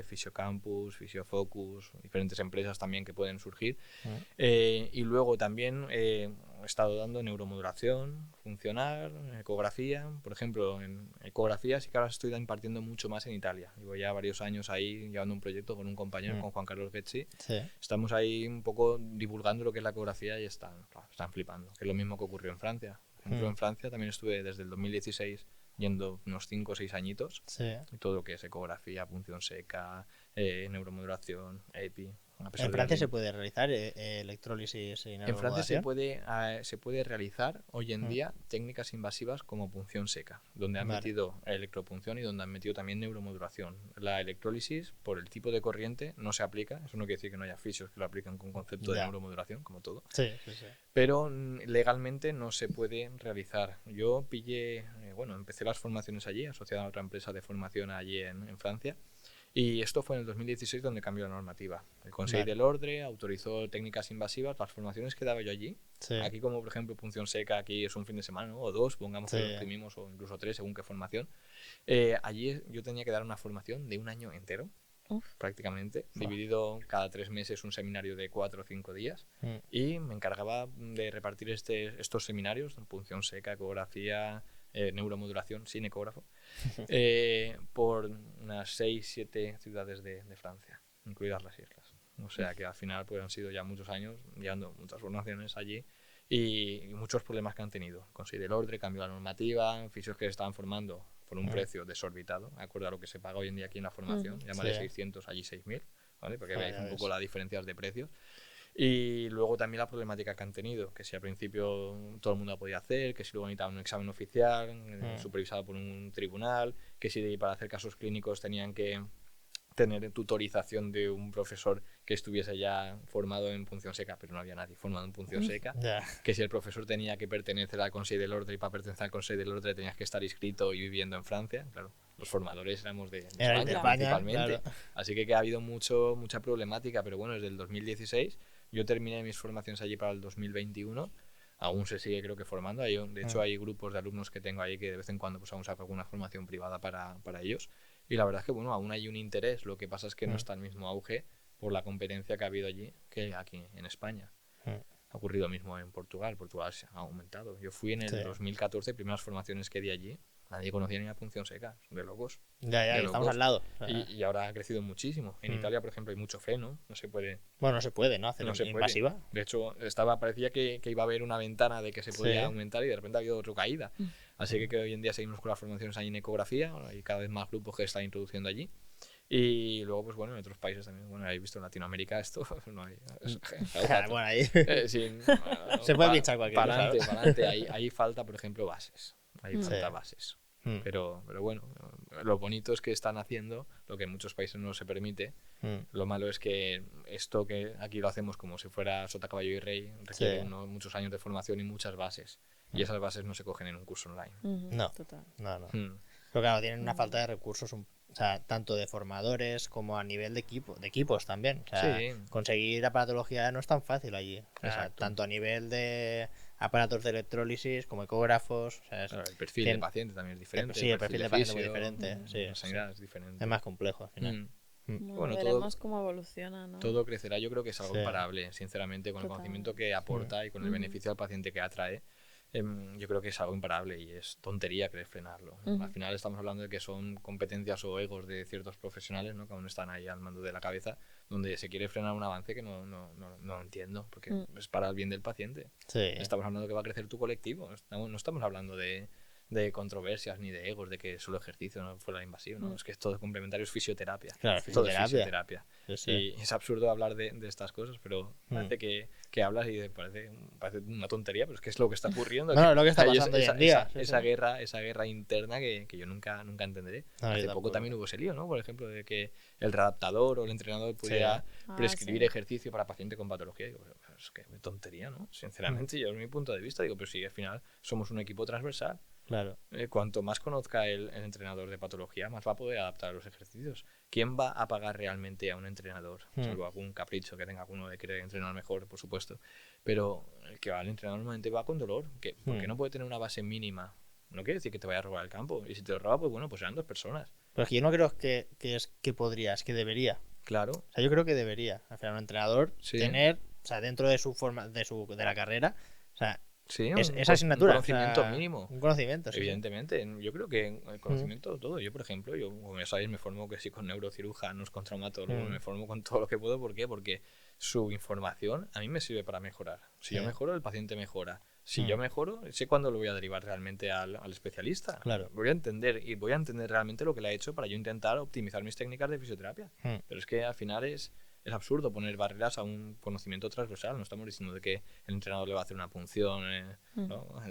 Fisiocampus, Fisiofocus, diferentes empresas también que pueden surgir. Y luego también he estado dando neuromodulación funcional, ecografía. Por ejemplo, en ecografía sí que ahora estoy impartiendo mucho más en Italia. Llevo ya varios años ahí llevando un proyecto con un compañero, con Juan Carlos Bezzi. Sí. Estamos ahí un poco divulgando lo que es la ecografía y están flipando. Que es lo mismo que ocurrió en Francia. Por ejemplo, en Francia también estuve desde el 2016 yendo unos 5 o 6 añitos. Sí. Y todo lo que es ecografía, punción seca, neuromodulación, EPI. ¿En Francia se puede realizar electrólisis y En Francia se neuromodulación? puede realizar hoy en día técnicas invasivas como punción seca, donde han Vale. metido electropunción y donde han metido también neuromodulación. La electrólisis, por el tipo de corriente, no se aplica. Eso no quiere decir que no haya fisios que lo aplican con concepto de Ya. neuromodulación, como todo. Sí. Pero legalmente no se puede realizar. Yo empecé las formaciones allí, asociado a otra empresa de formación allí en Francia. Y esto fue en el 2016 donde cambió la normativa. El Consejo Vale. del Ordre autorizó técnicas invasivas, las formaciones que daba yo allí. Sí. Aquí como por ejemplo punción seca, aquí es un fin de semana, ¿no? O 2, pongamos Sí. que lo imprimimos, o incluso 3, según qué formación. Allí yo tenía que dar una formación de un año entero, prácticamente, dividido cada 3 meses un seminario de 4 o 5 días. Y me encargaba de repartir estos seminarios, punción seca, ecografía, neuromodulación sin ecógrafo, por unas 6-7 ciudades de Francia, incluidas las islas. O sea que al final pues han sido ya muchos años llevando muchas formaciones allí y muchos problemas que han tenido. Conseguir el orden, cambió la normativa, fisios que se estaban formando por un precio desorbitado, de acuerdo a lo que se paga hoy en día aquí en la formación, llamaré Sí. 600, allí 6.000. ¿vale? Porque Ah, veis ya un poco ves. las diferencias de precios. Y luego también la problemática que han tenido, que si al principio todo el mundo lo podía hacer, que si luego necesitaban un examen oficial, supervisado por un tribunal, que si para hacer casos clínicos tenían que tener tutorización de un profesor que estuviese ya formado en punción seca, pero no había nadie formado en punción seca, Ya. que si el profesor tenía que pertenecer al Consejo del Orden y para pertenecer al Consejo del Orden tenías que estar inscrito y viviendo en Francia, claro. Los formadores éramos de Erais de España, España, principalmente. claro. Así que ha habido mucha problemática, pero bueno, desde el 2016 yo terminé mis formaciones allí para el 2021. Aún se sigue, creo que, formando. De hecho, hay grupos de alumnos que tengo ahí que de vez en cuando pues aún saco alguna formación privada para ellos. Y la verdad es que, bueno, aún hay un interés. Lo que pasa es que no está al mismo auge por la competencia que ha habido allí que aquí en España. Ha ocurrido mismo en Portugal. Portugal se ha aumentado. Yo fui en el Sí. 2014, primeras formaciones que di allí. Nadie conocía ni la punción seca. De locos. Ya, De estamos locos. al lado. O sea, Y ahora ha crecido muchísimo. En Italia, por ejemplo, hay mucho freno. No se puede. bueno, no se puede, ¿no? Hacer No se puede. invasiva. De hecho, parecía que iba a haber una ventana de que se podía Sí. aumentar y de repente ha habido otra caída. Así que hoy en día seguimos con las formaciones ahí en ecografía. Hay cada vez más grupos que están introduciendo allí. Y luego, pues bueno, en otros países también. Bueno, habéis visto en Latinoamérica esto. No hay, Bueno, ahí. Se puede pinchar cualquier para cosa, ¿no? adelante. Ahí falta, por ejemplo, bases. Ahí falta Sí. bases. Mm. Pero bueno, lo bonito es que están haciendo lo que en muchos países no se permite. Lo malo es que esto que aquí lo hacemos como si fuera sota, caballo y rey requiere Sí. muchos años de formación y muchas bases. Y esas bases no se cogen en un curso online. No. Total. No, no. Mm. Pero claro, tienen una falta de recursos, o sea, tanto de formadores como a nivel de equipos también. O sea, Sí. conseguir aparatología no es tan fácil allí. O sea, Exacto. tanto a nivel de aparatos de electrólisis como ecógrafos. O sea, Claro, el perfil tiene- de paciente también es diferente. sí, el perfil de paciente es muy fisio, diferente. Sí, la sanidad es diferente. es más complejo al final. Mm. Bueno, Bueno, veremos cómo evoluciona, ¿no? Todo crecerá, yo creo que es algo Sí. imparable, sinceramente, con el Total. conocimiento que aporta y con el beneficio al paciente que atrae. Yo creo que es algo imparable y es tontería querer frenarlo. Al final estamos hablando de que son competencias o egos de ciertos profesionales, ¿no? Que aún están ahí al mando de la cabeza, donde se quiere frenar un avance que no entiendo, porque es para el bien del paciente. Sí. Estamos hablando de que va a crecer tu colectivo, no estamos hablando de controversias ni de egos, de que solo ejercicio no fuera invasivo, ¿no? Es que es todo complementario, es fisioterapia. Claro, Todo es fisioterapia. fisioterapia. Sí, sí. Y es absurdo hablar de estas cosas, pero parece que hablas y parece una tontería, pero es que es lo que está ocurriendo. No, es lo que está hay pasando hoy en día. Sí, esa sí. guerra interna que yo nunca entenderé. No, yo Hace poco tampoco. también hubo ese lío, ¿no? Por ejemplo, de que el readaptador o el entrenador pudiera Ah, prescribir sí. ejercicio para paciente con patología. Digo, pero es que tontería, ¿no? Sinceramente, yo, desde mi punto de vista, digo, pero si al final somos un equipo transversal. Claro. Cuanto más conozca el entrenador de patología, más va a poder adaptar a los ejercicios. ¿Quién va a pagar realmente a un entrenador? Salvo algún capricho que tenga alguno de querer entrenar mejor, por supuesto. Pero el que va al entrenador normalmente va con dolor. ¿Por qué no puede tener una base mínima? No quiere decir que te vaya a robar el campo. Y si te lo roba, pues bueno, pues serán dos personas. Pero es que yo no creo que es que podría, es que debería. Claro. O sea, yo creo que debería. Al final, un entrenador Sí. tener, o sea, dentro de su forma, de la carrera, o sea, Sí, esa asignatura. Un conocimiento o sea, mínimo. Un conocimiento, sí. Evidentemente, yo creo que el conocimiento de todo. Yo, por ejemplo, como ya sabéis, me formo que sí con neurocirujanos, con traumatólogos, me formo con todo lo que puedo. ¿Por qué? Porque su información a mí me sirve para mejorar. Si yo mejoro, el paciente mejora. Si yo mejoro, sé cuándo lo voy a derivar realmente al especialista. Claro. Voy a entender realmente lo que le ha hecho para yo intentar optimizar mis técnicas de fisioterapia. Pero es que al final es absurdo poner barreras a un conocimiento transversal. No estamos diciendo de que el entrenador le va a hacer una punción, ¿no?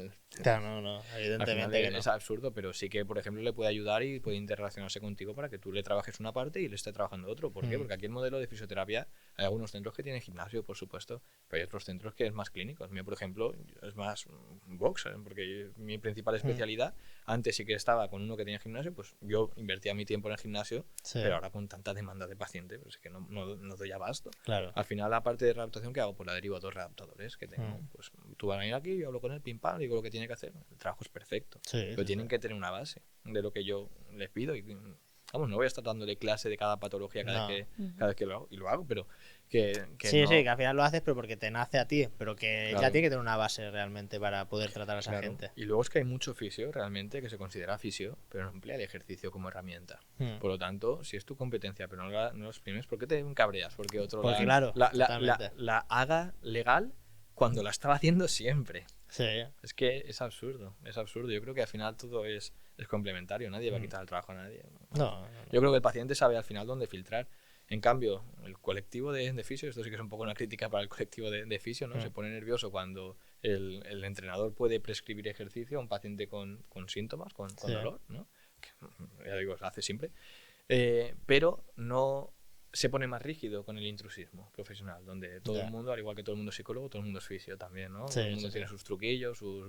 Claro, no, Al final evidentemente que no. es absurdo, pero sí que, por ejemplo, le puede ayudar y puede interrelacionarse contigo para que tú le trabajes una parte y él esté trabajando otro. ¿Por qué? Porque aquí el modelo de fisioterapia, hay algunos centros que tienen gimnasio, por supuesto, pero hay otros centros que es más clínico. El mío, por ejemplo, es más box, porque mi principal especialidad, antes sí que estaba con uno que tenía gimnasio, pues yo invertía mi tiempo en el gimnasio, Sí. pero ahora con tanta demanda de paciente, pues es que no doy abasto. Claro. Al final, la parte de readaptación que hago, pues la derivo a dos readaptadores que tengo. Pues tú vas a venir aquí, yo hablo con él, pim pam, digo lo que tiene que hacer. El trabajo es perfecto. Sí, Pero tienen que tener una base de lo que yo les pido. Y, vamos, no voy a estar dándole clase de cada patología cada vez que lo hago. Y lo hago, pero que sí, no... sí, que al final lo haces, pero porque te nace a ti, pero que Claro. ya tiene que tener una base realmente para poder tratar a esa Claro. gente. Y luego es que hay mucho fisio realmente que se considera fisio, pero no emplea el ejercicio como herramienta. Por lo tanto, si es tu competencia, pero no lo exprimes, ¿por qué te cabreas? Porque otro Pues claro, totalmente. la haga legal cuando la estaba haciendo siempre. Sí. Es que es absurdo, es absurdo. Yo creo que al final todo es complementario. Nadie va a quitar el trabajo a nadie. No, Yo creo que el paciente sabe al final dónde filtrar. En cambio, el colectivo de fisio, esto sí que es un poco una crítica para el colectivo de fisio, ¿no? Se pone nervioso cuando el entrenador puede prescribir ejercicio a un paciente con síntomas, con dolor, ¿no? Que, ya digo, se hace siempre. Pero no se pone más rígido con el intrusismo profesional, donde todo el mundo, al igual que todo el mundo es psicólogo, todo el mundo es fisio también, ¿no? Todo el mundo tiene sus truquillos, sus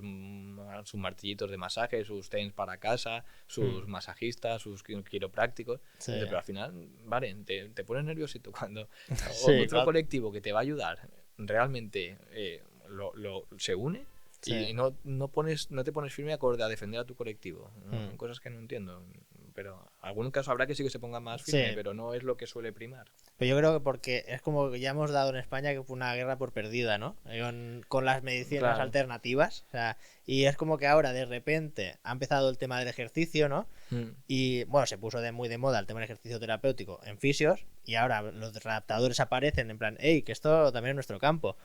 martillitos de masaje, sus TENS para casa, sus masajistas, sus quiroprácticos. Entonces, pero al final, vale, te pones nerviosito cuando otro colectivo que te va a ayudar realmente se une. Y no te pones firme acorde a defender a tu colectivo. ¿No? Cosas que no entiendo. Pero en algún caso habrá que sí que se ponga más firme, pero no es lo que suele primar. Pero yo creo que porque es como que ya hemos dado en España que fue una guerra por perdida, ¿no? Con las medicinas alternativas. O sea, y es como que ahora de repente ha empezado el tema del ejercicio, ¿no? Y bueno, se puso muy de moda el tema del ejercicio terapéutico en fisios. Y ahora los adaptadores aparecen en plan, hey, que esto también es nuestro campo.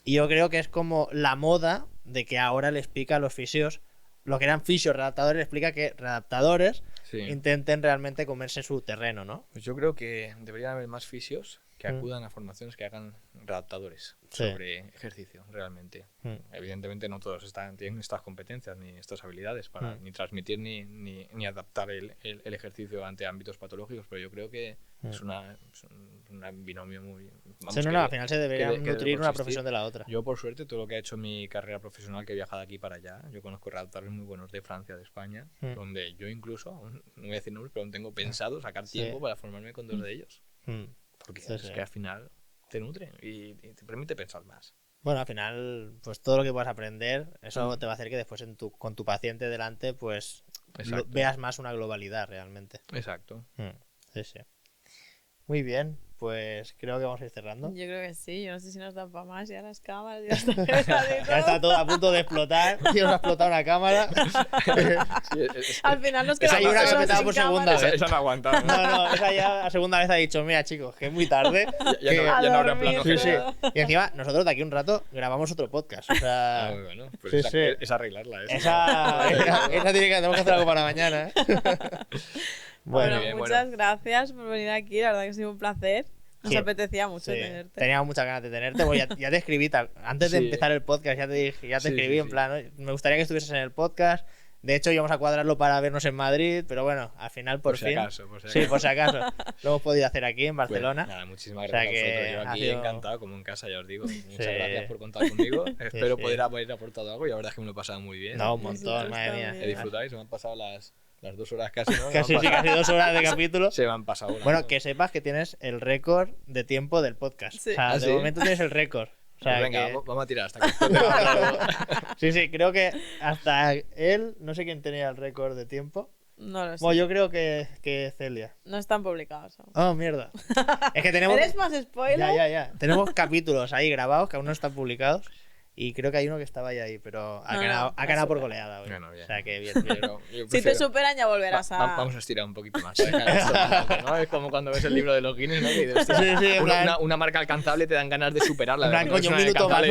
Y yo creo que es como la moda de que ahora le explica a los fisios, lo que eran fisios readaptadores, le explica que readaptadores intenten realmente comerse su terreno, ¿no? Pues yo creo que deberían haber más fisios que acudan a formaciones que hagan readaptadores sobre ejercicio, realmente. Evidentemente no todos tienen estas competencias ni estas habilidades para ni transmitir ni adaptar el ejercicio ante ámbitos patológicos, pero yo creo que es un binomio muy... al final se debería nutrir una profesión de la otra. Yo, por suerte, todo lo que he hecho en mi carrera profesional, que he viajado de aquí para allá, yo conozco readaptadores muy buenos de Francia, de España, donde yo incluso, no voy a decir nombres, pero aún tengo pensado sacar tiempo para formarme con 2 de ellos. Porque es que al final te nutre y te permite pensar más. Bueno, al final, pues todo lo que puedas aprender, eso te va a hacer que después con tu paciente delante, pues veas más una globalidad realmente. Exacto. Sí. Muy bien, pues creo que vamos a ir cerrando. Yo creo que sí, yo no sé si nos dan para más, ya las cámaras, Ya está todo a punto de explotar. Tío, nos ha explotado una cámara. Al final nos Esa quedamos hay una que solos petaba sin por segunda cámaras. vez. Esa no ha aguantado. No, esa ya la segunda vez ha dicho, mira chicos, que es muy tarde. Ya no habrá plano. Sí. Y encima, nosotros de aquí un rato grabamos otro podcast. O sea, muy bueno. Pues es arreglarla. Esa tenemos que hacer algo para mañana. Bueno, bien, muchas gracias por venir aquí, la verdad que ha sido un placer. Nos apetecía mucho tenerte. Teníamos muchas ganas de tenerte. Pues ya te escribí, antes de empezar el podcast, ya te escribí en plan, ¿no? Me gustaría que estuvieses en el podcast. De hecho, íbamos a cuadrarlo para vernos en Madrid, pero bueno, al final por fin. Por si acaso. Lo hemos podido hacer aquí en Barcelona. Pues, nada, muchísimas gracias a vosotros. Yo aquí encantado, como en casa, ya os digo. Muchas gracias por contar conmigo. Espero poder haber aportado algo y la verdad es que me lo he pasado muy bien. No, un montón, madre mía. He disfrutado y se me han pasado las 2 horas casi, ¿no? Casi 2 horas de capítulo. Se me han pasado. Bueno, que sepas que tienes el récord de tiempo del podcast. Sí. O sea, de momento tienes el récord. O sea, pues venga, vamos a tirar hasta que Sí, creo que hasta él, no sé quién tenía el récord de tiempo. No lo sé. Bueno, yo creo que Celia. No están publicados aún. Oh, mierda. Es que tenemos... ¿Eres más spoiler? Ya. Tenemos capítulos ahí grabados que aún no están publicados. Y creo que hay uno que estaba ya ahí, pero ha ganado por goleada hoy. Bueno, bien. O sea que bien. Si te superan ya volverás a... Vamos a estirar un poquito más. ¿No? Es como cuando ves el libro de los Guinness, ¿no? Que dices, sí, una marca alcanzable te dan ganas de superarla. En plan, coño, un minuto más.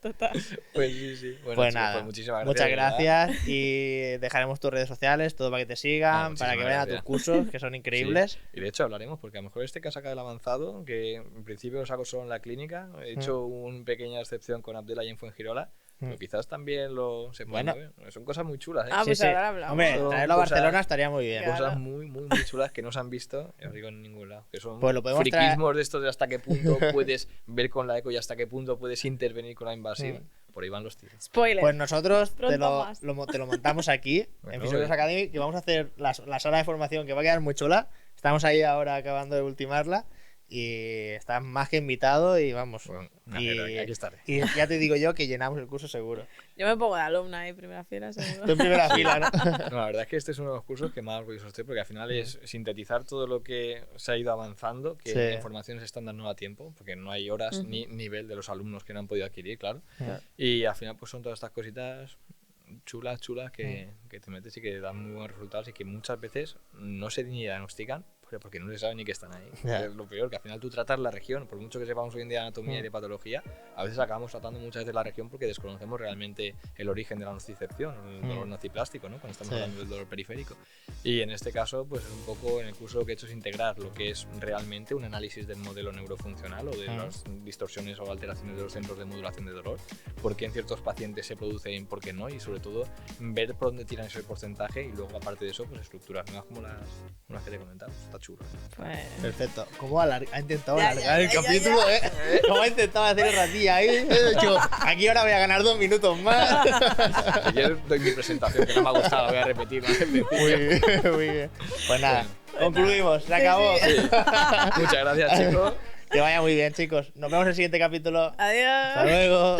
Total. Pues sí. Bueno, pues chicos, nada, pues muchísimas gracias. muchas gracias y dejaremos tus redes sociales, todo para que te sigan, para que vayan a tus cursos, que son increíbles. Sí. Y de hecho hablaremos, porque a lo mejor este que ha sacado el avanzado, que en principio lo saco solo en la clínica, he hecho una pequeña excepción con Abdel en Fuengirola, pero quizás también se pueda ver. Son cosas muy chulas, ¿eh? Pues ahora hablamos. Hombre, traerlo a Barcelona estaría muy bien. Cosas muy chulas que no se han visto, os digo, en ningún lado. Que son pues lo podemos friquismos de estos de hasta qué punto puedes ver con la eco y hasta qué punto puedes intervenir con la invasiva. Por ahí van los tiros. Spoiler. Pues nosotros te lo montamos aquí, en Physios Academy, que vamos a hacer la sala de formación que va a quedar muy chula. Estamos ahí ahora acabando de ultimarla. Y estás más que invitado y vamos. Bueno, y aquí estaré. Y ya te digo yo que llenamos el curso seguro. Yo me pongo de alumna ahí, primera fila, seguro. Tú en primera fila, ¿no? No, la verdad es que este es uno de los cursos que más orgulloso estoy, porque al final es sintetizar todo lo que se ha ido avanzando, que en formaciones estándar no da tiempo, porque no hay horas ni nivel de los alumnos que no han podido adquirir, claro. Y al final pues son todas estas cositas chulas que te metes y que dan muy buenos resultados y que muchas veces no se ni diagnostican Pero porque no se sabe ni que están ahí. Ya. Es lo peor, que al final tú tratas la región, por mucho que sepamos hoy en día de anatomía y de patología, a veces acabamos tratando muchas veces la región porque desconocemos realmente el origen de la nocicepción, el dolor nociplástico, ¿no? Cuando estamos Sí. hablando del dolor periférico. Y en este caso, pues es un poco, en el curso lo que he hecho es integrar lo que es realmente un análisis del modelo neurofuncional o de las distorsiones o alteraciones de los centros de modulación de dolor, por qué en ciertos pacientes se produce y por qué no, y sobre todo ver por dónde tiran ese porcentaje y luego aparte de eso, pues estructuras nuevas como las que te comentaba. Está chulo. Pues, Perfecto. ¿Cómo ha intentado Ya, alargar el ya, ya, capítulo, ¿Cómo ha intentado hacer el ratilla ahí? He dicho, aquí ahora voy a ganar 2 minutos más. Si quieres, doy mi presentación, que no me ha gustado, voy a repetir. Muy bien, muy bien. Pues nada, concluimos, se acabó. Muchas gracias, chicos. Que vaya muy bien, chicos. Nos vemos en el siguiente capítulo. adiós. Hasta luego.